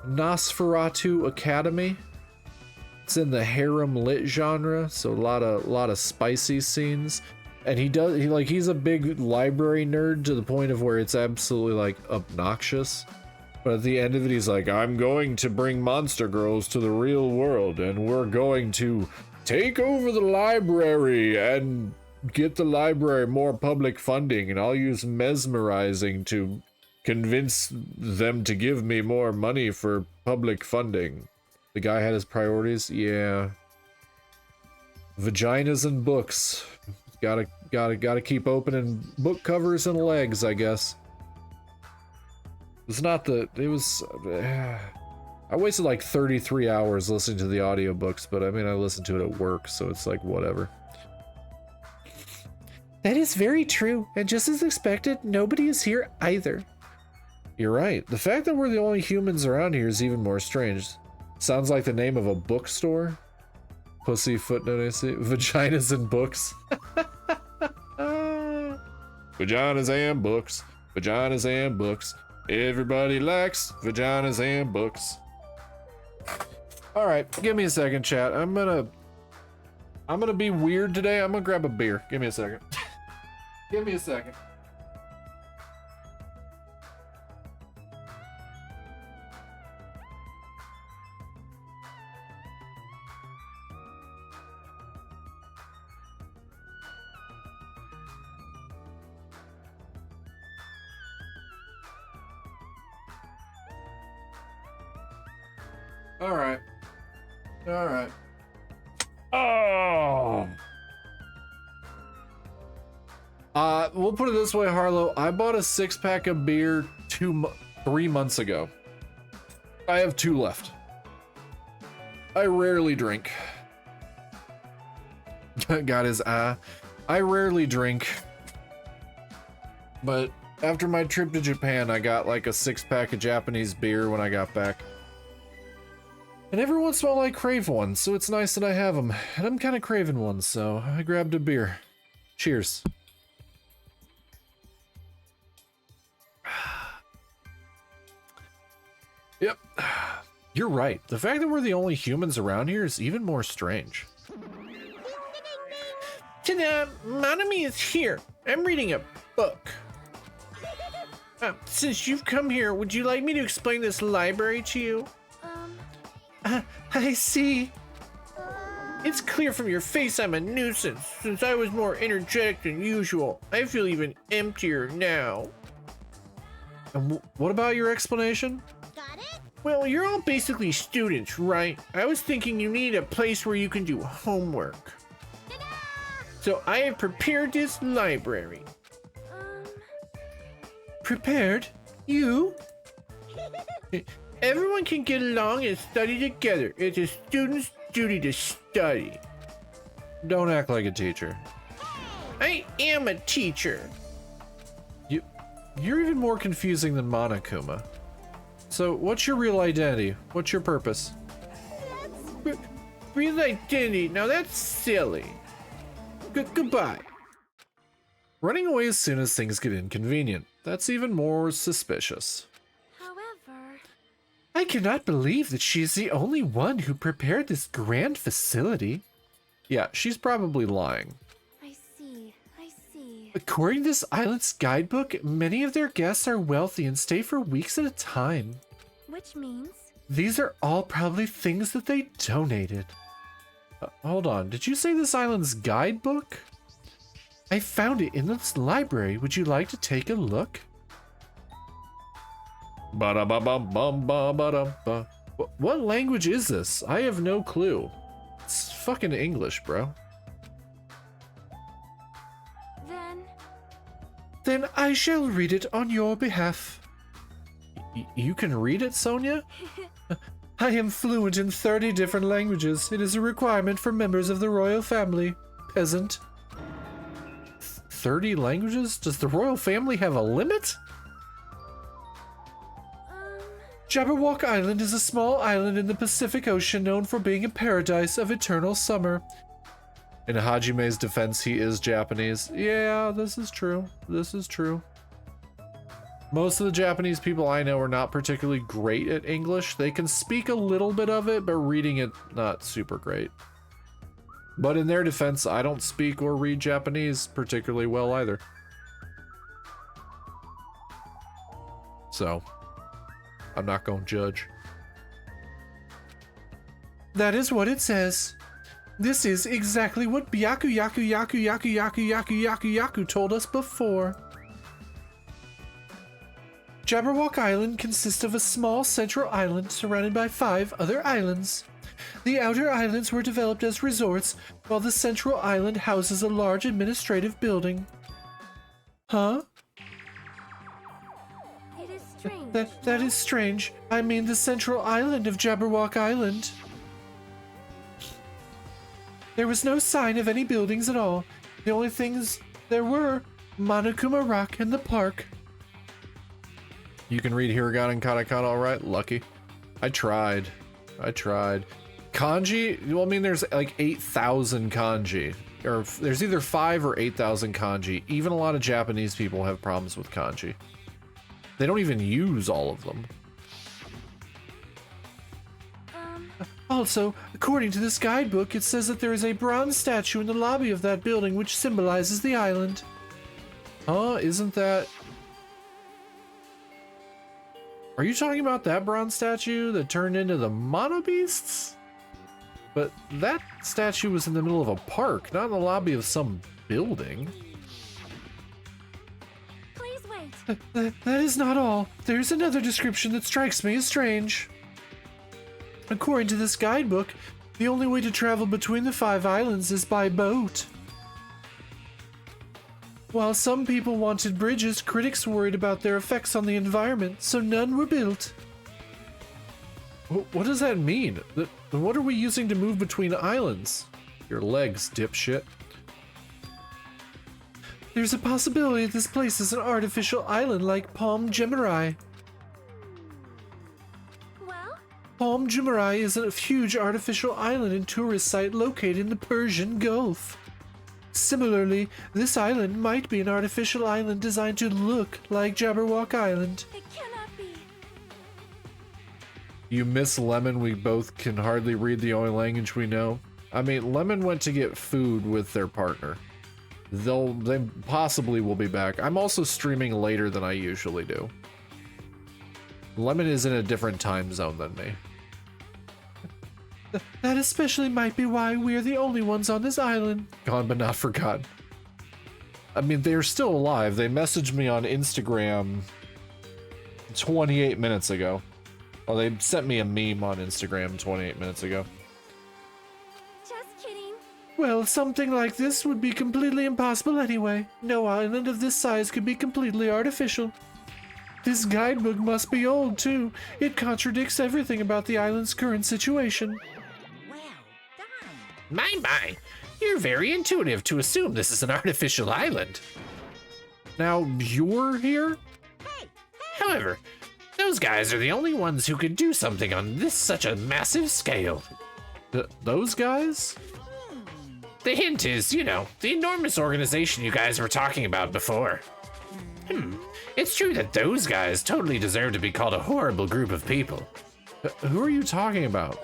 Nosferatu Academy. It's in the harem lit genre, so a lot of spicy scenes. And he's a big library nerd to the point of where it's absolutely like obnoxious. But at the end of it, he's like, I'm going to bring monster girls to the real world, and we're going to take over the library and get the library more public funding, and I'll use mesmerizing to convince them to give me more money for public funding. The guy had his priorities, yeah. Vaginas and books. Gotta keep opening book covers and legs, I guess. It's not the, it was, I wasted like 33 hours listening to the audiobooks, but I mean, I listened to it at work, so it's like, whatever. That is very true, and just as expected, nobody is here either. You're right. The fact that we're the only humans around here is even more strange. Sounds like the name of a bookstore. Pussy footnote, I see. Vaginas and books. Vaginas and books. Vaginas and books. Everybody likes vaginas and books. All right, give me a second, chat. I'm gonna be weird today. I'm gonna grab a beer. Give me a second. Give me a second. All right. All right. Oh! We'll put it this way, Harlow. I bought a 6-pack of beer 3 months ago. I have 2 left. I rarely drink. Got his eye. I rarely drink. But after my trip to Japan, I got like a 6-pack of Japanese beer when I got back. And every once in a while I crave one, so it's nice that I have them. And I'm kind of craving one, so I grabbed a beer. Cheers. Yep. You're right. The fact that we're the only humans around here is even more strange. Ta-da! Monami is here. I'm reading a book. Since you've come here, would you like me to explain this library to you? I see. It's clear from your face I'm a nuisance. Since I was more energetic than usual, I feel even emptier now. And what about your explanation? Got it? Well, you're all basically students, right? I was thinking you need a place where you can do homework. So I have prepared this library. Prepared? You? Everyone can get along and study together. It's a student's duty to study. Don't act like a teacher. I am a teacher. You're even more confusing than Monokuma. So, what's your real identity? What's your purpose? Real identity. Now that's silly. Goodbye. Running away as soon as things get inconvenient. That's even more suspicious. However, I cannot believe that she is the only one who prepared this grand facility. Yeah, she's probably lying. I see. According to this island's guidebook, many of their guests are wealthy and stay for weeks at a time. Which means These are all probably things that they donated. Hold on, did you say this island's guidebook? I found it in this library. Would you like to take a look? Ba-da-ba-bum-bum-ba-ba-dum-ba. What language is this? I have no clue. It's fucking English, bro. Then I shall read it on your behalf. You can read it, Sonia? I am fluent in 30 different languages. It is a requirement for members of the royal family. Peasant. 30 languages? Does the royal family have a limit? Jabberwock Island is a small island in the Pacific Ocean known for being a paradise of eternal summer. In Hajime's defense, he is Japanese. Yeah, this is true. This is true. Most of the Japanese people I know are not particularly great at English. They can speak a little bit of it, but reading it, not super great. But in their defense, I don't speak or read Japanese particularly well either. So, I'm not going to judge. That is what it says. This is exactly what Yaku told us before. Jabberwock Island consists of a small central island surrounded by 5 other islands. The outer islands were developed as resorts, while the central island houses a large administrative building. Huh? it is strange. That is strange. I mean the central island of Jabberwock Island. There was no sign of any buildings at all. The only things there were Monokuma Rock and the park. You can read hiragana and katakana all right? Lucky. I tried. Kanji? Well, I mean, there's like 8,000 kanji. Or there's either 5 or 8,000 kanji. Even a lot of Japanese people have problems with kanji. They don't even use all of them. Also, according to this guidebook, it says that there is a bronze statue in the lobby of that building which symbolizes the island. Huh? Isn't that... Are you talking about that bronze statue that turned into the Mono Beasts? But that statue was in the middle of a park, not in the lobby of some building. Please wait. That is not all. There's another description that strikes me as strange. According to this guidebook, the only way to travel between the 5 islands is by boat. While some people wanted bridges, critics worried about their effects on the environment, so none were built. What does that mean? What are we using to move between islands? Your legs, dipshit. There's a possibility this place is an artificial island like Palm Jumeirah. Well, Palm Jumeirah is a huge artificial island and tourist site located in the Persian Gulf. Similarly, this island might be an artificial island designed to look like Jabberwock Island. it cannot be. You miss Lemon, we both can hardly read the only language we know. I mean, Lemon went to get food with their partner. They possibly will be back. I'm also streaming later than I usually do. Lemon is in a different time zone than me. That especially might be why we're the only ones on this island. Gone but not forgotten. I mean, they're still alive. They messaged me on Instagram 28 minutes ago. Oh, they sent me a meme on Instagram 28 minutes ago. Just kidding. Well, something like this would be completely impossible anyway. No island of this size could be completely artificial. This guidebook must be old, too. It contradicts everything about the island's current situation. My, you're very intuitive to assume this is an artificial island. Now, you're here? However, those guys are the only ones who could do something on such a massive scale. Those guys? The hint is, you know, the enormous organization you guys were talking about before. It's true that those guys totally deserve to be called a horrible group of people. Who are you talking about?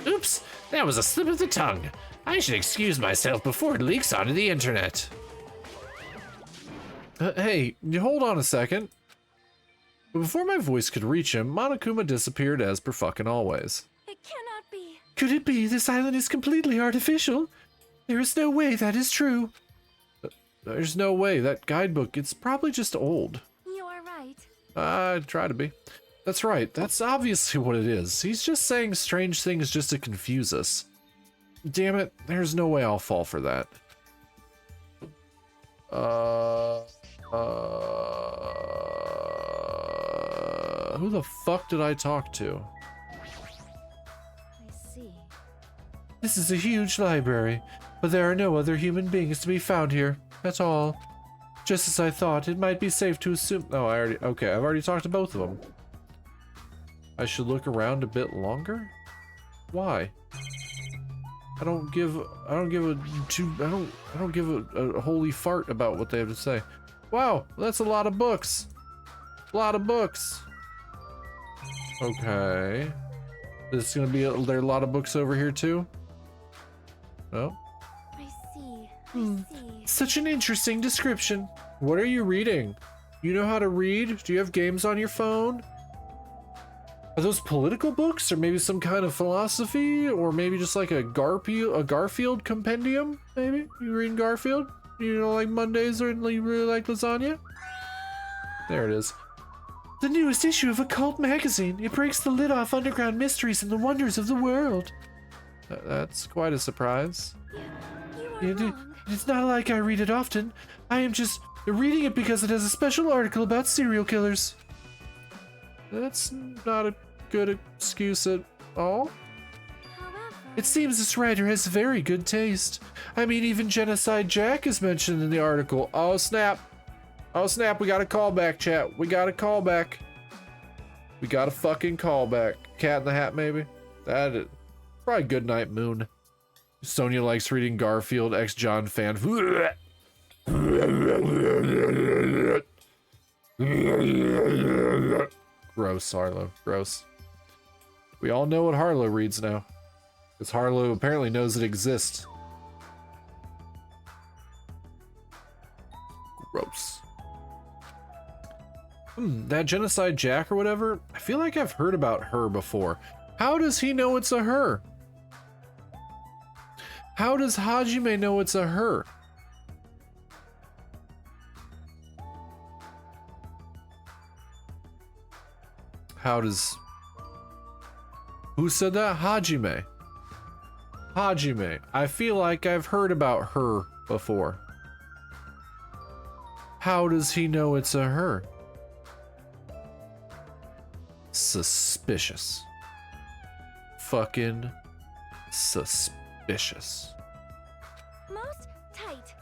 Oops, that was a slip of the tongue. I should excuse myself before it leaks onto the internet. Hey, hold on a second. But before my voice could reach him, Monokuma disappeared as per fucking always. It cannot be. Could it be this island is completely artificial? There is no way that is true. There's no way. That guidebook, it's probably just old. You are right. I try to be. That's right. That's obviously what it is. He's just saying strange things just to confuse us. Damn it. There's no way I'll fall for that. Who the fuck did I talk to? I see. This is a huge library, but there are no other human beings to be found here at all. Just as I thought, it might be safe to assume. Oh, I've already talked to both of them. I should look around a bit longer? Why? I don't give a holy fart about what they have to say. Wow, that's a lot of books. A lot of books. Okay. There's gonna be there are a lot of books over here too? Oh. I see. I see. Such an interesting description. What are you reading? You know how to read? Do you have games on your phone? Are those political books, or maybe some kind of philosophy, or maybe just like a Garfield compendium? Maybe you reading Garfield? You know, like Mondays, or you really like lasagna? There it is. The newest issue of Occult magazine. It breaks the lid off underground mysteries and the wonders of the world. That's quite a surprise. You are wrong. It's not like I read it often. I am just reading it because it has a special article about serial killers. That's not a good excuse at all. However, It seems this writer has very good taste. I mean, even Genocide Jack is mentioned in the article. Oh snap. Oh snap, we got a callback, chat. We got a callback. We got a fucking callback. Cat in the Hat, maybe? That is probably Goodnight Moon. Sonia likes reading Garfield, ex-John fan. Gross, Harlow. Gross. We all know what Harlow reads now. Because Harlow apparently knows it exists. Gross. That Genocide Jack or whatever, I feel like I've heard about her before. How does he know it's a her? How does Hajime know it's a her? How does... Who said that? Hajime. Hajime. I feel like I've heard about her before. How does he know it's a her? Suspicious. Fucking suspicious. Most tight.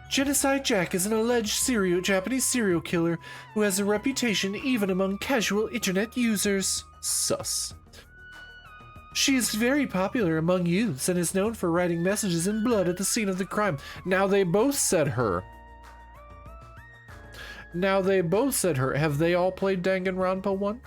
Genocide Jack is an alleged Japanese serial killer who has a reputation even among casual internet users. Sus. She is very popular among youths and is known for writing messages in blood at the scene of the crime. Now they both said her. Have they all played Danganronpa 1? Wow.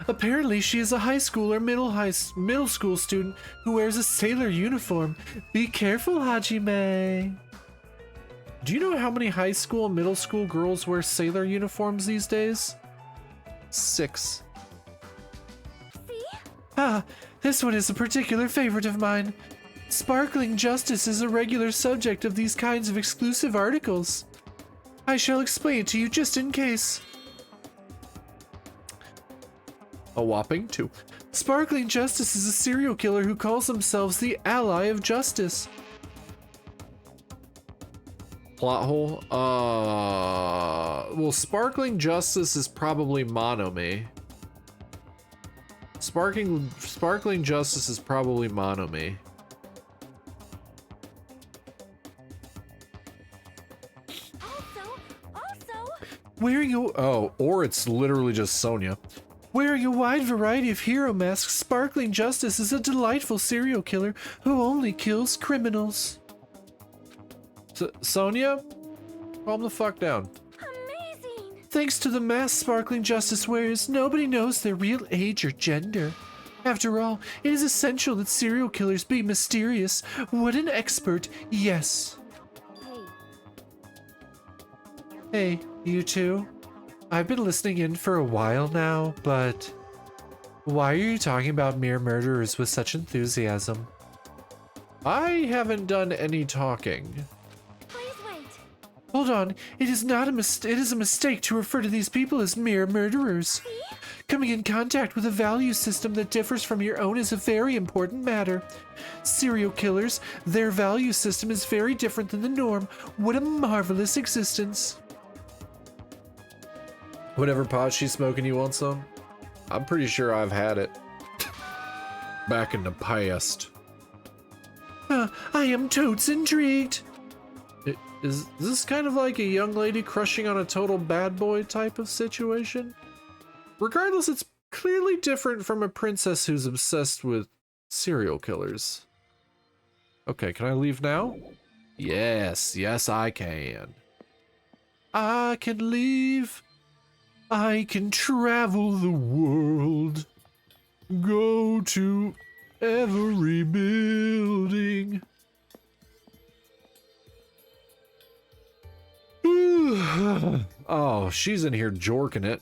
Apparently, she is a high school or middle school student who wears a sailor uniform. Be careful, Hajime. Do you know how many high school and middle school girls wear sailor uniforms these days? 6. See? Ah, this one is a particular favorite of mine. Sparkling justice is a regular subject of these kinds of exclusive articles. I shall explain it to you just in case. A whopping 2. Sparkling Justice is a serial killer who calls themselves the Ally of Justice. Plot hole? Well, Sparkling Justice is probably Monome. Sparkling Justice is probably Monome. Or it's literally just Sonya. Wearing a wide variety of hero masks, Sparkling Justice is a delightful serial killer who only kills criminals. Sonya? Calm the fuck down. Amazing. Thanks to the mask Sparkling Justice wears, nobody knows their real age or gender. After all, it is essential that serial killers be mysterious. What an expert, yes. Hey, you two. I've been listening in for a while now, but why are you talking about mere murderers with such enthusiasm? I haven't done any talking. Please wait. Hold on, it is not it is a mistake to refer to these people as mere murderers. See? Coming in contact with a value system that differs from your own is a very important matter. Serial killers, their value system is very different than the norm. What a marvelous existence. Whatever pot she's smoking, you want some? I'm pretty sure I've had it. Back in the past. I am totes intrigued. Is this kind of like a young lady crushing on a total bad boy type of situation? Regardless, it's clearly different from a princess who's obsessed with serial killers. Okay, can I leave now? Yes, I can. I can leave. I can travel the world, go to every building. Oh, she's in here jorking it.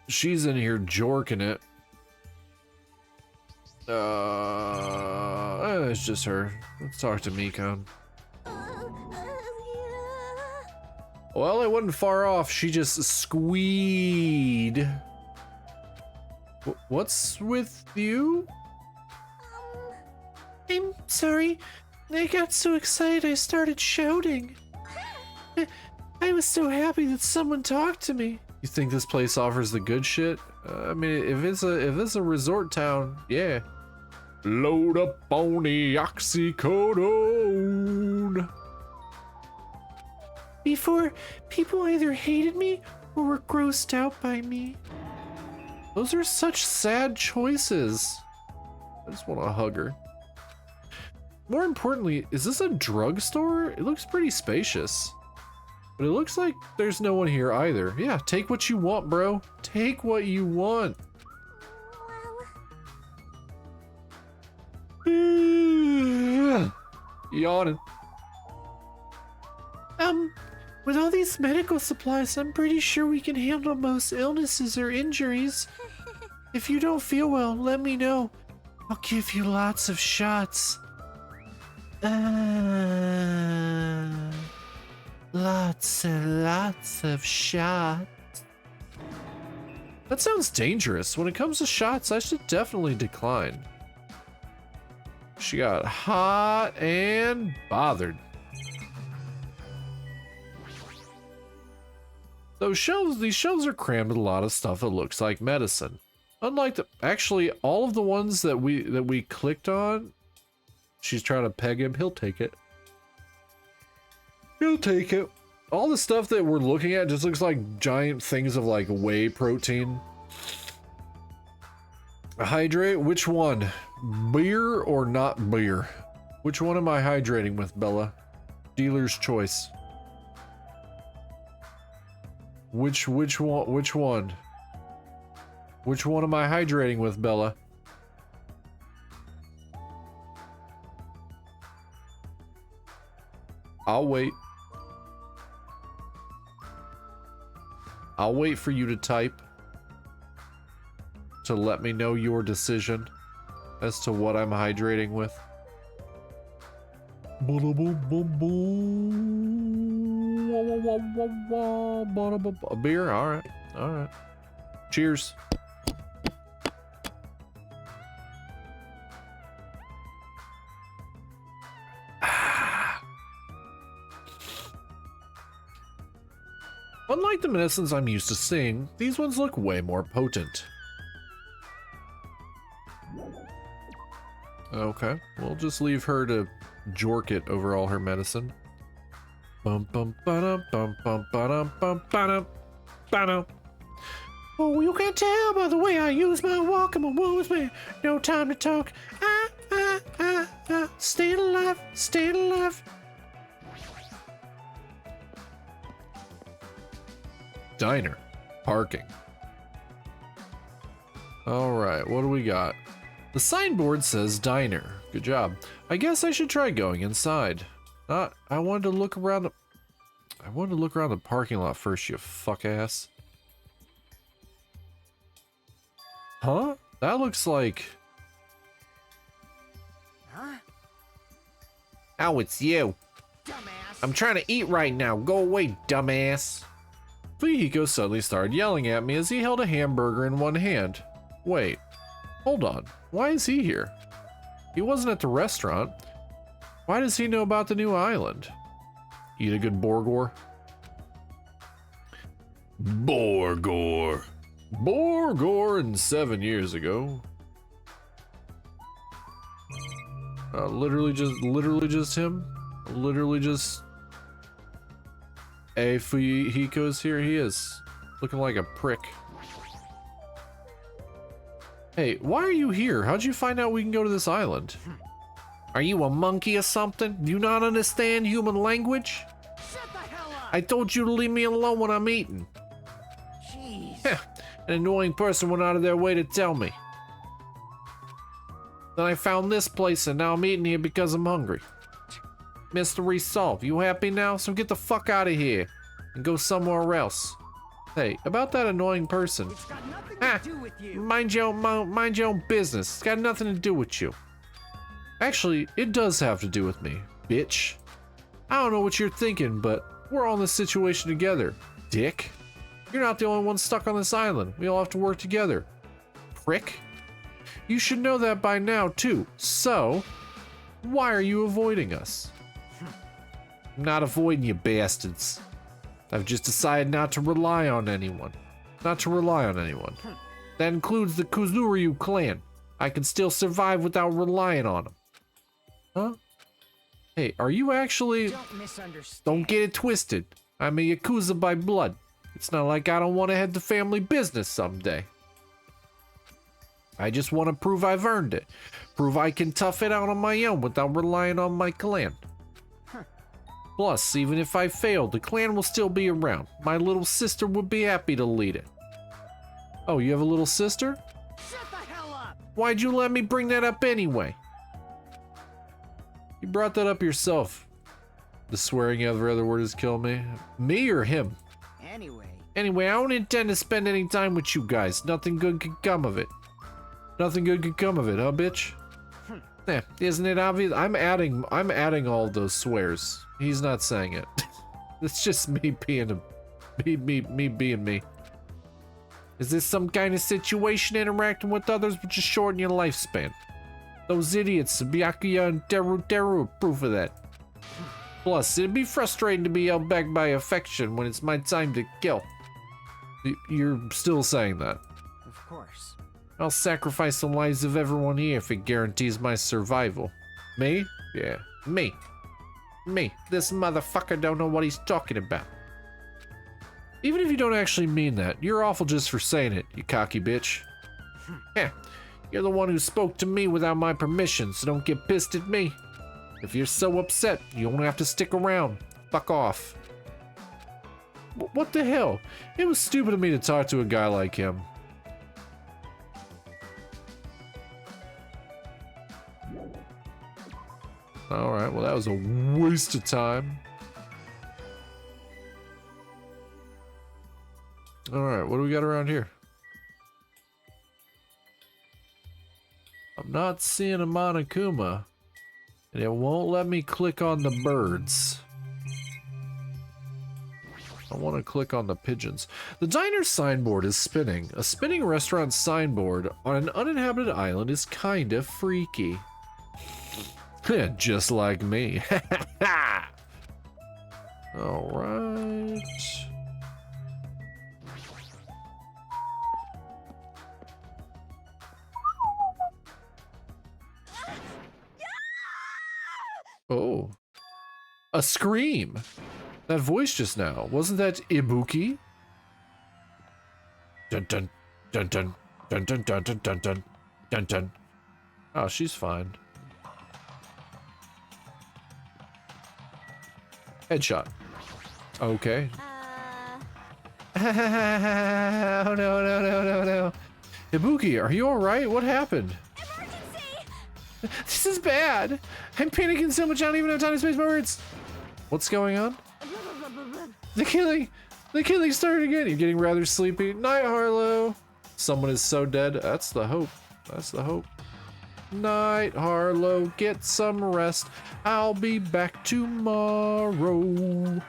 It's just her. Let's talk to Mikon. Well, it wasn't far off. She just squeed. What's with you? I'm sorry. I got so excited I started shouting. I was so happy that someone talked to me. You think this place offers the good shit? I mean, if it's a resort town, yeah. Load up on the oxycodone. Before, people either hated me or were grossed out by me. Those are such sad choices. I just want to hug her. More importantly, is this a drugstore? It looks pretty spacious. But it looks like there's no one here either. Yeah, take what you want, bro. Take what you want. Yawning. With all these medical supplies, I'm pretty sure we can handle most illnesses or injuries. If you don't feel well, let me know. I'll give you lots of shots. Lots and lots of shots. That sounds dangerous. When it comes to shots, I should definitely decline. She got hot and bothered. These shelves are crammed with a lot of stuff that looks like medicine. Unlike actually all of the ones that we clicked on, she's trying to peg him, he'll take it. He'll take it. All the stuff that we're looking at just looks like giant things of like whey protein. Hydrate, which one? Beer or not beer? Which one am I hydrating with, Bella? Dealer's choice. Which one? Which one? Which one am I hydrating with, Bella? I'll wait. I'll wait for you to type to let me know your decision as to what I'm hydrating with. A beer? Alright. Alright. Cheers. Unlike the medicines I'm used to seeing, these ones look way more potent. Okay, we'll just leave her to jork it over all her medicine. Bum bum ba-dum bum bum ba-dum bum ba-dum ba-dum. Oh, you can tell by the way I use my walk, I'm a woman's man. No time to talk. Stay alive, stay alive. Diner. Parking. Alright, what do we got? The signboard says diner. Good job. I guess I should try going inside. I wanted to look around the parking lot first, you fuck ass. Huh? That looks like... Huh? Oh, it's you. Dumbass. I'm trying to eat right now. Go away, dumbass. Fuyuhiko suddenly started yelling at me as he held a hamburger in one hand. Wait, hold on. Why is he here? He wasn't at the restaurant. Why does he know about the new island? Eat a good Borgor? Borgor. Borgor in 7 years ago. Literally just him. Literally just. Hey, Fuyuhiko's here. He is looking like a prick. Hey, why are you here? How'd you find out we can go to this island? Are you a monkey or something? Do you not understand human language? Shut the hell up! I told you to leave me alone when I'm eating. Jeez. An annoying person went out of their way to tell me. Then I found this place and now I'm eating here because I'm hungry. Mystery solved. You happy now? So get the fuck out of here and go somewhere else. Hey, about that annoying person. It's got nothing Ah, to do with you. mind your own business. It's got nothing to do with you. Actually, it does have to do with me, bitch. I don't know what you're thinking, but we're all in this situation together, dick. You're not the only one stuck on this island. We all have to work together. Prick. You should know that by now, too. So, why are you avoiding us? I'm not avoiding you bastards. I've just decided not to rely on anyone. Not to rely on anyone. That includes the Kuzuryu clan. I can still survive without relying on them. Huh? Hey, are you actually... Don't misunderstand. Don't get it twisted. I'm a Yakuza by blood. It's not like I don't want to head to family business someday. I just want to prove I've earned it. Prove I can tough it out on my own without relying on my clan. Plus, even if I failed, the clan will still be around. My little sister would be happy to lead it. Oh, you have a little sister? Shut the hell up! Why'd you let me bring that up anyway? You brought that up yourself. The swearing every other word has killed me. Me or him? Anyway, I don't intend to spend any time with you guys. Nothing good could come of it. Nothing good could come of it, huh, bitch? Isn't it obvious? I'm adding all those swears. He's not saying it. It's just me being me being me. Is this some kind of situation interacting with others would just shorten your lifespan? Those idiots, Byakuya and Teru are proof of that. Plus, it'd be frustrating to be held back by affection when it's my time to kill. You're still saying that. Of course. I'll sacrifice the lives of everyone here if it guarantees my survival. Me? Yeah, me. Me. This motherfucker don't know what he's talking about. Even if you don't actually mean that, you're awful just for saying it, you cocky bitch. Yeah, you're the one who spoke to me without my permission, so don't get pissed at me. If you're so upset, you don't have to stick around. Fuck off. What the hell? It was stupid of me to talk to a guy like him. Alright, well that was a waste of time. Alright, what do we got around here? I'm not seeing a Monokuma, and it won't let me click on the birds. I want to click on the pigeons. The diner signboard is spinning. A spinning restaurant signboard on an uninhabited island is kinda freaky. Just like me. Alright. Oh. A scream. That voice just now. Wasn't that Ibuki? Dun dun dun dun dun dun dun dun dun dun dun dun. Oh, she's fine. Headshot. Okay. Oh no no no no no. Ibuki, are you alright? What happened? This is bad. I'm panicking so much I don't even have time to space my words. What's going on? The killing started again. You're getting rather sleepy. Night, Harlow. Someone is so dead. That's the hope. That's the hope. Night, Harlow. Get some rest. I'll be back tomorrow.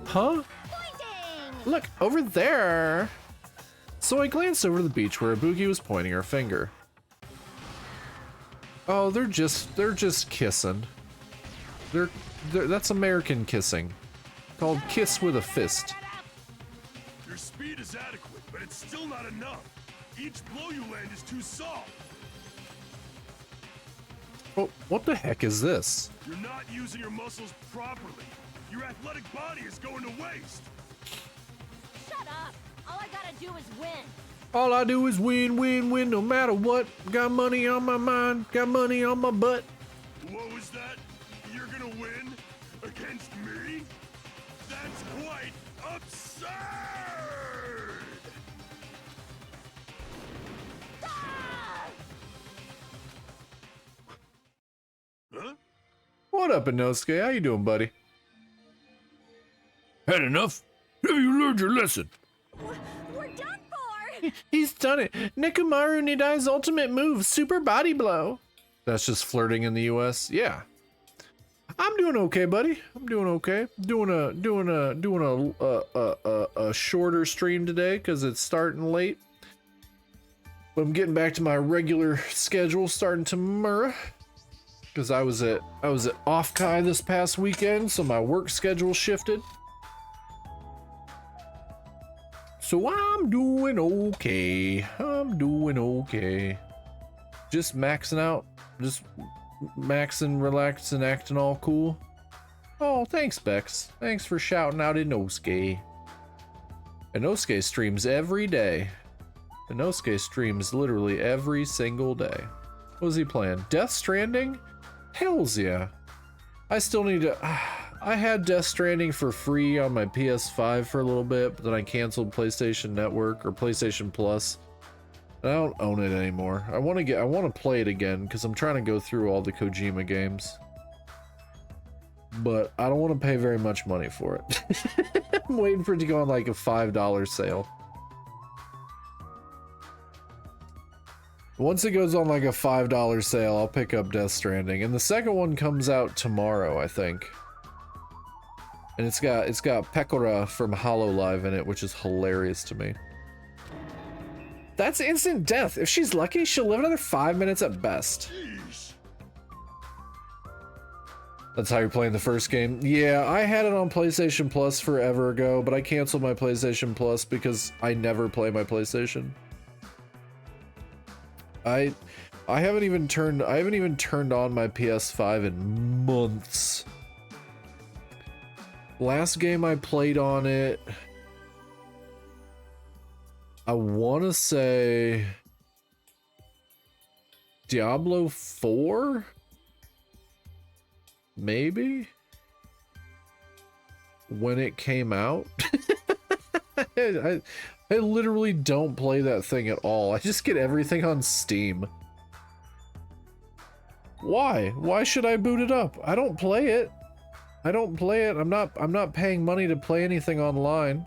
Huh? Look, over there. So I glanced over to the beach where Ibuki was pointing her finger. Oh, they're just kissing. That's American kissing. Called kiss with a fist. Your speed is adequate, but it's still not enough. Each blow you land is too soft. Oh, what the heck is this? You're not using your muscles properly. Your athletic body is going to waste. Shut up! All I gotta do is win. All I do is win, win, win, no matter what. Got money on my mind, got money on my butt. What was that? You're gonna win? Against me? That's quite absurd! Huh? What up, Inosuke? How you doing, buddy? Had enough? Have you learned your lesson? We're done for! He's done it. Nekomaru Nidai's ultimate move, super body blow. That's just flirting in the US? Yeah. I'm doing okay, buddy. I'm doing okay. Doing a shorter stream today because it's starting late. But I'm getting back to my regular schedule starting tomorrow. Because I was at Off-Kai this past weekend, so my work schedule shifted. So I'm doing okay. I'm doing okay. Just maxing out. Just maxing, relaxing, acting all cool. Oh, thanks, Bex. Thanks for shouting out Inosuke. Inosuke streams every day. Inosuke streams literally every single day. What was he playing? Death Stranding? Hells yeah. I still need to... I had Death Stranding for free on my PS5 for a little bit, but then I canceled PlayStation Network or PlayStation Plus. And I don't own it anymore. I want to play it again because I'm trying to go through all the Kojima games. But I don't want to pay very much money for it. I'm waiting for it to go on like a $5 sale. Once it goes on like a $5 sale, I'll pick up Death Stranding. And the second one comes out tomorrow, I think. And it's got Pekora from Hololive in it, which is hilarious to me. That's instant death. If she's lucky, she'll live another 5 minutes at best. Jeez. That's how you're playing the first game? Yeah, I had it on PlayStation Plus forever ago, but I canceled my PlayStation Plus because I never play my PlayStation. I haven't even turned on my PS5 in months. Last game I played on it, I want to say Diablo 4? Maybe? When it came out? I literally don't play that thing at all. I just get everything on Steam. Why? Why should I boot it up? I don't play it. I don't play it. I'm not paying money to play anything online.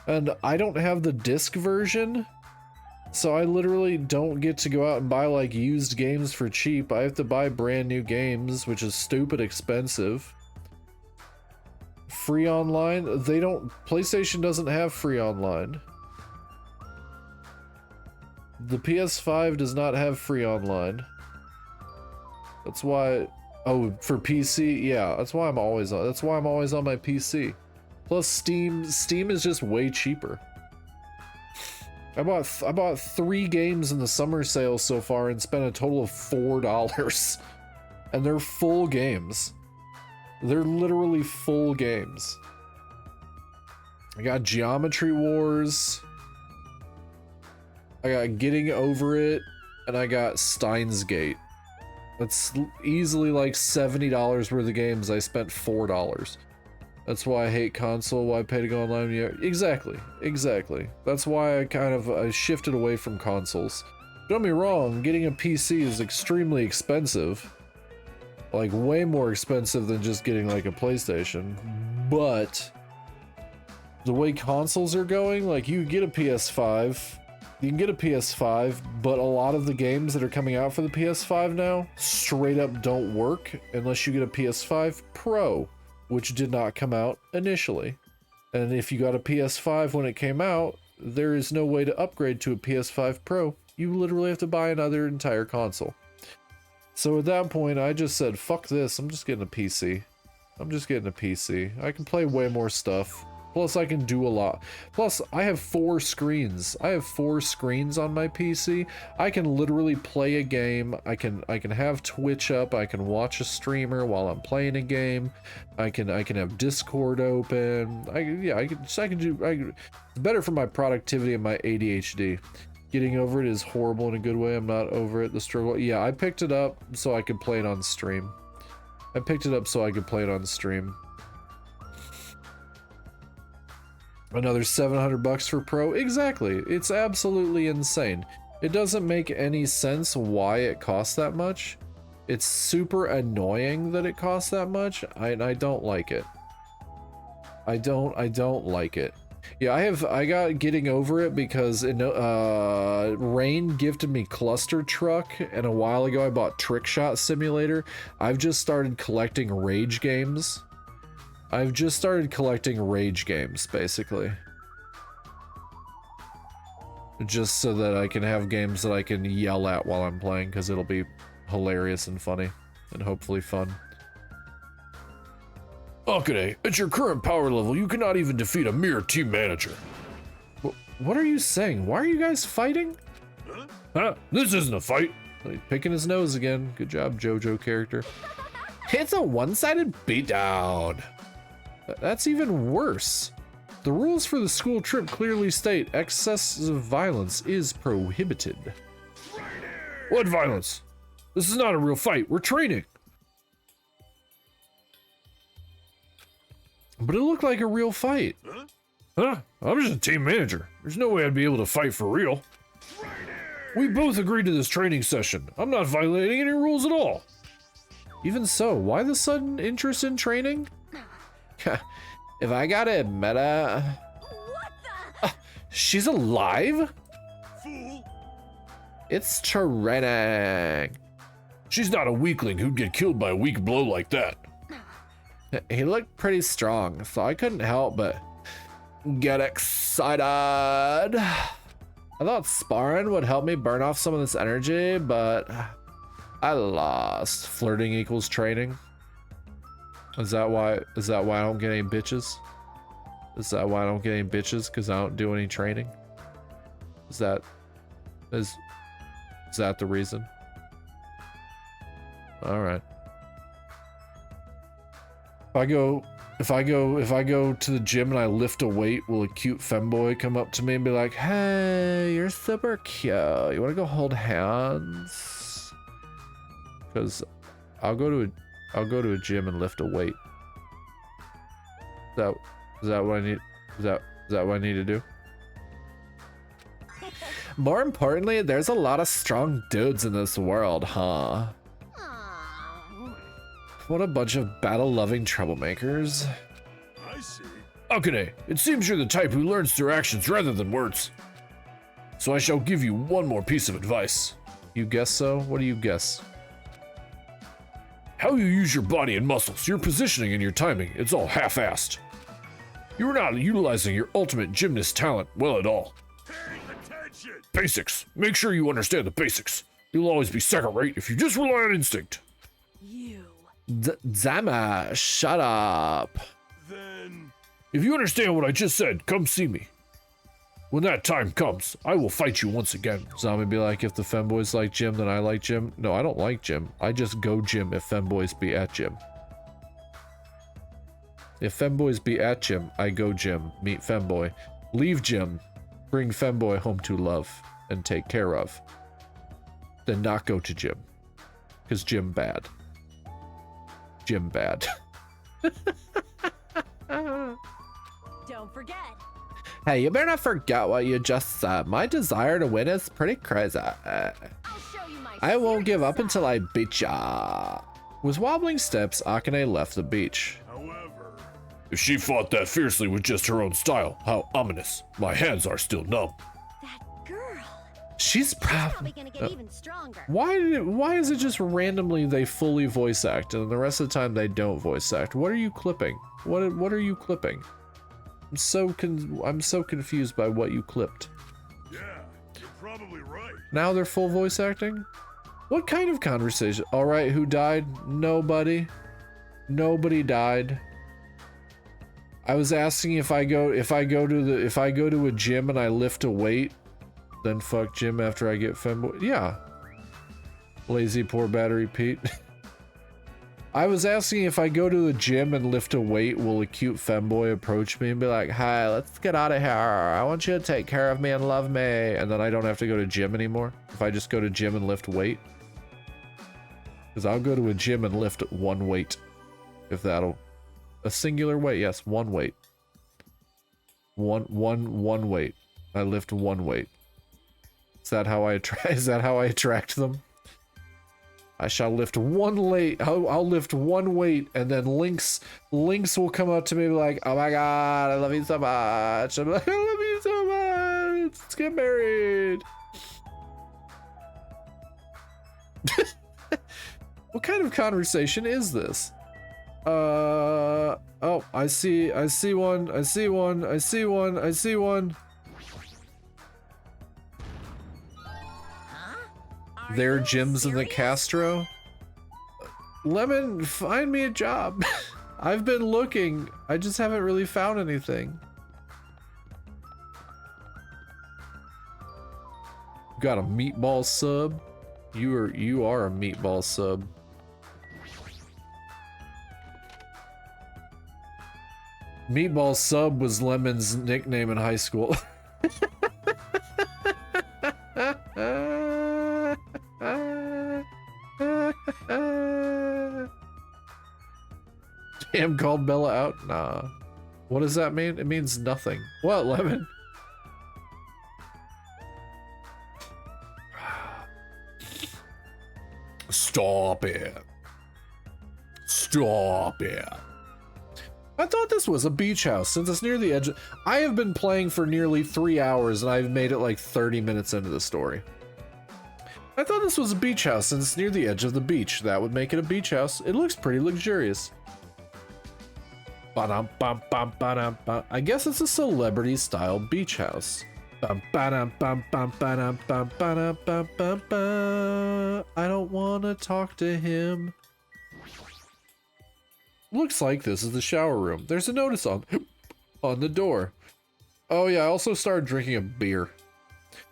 And I don't have the disc version. So I literally don't get to go out and buy like used games for cheap. I have to buy brand new games, which is stupid expensive. Free online? PlayStation doesn't have free online. The PS5 does not have free online. That's why, oh, for PC, yeah, that's why I'm always on my PC. Plus Steam is just way cheaper. I bought 3 games in the summer sale so far and spent a total of $4. And they're full games. They're literally full games. I got Geometry Wars. I got Getting Over It, and I got Steins Gate. That's easily like $70 worth of games. I spent $4. That's why I hate console, why I pay to go online. Yeah, exactly. That's why I shifted away from consoles. Don't get me wrong, getting a PC is extremely expensive. Like, way more expensive than just getting like a PlayStation. But the way consoles are going, like you get a PS5, but a lot of the games that are coming out for the PS5 now straight up don't work unless you get a PS5 Pro, which did not come out initially. And if you got a PS5 when it came out, there is no way to upgrade to a PS5 Pro. You literally have to buy another entire console. So at that point, I just said, fuck this, I'm just getting a PC. I can play way more stuff. Plus, I can do a lot. Plus, I have 4 screens. I have 4 screens on my PC. I can literally play a game. I can have Twitch up. I can watch a streamer while I'm playing a game. I can have Discord open. It's better for my productivity and my ADHD. Getting Over It is horrible in a good way. I'm not over it. The struggle. Yeah, I picked it up so I could play it on stream. Another $700 for Pro? Exactly. It's absolutely insane. It doesn't make any sense why it costs that much. It's super annoying that it costs that much. I don't like it. I don't like it. Yeah, I got Getting Over It because Rain gifted me Cluster Truck, and a while ago I bought Trick Shot Simulator. I've just started collecting rage games. Basically. Just so that I can have games that I can yell at while I'm playing, because it'll be hilarious and funny, and hopefully fun. Akane, at your current power level, you cannot even defeat a mere team manager. What are you saying? Why are you guys fighting? Huh? This isn't a fight. He's picking his nose again. Good job, JoJo character. It's a one-sided beatdown. That's even worse. The rules for the school trip clearly state excessive violence is prohibited. What violence? This is not a real fight. We're training. But it looked like a real fight. Huh? I'm just a team manager. There's no way I'd be able to fight for real. We both agreed to this training session. I'm not violating any rules at all. Even so, why the sudden interest in training? If I gotta admit it... What the? She's alive? Fool! It's training. She's not a weakling who'd get killed by a weak blow like that. He looked pretty strong, so I couldn't help but get excited. I thought sparring would help me burn off some of this energy, but I lost. Flirting equals training. Is that why I don't get any bitches? Is that why I don't get any bitches? Because I don't do any training? Is that the reason? Alright. If I go to the gym and I lift a weight, will a cute femboy come up to me and be like, "Hey, you're super cute. You want to go hold hands?" Because I'll go to a gym and lift a weight. Is that what I need? Is that what I need to do? More importantly, there's a lot of strong dudes in this world, huh? Aw. What a bunch of battle-loving troublemakers. I see. Akane, it seems you're the type who learns through actions rather than words. So I shall give you one more piece of advice. You guess so? What do you guess? How you use your body and muscles, your positioning and your timing, it's all half-assed. You're not utilizing your ultimate gymnast talent well at all. Pay attention. Basics. Make sure you understand the basics. You'll always be second rate if you just rely on instinct. You. Zama, shut up. Then If you understand what I just said, come see me. When that time comes, I will fight you once again. Zombie be like, if the femboys like gym, then I like gym. No, I don't like gym. I just go gym if femboys be at gym. If femboys be at gym, I go gym, meet femboy, leave gym, bring femboy home to love and take care of. Then not go to gym. Because gym bad. Gym bad. Don't forget. Hey, you better not forget what you just said. My desire to win is pretty crazy. I'll show you my I won't give up serious until I beat ya. With wobbling steps, Akane left the beach. however, If she fought that fiercely with just her own style, how ominous. My hands are still numb. side. That girl. She's Probably gonna get even stronger. Why is it just randomly they fully voice act and the rest of the time they don't voice act? What are you clipping? What are you clipping? I'm so confused by what you clipped. yeah, you're probably right. Now they're full voice acting? What kind of conversation? All right, who died? Nobody. Nobody died. I was asking if I go to a gym and I lift a weight, then fuck gym after I get femboy. Yeah. Lazy poor battery Pete. I was asking if I go to the gym and lift a weight, will a cute femboy approach me and be like, "Hi, let's get out of here. I want you to take care of me and love me." And then I don't have to go to gym anymore if I just go to gym and lift weight. Because I'll go to a gym and lift one weight. If that'll... A singular weight, yes, one weight. One weight. I lift one weight. Is that how I attract them? I shall lift one weight. I'll lift one weight, and then Lynx will come up to me and be like, "Oh my god, I love you so much." I'm like, "I love you so much. Let's get married." What kind of conversation is this? Oh, I see one. Are Their you gyms in the serious? Castro. Lemon, find me a job. I've been looking. I just haven't really found anything. Got a meatball sub? You are a meatball sub. Meatball sub was Lemon's nickname in high school. Damn, called Bella out? Nah. What does that mean? It means nothing. What, Lemon? Stop it. Stop it. I thought this was a beach house since it's near the edge. I have been playing for nearly 3 hours and I've made it like 30 minutes into the story. I thought this was a beach house since it's near the edge of the beach. That would make it a beach house. It looks pretty luxurious. Ba-dum-bum-bum-ba-dum-bum. I guess it's a celebrity-style beach house. Bum-ba-dum-bum-bum-ba-dum-bum-bum-bum-bum. I don't want to talk to him. Looks like this is the shower room. There's a notice on the door. Oh yeah, I also started drinking a beer.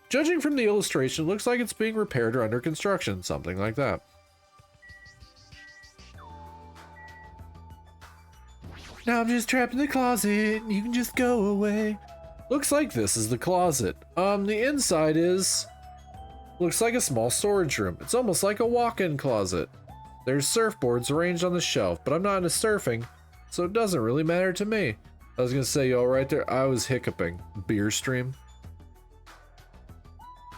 Judging from the illustration, looks like it's being repaired or under construction, something like that. Now I'm just trapped in the closet. You can just go away. Looks like this is the closet. The inside looks like a small storage room. It's almost like a walk-in closet. There's surfboards arranged on the shelf, but I'm not into surfing, so it doesn't really matter to me. I was gonna say, yo, right there, I was hiccuping. Beer stream.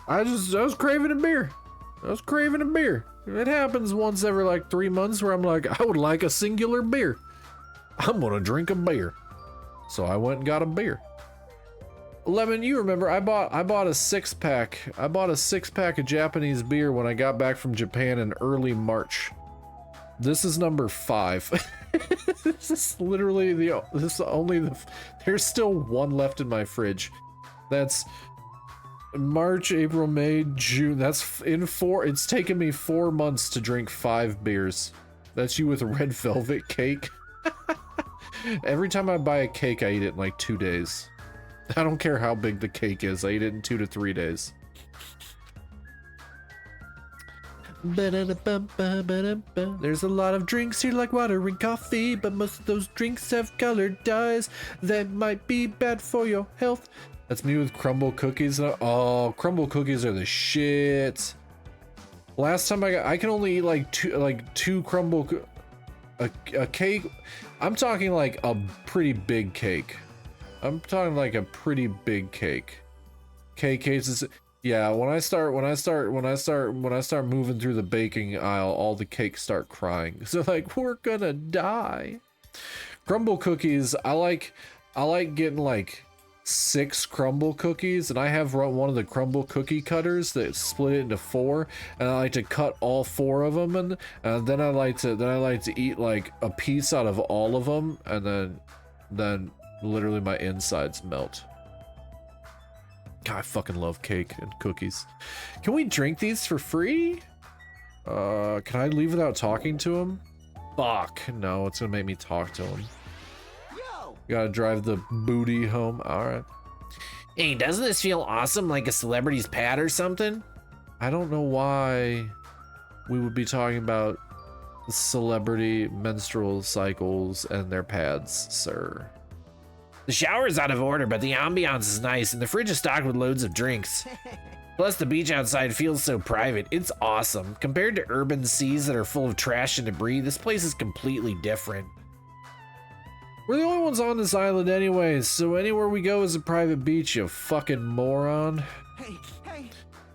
I was craving a beer. It happens once every like 3 months where I'm like, I would like a singular beer. I'm gonna drink a beer. So I went and got a beer. Lemon, you remember I bought a 6-pack. I bought a 6-pack of Japanese beer when I got back from Japan in early March. This is number 5. This is literally there's still one left in my fridge. That's March, April, May, June. That's in 4. It's taken me 4 months to drink 5 beers. That's you with red velvet cake. Every time I buy a cake, I eat it in like 2 days. I don't care how big the cake is. I eat it in 2 to 3 days. There's a lot of drinks here like water and coffee, but most of those drinks have colored dyes that might be bad for your health. That's me with crumble cookies. Oh, crumble cookies are the shit. Last time I can only eat like two crumble a cake. I'm talking like a pretty big cake. I'm talking like a pretty big cake. Cake cases. Yeah, when I start moving through the baking aisle, all the cakes start crying. So like, we're gonna die. Crumble cookies, I like getting like 6 crumble cookies, and I have one of the crumble cookie cutters that split it into 4, and I like to cut all 4 of them, and then I like to eat like a piece out of all of them, and then literally my insides melt. God, I fucking love cake and cookies. Can we drink these for free? Can I leave without talking to him? Fuck, no, it's gonna make me talk to him. Gotta drive the booty home. Alright. Hey, doesn't this feel awesome, like a celebrity's pad or something? I don't know why we would be talking about celebrity menstrual cycles and their pads, sir. The shower is out of order, but the ambiance is nice, and the fridge is stocked with loads of drinks. Plus, the beach outside feels so private. It's awesome. Compared to urban seas that are full of trash and debris, this place is completely different. We're the only ones on this island anyways, so anywhere we go is a private beach, you fucking moron. Hey,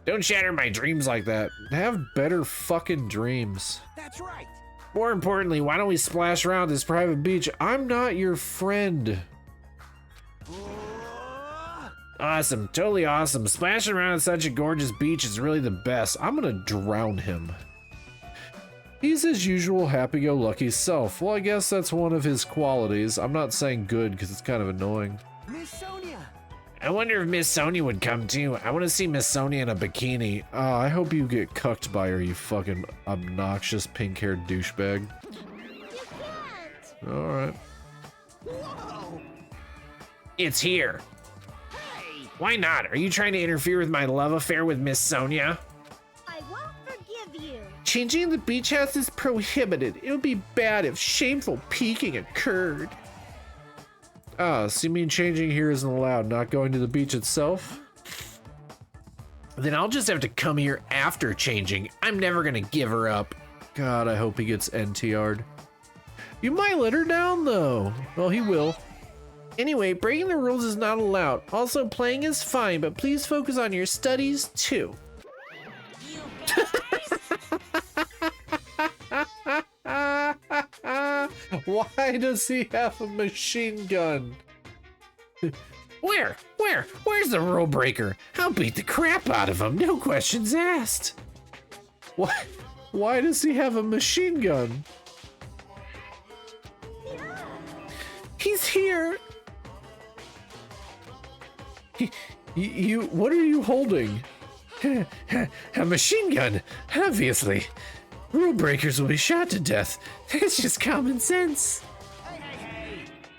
Don't shatter my dreams like that. Have better fucking dreams. that's right. More importantly, why don't we splash around this private beach? I'm not your friend. Awesome, totally awesome. Splashing around on such a gorgeous beach is really the best. I'm gonna drown him. He's his usual happy-go-lucky self. Well, I guess that's one of his qualities. I'm not saying good because it's kind of annoying. Miss Sonia. I wonder if Miss Sonia would come too. I want to see Miss Sonia in a bikini. I hope you get cucked by her, you fucking obnoxious pink-haired douchebag. Alright. Whoa. It's here. Hey. Why not? Are you trying to interfere with my love affair with Miss Sonia? I won't forgive you. Changing the beach house is prohibited. It would be bad if shameful peeking occurred. Ah, so you mean changing here isn't allowed, not going to the beach itself? Then I'll just have to come here after changing. I'm never gonna give her up. God, I hope he gets NTR'd. You might let her down, though. Well, he will. Anyway, breaking the rules is not allowed. Also, playing is fine, but please focus on your studies too. You Why does he have a machine gun? Where's the rule breaker? I'll beat the crap out of him, no questions asked. Why does he have a machine gun? He's here. What are you holding? A machine gun, obviously. Rule breakers will be shot to death. It's just common sense.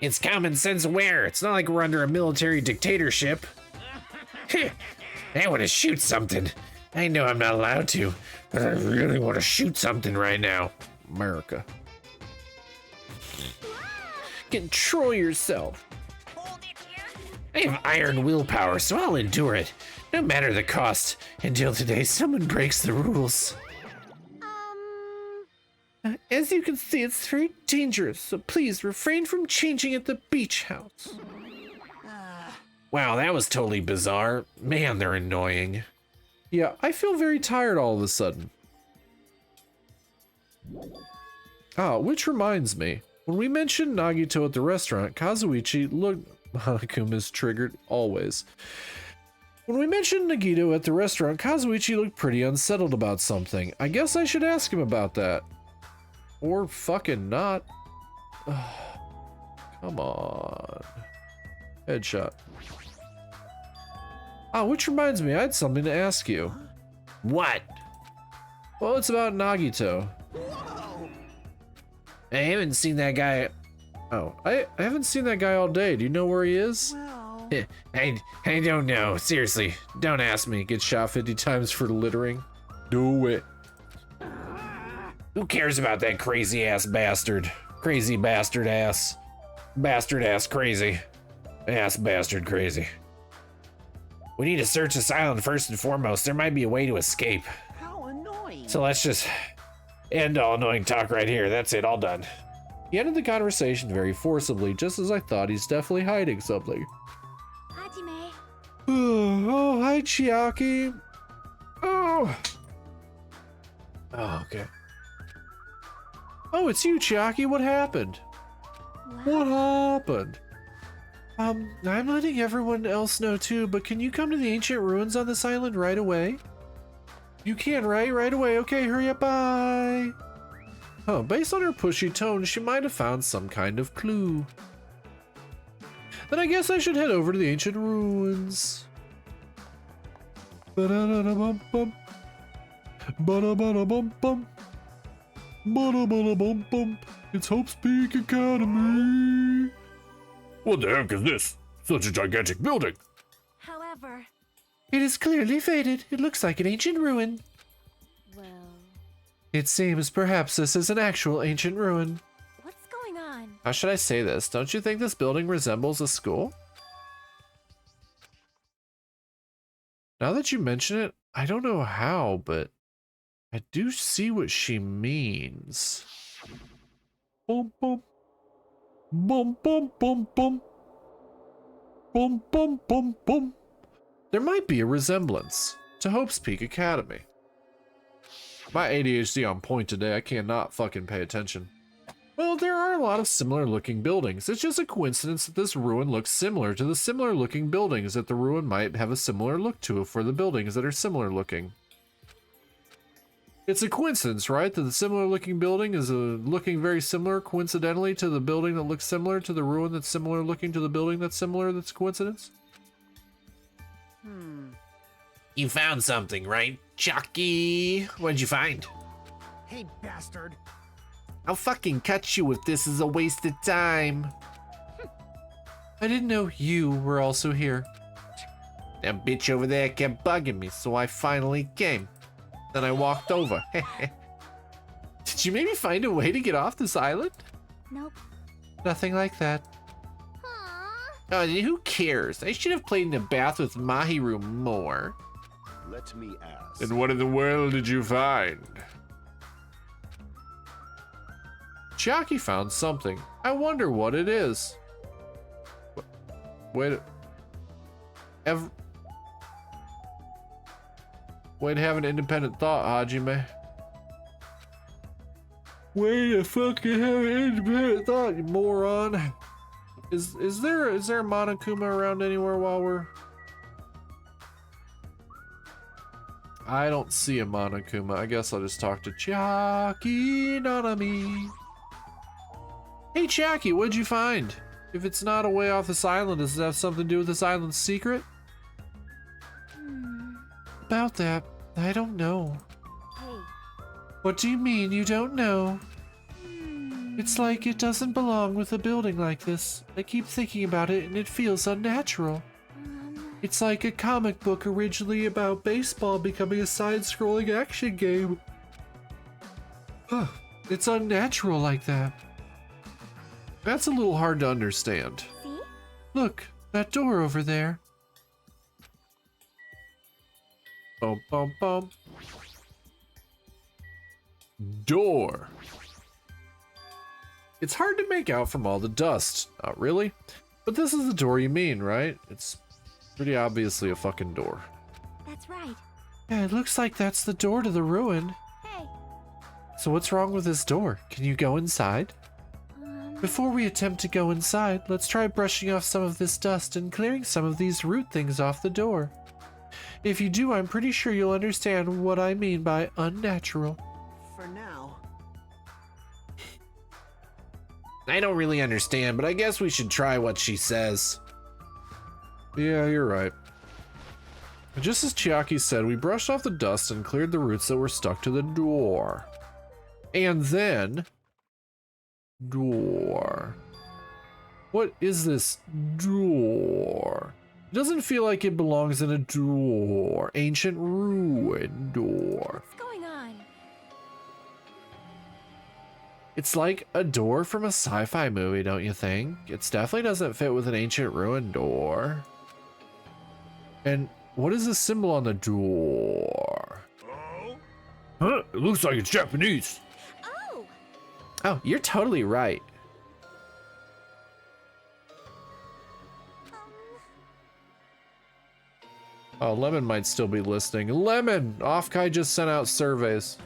It's common sense where? It's not like we're under a military dictatorship. I want to shoot something. I know I'm not allowed to, but I really want to shoot something right now. America. Control yourself. I have iron willpower, so I'll endure it, no matter the cost, until today someone breaks the rules. As you can see, it's very dangerous, so please refrain from changing at the beach house. Wow, that was totally bizarre. Man, they're annoying. Yeah, I feel very tired all of a sudden. Ah, which reminds me, when we mentioned Nagito at the restaurant, Kazuichi looked... Monokuma's triggered, always. When we mentioned Nagito at the restaurant, Kazuichi looked pretty unsettled about something. I guess I should ask him about that. Or fucking not. Come on. Headshot. Ah, which reminds me, I had something to ask you. What? Well, it's about Nagito. I haven't seen that guy. Oh, I haven't seen that guy all day. Do you know where he is? I don't know. Seriously, don't ask me. Get shot 50 times for littering. Do it. Who cares about that crazy ass bastard? Crazy bastard ass. Bastard ass crazy. Ass bastard crazy. We need to search this island first and foremost. There might be a way to escape. How annoying. So let's just end all annoying talk right here. That's it, all done. He ended the conversation very forcibly, just as I thought he's definitely hiding something. Hajime. Oh, hi, Chiaki. Oh. Oh, okay. Oh, it's you, Chiaki. What happened? What happened? I'm letting everyone else know too, but can you come to the ancient ruins on this island right away? You can, right? Right away. Okay, hurry up, bye. Huh, based on her pushy tone, she might have found some kind of clue. Then I guess I should head over to the ancient ruins. Ba-da-da-da-bum-bum. Ba-da-ba-da-bum-bum. Ba-da-ba-da-bum-bum. It's Hope's Peak Academy. What the heck is this? Such a gigantic building. However, It is clearly faded. It looks like an ancient ruin. well, It seems perhaps this is an actual ancient ruin. what's going on? How should I say this? Don't you think this building resembles a school? Now that you mention it, I don't know how, but I do see what she means. Bum bum. Bum bum bum bum. Bum bum bum bum. There might be a resemblance to Hope's Peak Academy. My ADHD on point today, I cannot fucking pay attention. Well, there are a lot of similar looking buildings. It's just a coincidence that this ruin looks similar to the similar looking buildings, that the ruin might have a similar look to it for the buildings that are similar looking. It's a coincidence, right? That the similar looking building is looking very similar coincidentally to the building that looks similar to the ruin that's similar looking to the building that's similar. That's a coincidence? You found something, right, Chucky? What'd you find? Hey, bastard. I'll fucking cut you if this is a waste of time. I didn't know you were also here. That bitch over there kept bugging me, so I finally came. Then I walked over. Did you maybe find a way to get off this island? Nope. Nothing like that. Aww. Oh, who cares? I should have played in the bath with Mahiru more. Let me ask. And what in the world did you find? Chiaki found something. I wonder what it is. Wait. Way to have an independent thought, Hajime. Way to fucking have an independent thought, you moron. Is there a Monokuma around anywhere while we're... I don't see a Monokuma. I guess I'll just talk to Chiaki Nanami. Hey Chiaki, what'd you find? If it's not a way off this island, does it have something to do with this island's secret? About that, I don't know. Hey, What do you mean you don't know? It's like it doesn't belong with a building like this. I keep thinking about it and it feels unnatural. It's like a comic book originally about baseball becoming a side-scrolling action game. It's unnatural like that. That's a little hard to understand. See? Look, that door over there. Bum bum bum. Door. It's hard to make out from all the dust. Not really. But this is the door you mean, right? It's pretty obviously a fucking door. That's right. Yeah, it looks like that's the door to the ruin. Hey. So what's wrong with this door? Can you go inside? Before we attempt to go inside, let's try brushing off some of this dust and clearing some of these root things off the door. If you do, I'm pretty sure you'll understand what I mean by unnatural. For now. I don't really understand, but I guess we should try what she says. Yeah, you're right. Just as Chiaki said, we brushed off the dust and cleared the roots that were stuck to the door. And then... door. What is this door? It doesn't feel like it belongs in a door. Ancient ruin door. What's going on? It's like a door from a sci-fi movie, don't you think? It definitely doesn't fit with an ancient ruin door. And what is the symbol on the door? Oh? Huh? It looks like it's Japanese. Oh! Oh, you're totally right. Oh, Lemon might still be listening. Lemon! Offkai just sent out surveys.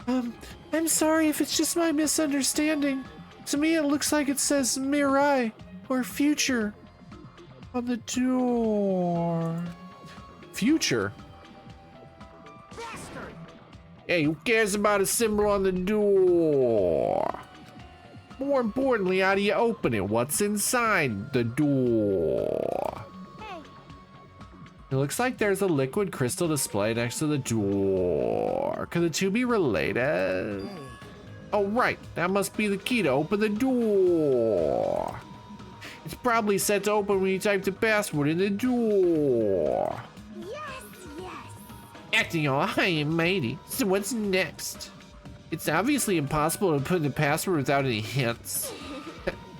I'm sorry if it's just my misunderstanding. To me, it looks like it says Mirai, or future, on the door. Future? Bastard! Hey, who cares about a symbol on the door? More importantly, how do you open it? What's inside the door? Hey. It looks like there's a liquid crystal display next to the door. Could the two be related? Hey. Oh, right. That must be the key to open the door. It's probably set to open when you type the password in the door. Yes, yes. Acting all high and mighty. So what's next? It's obviously impossible to put in the password without any hints.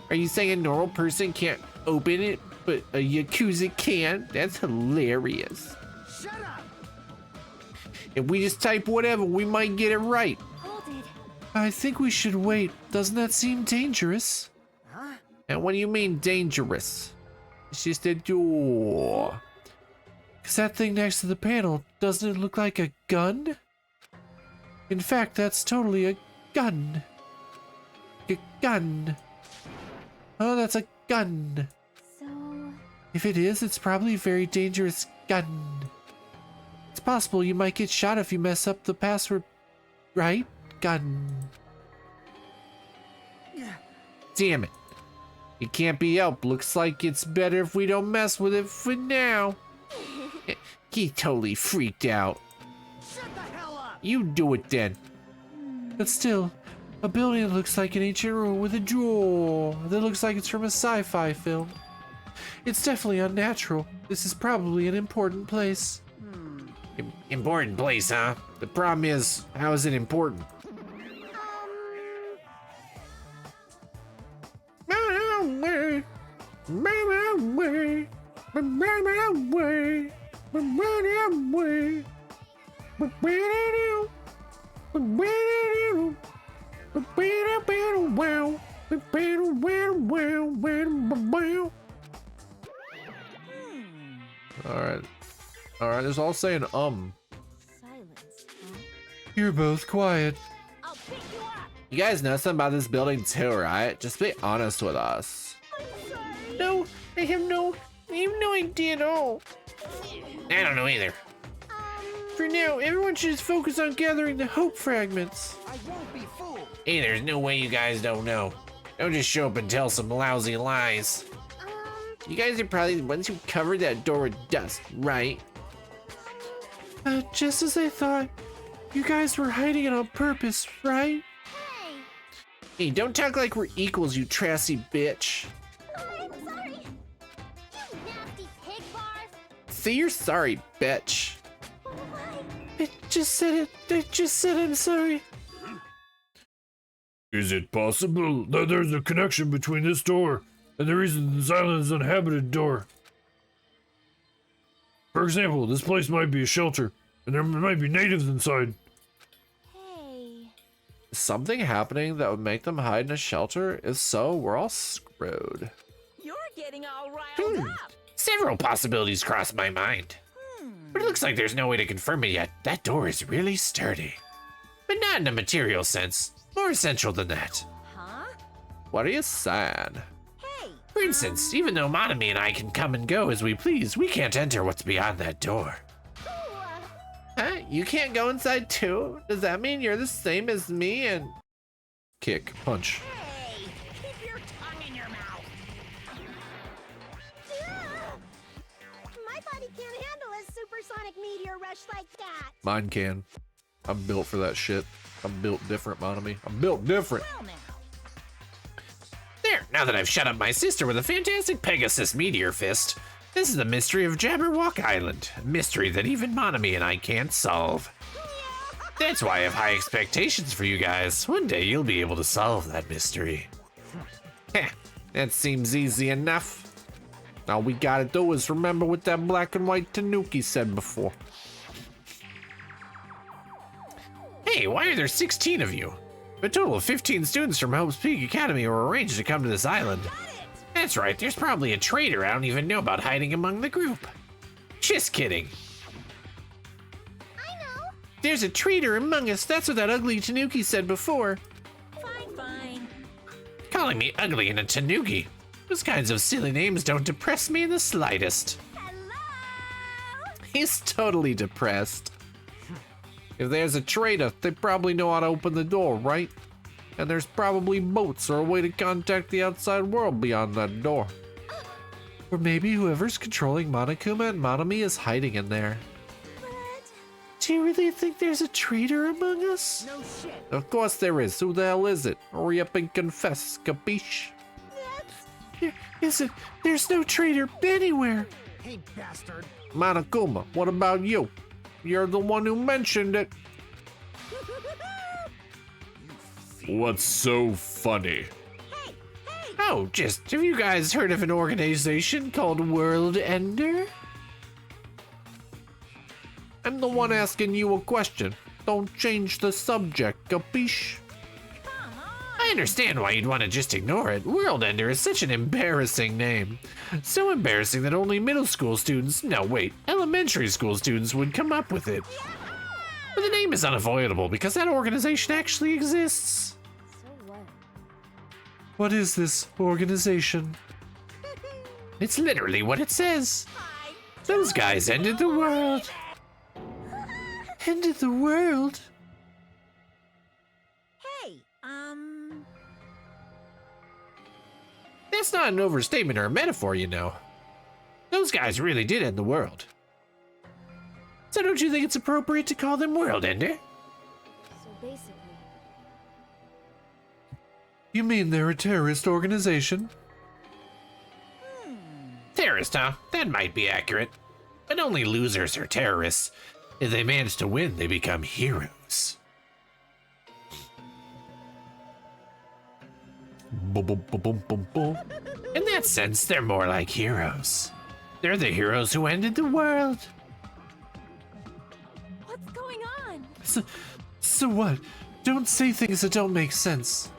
Are you saying a normal person can't open it, but a Yakuza can? That's hilarious. Shut up! If we just type whatever, we might get it right. Hold it. I think we should wait. Doesn't that seem dangerous? Huh? And what do you mean dangerous? It's just a door. Because that thing next to the panel, doesn't it look like a gun? In fact, that's totally a gun. A gun. Oh, that's a gun. So, If it is, it's probably a very dangerous gun. It's possible you might get shot if you mess up the password, right? Gun. Damn it. It can't be helped. Looks like it's better if we don't mess with it for now. He totally freaked out. Shut the hell up! You do it then. But still, a building that looks like an ancient ruin with a door that looks like it's from a sci-fi film. It's definitely unnatural. This is probably an important place. Important place, huh? The problem is, how is it important? Alright, there's all saying silence. You're both quiet. I'll pick you up. You guys know something about this building too, right? Just be honest with us. No, I have no idea at all. I don't know either. For now, everyone should just focus on gathering the hope fragments. I won't be fooled! Hey, there's no way you guys don't know. Don't just show up and tell some lousy lies. You guys are probably the ones who covered that door with dust, right? Just as I thought. You guys were hiding it on purpose, right? Hey. Hey, don't talk like we're equals, you trashy bitch. I'm sorry. You nasty pig barf. Say you're sorry, bitch. Why? It just said it. It just said I'm sorry. Is it possible that there's a connection between this door and the reason this island is an uninhabited door? For example, this place might be a shelter, and there might be natives inside. Hey. Is something happening that would make them hide in a shelter? If so, we're all screwed. You're getting all riled up. Several possibilities cross my mind. But it looks like there's no way to confirm it yet. That door is really sturdy. But not in a material sense. More essential than that. Huh? What are you saying? Hey. For instance, even though Monami and I can come and go as we please, we can't enter what's beyond that door. Ooh, Huh? You can't go inside too? Does that mean you're the same as me and... Kick, punch. hey. Keep your tongue in your mouth. My body can't handle a supersonic meteor rush like that. Mine can. I'm built for that shit. I'm built different, Monami. I'm built different. Well now. There, now that I've shut up my sister with a fantastic Pegasus meteor fist, this is the mystery of Jabberwock Island. A mystery that even Monami and I can't solve. That's why I have high expectations for you guys. One day you'll be able to solve that mystery. Heh, that seems easy enough. All we gotta do is remember what that black and white Tanuki said before. Hey, why are there 16 of you? A total of 15 students from Hope's Peak Academy were arranged to come to this island. That's right, there's probably a traitor I don't even know about hiding among the group. Just kidding. I know. There's a traitor among us, that's what that ugly Tanuki said before. Fine, fine. Calling me ugly and a Tanuki. Those kinds of silly names don't depress me in the slightest. Hello. He's totally depressed. If there's a traitor, they probably know how to open the door, right? And there's probably boats or a way to contact the outside world beyond that door. Or maybe whoever's controlling Monokuma and Monami is hiding in there. But Do you really think there's a traitor among us? No shit. Of course there is. Who the hell is it? Hurry up and confess, capiche? There isn't. There's no traitor anywhere. Hey, bastard. Monokuma, what about you? You're the one who mentioned it. What's so funny? Oh, just, have you guys heard of an organization called World Ender? I'm the one asking you a question. Don't change the subject, capiche? I understand why you'd want to just ignore it. World Ender is such an embarrassing name. So embarrassing that only middle school students, no wait, elementary school students would come up with it. But the name is unavoidable because that organization actually exists. so what? What is this organization? It's literally what it says. Those guys ended the world. Ended the world? Hey, That's not an overstatement or a metaphor, you know. Those guys really did end the world. So don't you think it's appropriate to call them World Ender? so basically, You mean they're a terrorist organization? Terrorist, huh? That might be accurate. But only losers are terrorists. If they manage to win, they become heroes. Boom, boom, boom, boom, boom, boom. In that sense, they're more like heroes. They're the heroes who ended the world. what's going on? So what? Don't say things that don't make sense.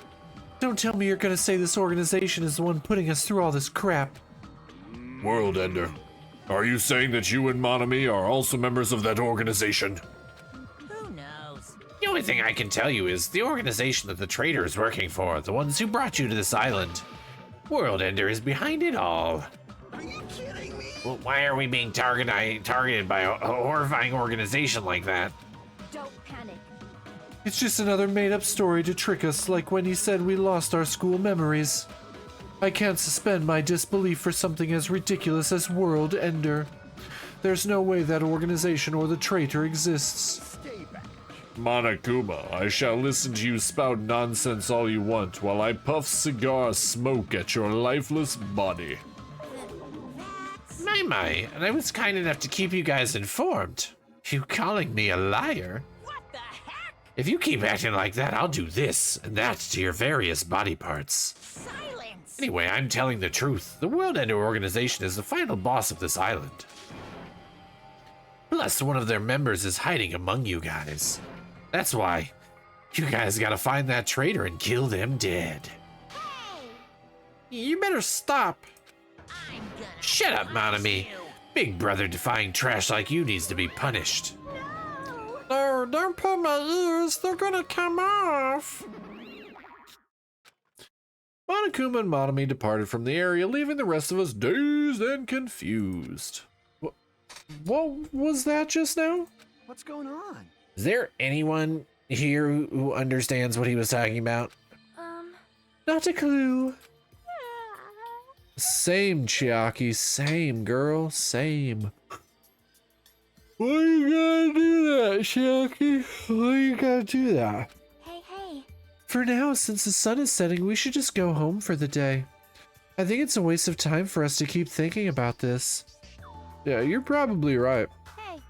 Don't tell me you're gonna say this organization is the one putting us through all this crap. World Ender, are you saying that you and Monami are also members of that organization? Who knows? The only thing I can tell you is the organization that the traitor is working for, the ones who brought you to this island. World Ender is behind it all. Are you kidding me? Well, why are we being targeted by a horrifying organization like that? Don't panic. It's just another made-up story to trick us, like when he said we lost our school memories. I can't suspend my disbelief for something as ridiculous as World Ender. There's no way that organization or the traitor exists. Stay back. Monokuma, I shall listen to you spout nonsense all you want while I puff cigar smoke at your lifeless body. My, and I was kind enough to keep you guys informed. You calling me a liar? What the heck? If you keep acting like that, I'll do this and that to your various body parts. Silence! Anyway, I'm telling the truth. The World Ender organization is the final boss of this island. Plus, one of their members is hiding among you guys. That's why you guys gotta find that traitor and kill them dead. Hey! You better stop. I'm gonna Shut up, Monami. you. Big brother defying trash like you needs to be punished. No! No, don't pull my ears. They're gonna come off. Monokuma and Monami departed from the area, leaving the rest of us dazed and confused. What was that just now? What's going on? Is there anyone here who understands what he was talking about? Not a clue. Same, Chiaki, same, girl, same. Why you gotta do that, Chiaki? Why you gotta do that? Hey. For now, since the sun is setting, we should just go home for the day. I think it's a waste of time for us to keep thinking about this. Yeah, you're probably right. Hey.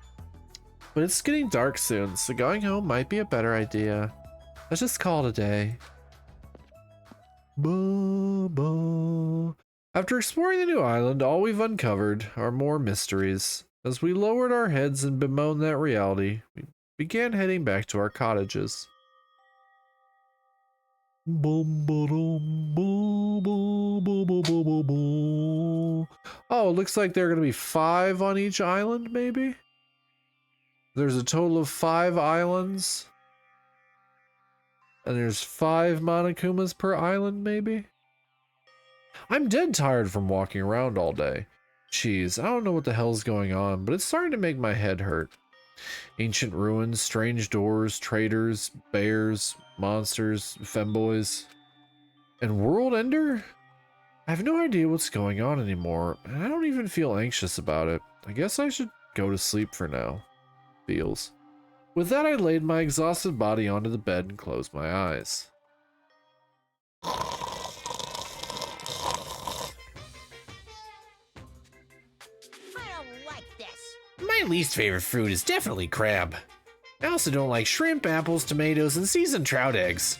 But it's getting dark soon, so going home might be a better idea. Let's just call it a day. Ba-ba. After exploring the new island, all we've uncovered are more mysteries. As we lowered our heads and bemoaned that reality, we began heading back to our cottages. Oh, it looks like there are going to be 5 on each island, maybe? There's a total of 5 islands. And there's 5 Monokumas per island, maybe? I'm dead tired from walking around all day. Jeez, I don't know what the hell's going on, but it's starting to make my head hurt. Ancient ruins, strange doors, traitors, bears, monsters, femboys. And World Ender? I have no idea what's going on anymore, and I don't even feel anxious about it. I guess I should go to sleep for now. Feels. With that, I laid my exhausted body onto the bed and closed my eyes. I don't like this. My least favorite fruit is definitely crab. I also don't like shrimp, apples, tomatoes, and seasoned trout eggs.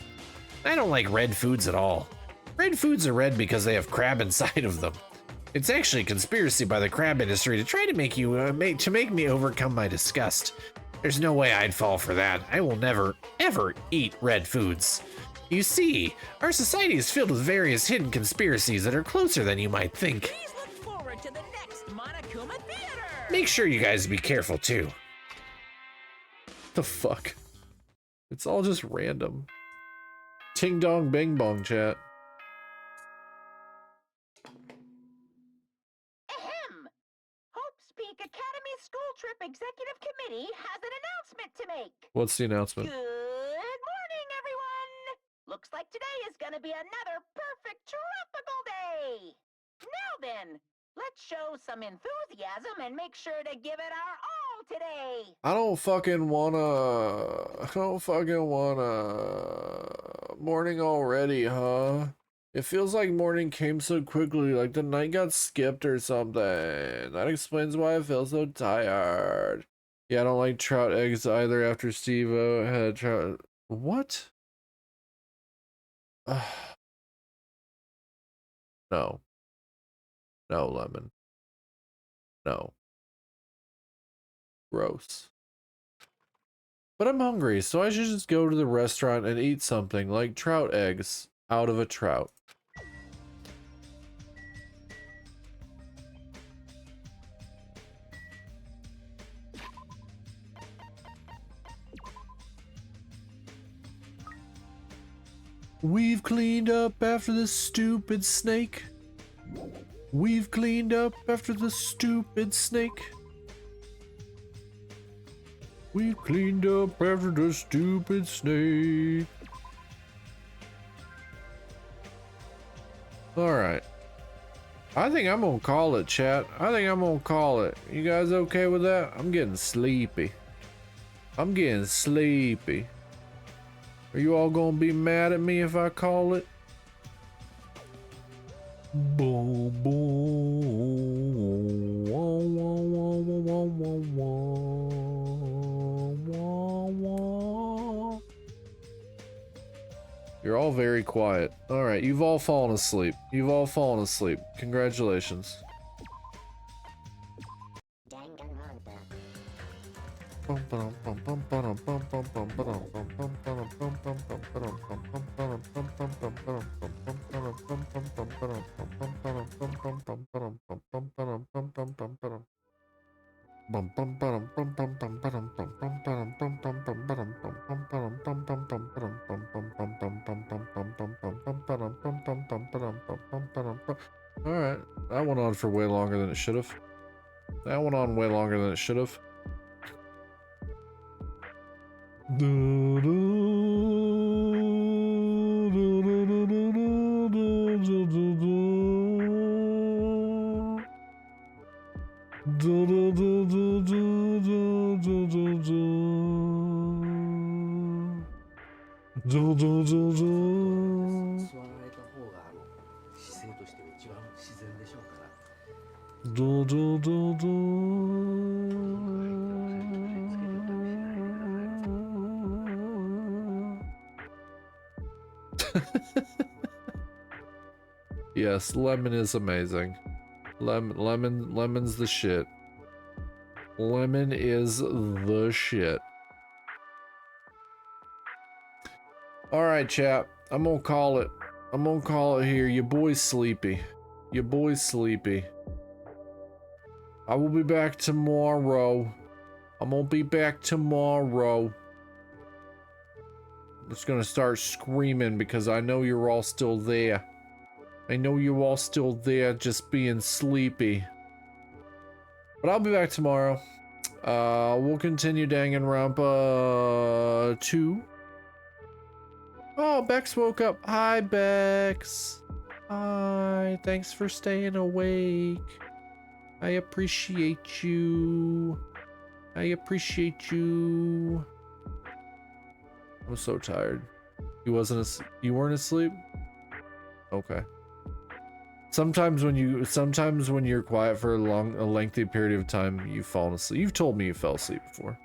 I don't like red foods at all. Red foods are red because they have crab inside of them. It's actually a conspiracy by the crab industry to try to make me overcome my disgust. There's no way I'd fall for that. I will never, ever eat red foods. You see, our society is filled with various hidden conspiracies that are closer than you might think. Please look forward to the next Monokuma Theater! Make sure you guys be careful too. The fuck? It's all just random. Ting dong bing bong chat. Ahem! Hope's Peak Academy School Trip Executive Committee has an announcement to make. What's the announcement? Good morning, everyone! Looks like today is gonna be another perfect tropical day! Now then, let's show some enthusiasm and make sure to give it our all today! I don't fucking wanna... Morning already, huh? It feels like morning came so quickly, like the night got skipped or something. That explains why I feel so tired. Yeah, I don't like trout eggs either after Steve-O had trout... What? No. No, Lemon. No. Gross. But I'm hungry, so I should just go to the restaurant and eat something like trout eggs out of a trout. We've cleaned up after the stupid snake. We've cleaned up after the stupid snake. We cleaned up after the stupid snake. Alright. I think I'm gonna call it, chat. I think I'm gonna call it. You guys okay with that? I'm getting sleepy. I'm getting sleepy. Are you all gonna be mad at me if I call it? Boom, boom. Wah, wah, wah, wah, wah, wah, wah, wah. You're all very quiet. All right, you've all fallen asleep. You've all fallen asleep. Congratulations. Danganronpa. Alright, that went on for way longer than it should have. That went on way longer than it should have. Yes, lemon is amazing. Lemon's the shit. Lemon is the shit. Alright, chap. I'm gonna call it. I'm gonna call it here. Your boy's sleepy. Your boy's sleepy. I will be back tomorrow. I'm gonna be back tomorrow. I'm just gonna start screaming because I know you're all still there. I know you're all still there just being sleepy. But I'll be back tomorrow. We'll continue Danganronpa 2. Oh, Bex woke up. Hi, Bex. Hi, thanks for staying awake. I appreciate you. I appreciate you. I'm so tired. You weren't asleep? Okay. Sometimes when you're quiet for a lengthy period of time, you've fallen asleep. You've told me you fell asleep before.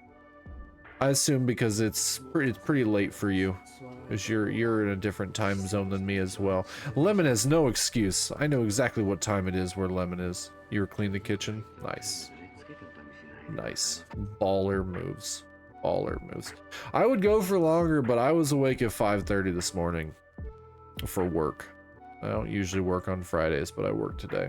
I assume because it's pretty late for you, because you're in a different time zone than me as well. Lemon has no excuse. I know exactly what time it is where Lemon is. You were cleaning the kitchen. Nice. Nice. Baller moves. Baller moves. I would go for longer, but I was awake at 5:30 this morning for work. I don't usually work on Fridays, but I work today.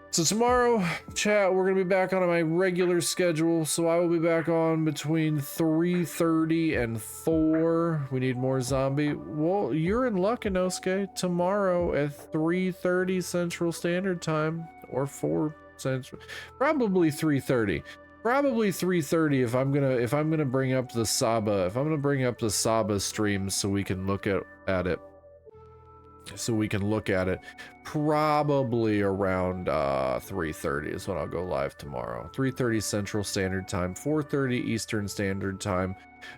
So tomorrow, chat, we're gonna be back on my regular schedule. So I will be back on between 3:30 and 4. We need more zombie. Well, you're in luck, Inosuke. Tomorrow at 3:30 Central Standard Time, or 4 Central, probably 3:30. Probably 3:30 if I'm gonna bring up the Saba. If I'm gonna bring up the Saba streams so we can look at it. Probably around 3:30 is when I'll go live tomorrow. 3:30 Central Standard Time, 4:30 Eastern Standard Time,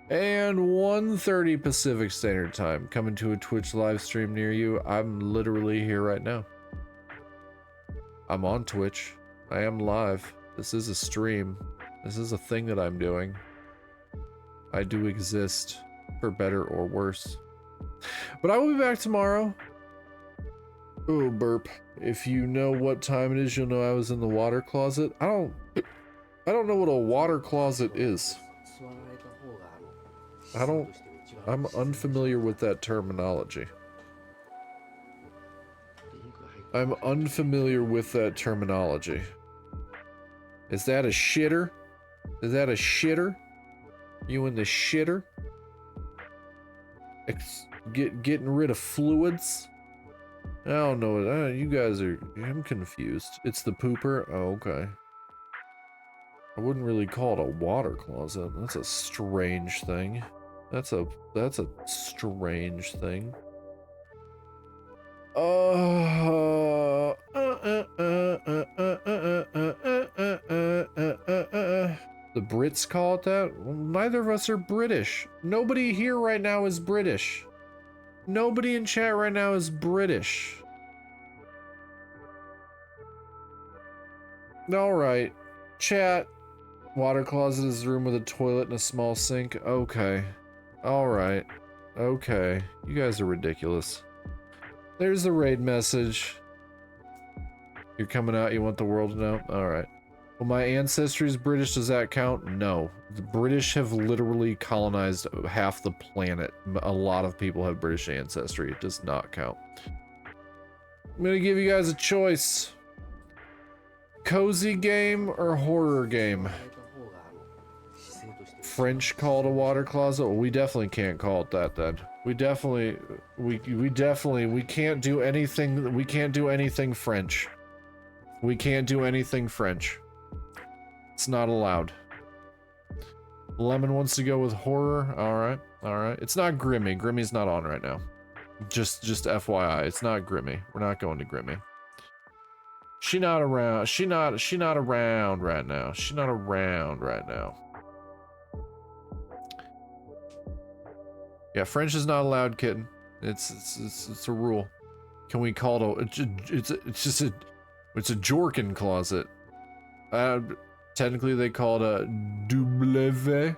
and 1:30 Pacific Standard Time. Coming to a Twitch live stream near you. I'm literally here right now. I'm on Twitch. I am live. This is a stream. This is a thing that I'm doing. I do exist, for better or worse. But I will be back tomorrow. Oh, burp. If you know what time it is, you'll know I was in the water closet. I don't know what a water closet is. I'm unfamiliar with that terminology. I'm unfamiliar with that terminology. Is that a shitter? Is that a shitter? You in the shitter? Getting rid of fluids? I don't know. You guys are... I'm confused. It's the pooper? Oh, okay. I wouldn't really call it a water closet. That's a strange thing. That's a strange thing. The The Brits call it that? Well, neither of us are British. Nobody here right now is British. Nobody in chat right now is British. Alright. Chat. Water closet is a room with a toilet and a small sink. Okay. Alright. Okay. You guys are ridiculous. There's the raid message. You're coming out, you want the world to know? Alright. Well, my ancestry is British, does that count? No. The British have literally colonized half the planet. A lot of people have British ancestry. It does not count. I'm gonna give you guys a choice. Cozy game or horror game? French called a water closet? Well, we definitely can't call it that then. We can't do anything, we can't do anything French. We can't do anything French. It's not allowed. Lemon wants to go with horror. Alright, alright. It's not Grimmy. Grimmy's not on right now. Just FYI, it's not Grimmy. We're not going to Grimmy. She not around. She not around right now. She not around right now. Yeah, French is not allowed, kitten. It's a rule. Can we call it it's a Jorkin closet. Technically they call it a double.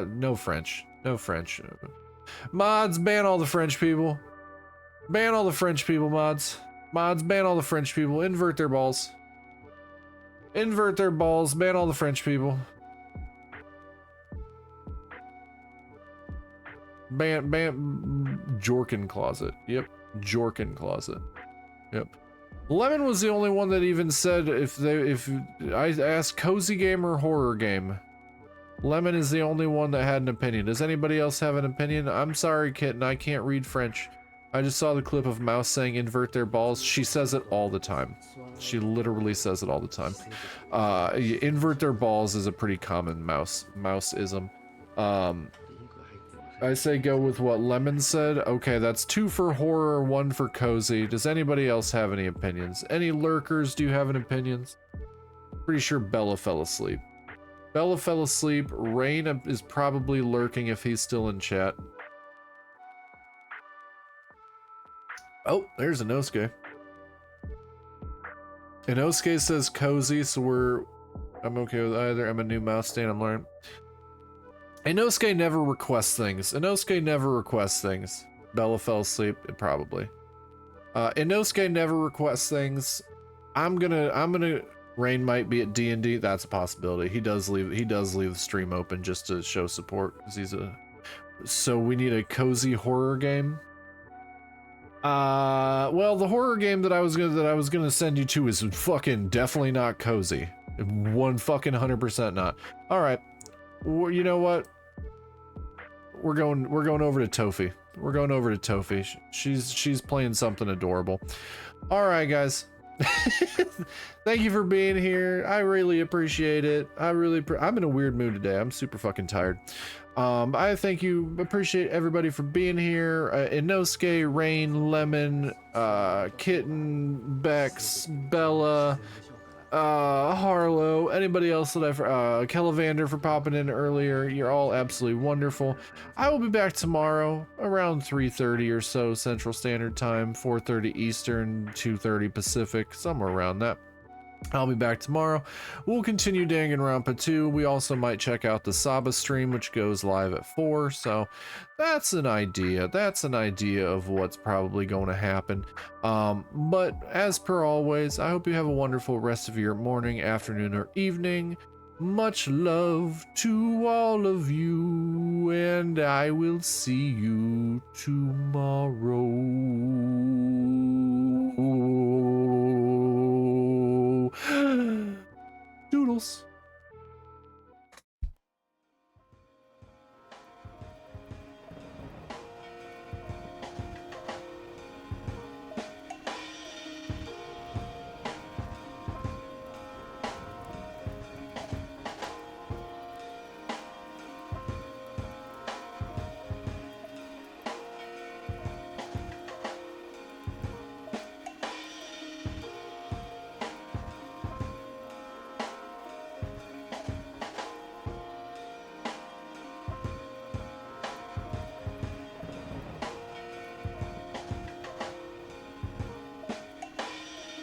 No French. No French. Mods, ban all the French people. Ban all the French people, mods. Mods, ban all the French people. Invert their balls. Invert their balls. Ban all the French people. Ban Jorkin closet. Yep. Jorkin closet. Yep. Lemon was the only one that even said if I asked cozy game or horror game. Lemon is the only one that had an opinion. Does anybody else have an opinion? I'm sorry, kitten, I can't read French. I just saw the clip of Mouse saying invert their balls. She says it all the time. She literally says it all the time. Invert their balls is a pretty common mouse-ism. I say go with what Lemon said. Okay, that's 2 for horror, 1 for cozy. Does anybody else have any opinions? Any lurkers, do you have any opinions? Pretty sure Bella fell asleep. Bella fell asleep. Rain is probably lurking if he's still in chat. Oh, there's Inosuke. Inosuke says cozy, so I'm okay with either. I'm a new mouse stain, I'm learning. Inosuke never requests things. Inosuke never requests things. Bella fell asleep, probably. Inosuke never requests things. I'm gonna Rain might be at D&D, that's a possibility. He does leave the stream open just to show support, because so we need a cozy horror game. Well, the horror game that I was gonna send you to is fucking definitely not cozy. 100% not. Alright. You know what? We're going over to Tofi. We're going over to Tofi. She's playing something adorable. All right, guys. Thank you for being here. I really appreciate it. I'm in a weird mood today. I'm super fucking tired. I appreciate everybody for being here. Inosuke, Rain, Lemon, Kitten, Bex, Bella, Harlow, anybody else that Kellivander for popping in earlier. You're all absolutely wonderful. I will be back tomorrow around 3:30 or so Central Standard Time, 4:30 Eastern, 2:30 Pacific, somewhere around that. I'll be back tomorrow. We'll continue Danganronpa 2. We also might check out the Saba stream, which goes live at 4. So that's an idea. That's an idea of what's probably going to happen. But as per always, I hope you have a wonderful rest of your morning, afternoon, or evening. Much love to all of you, and I will see you tomorrow. Doodles.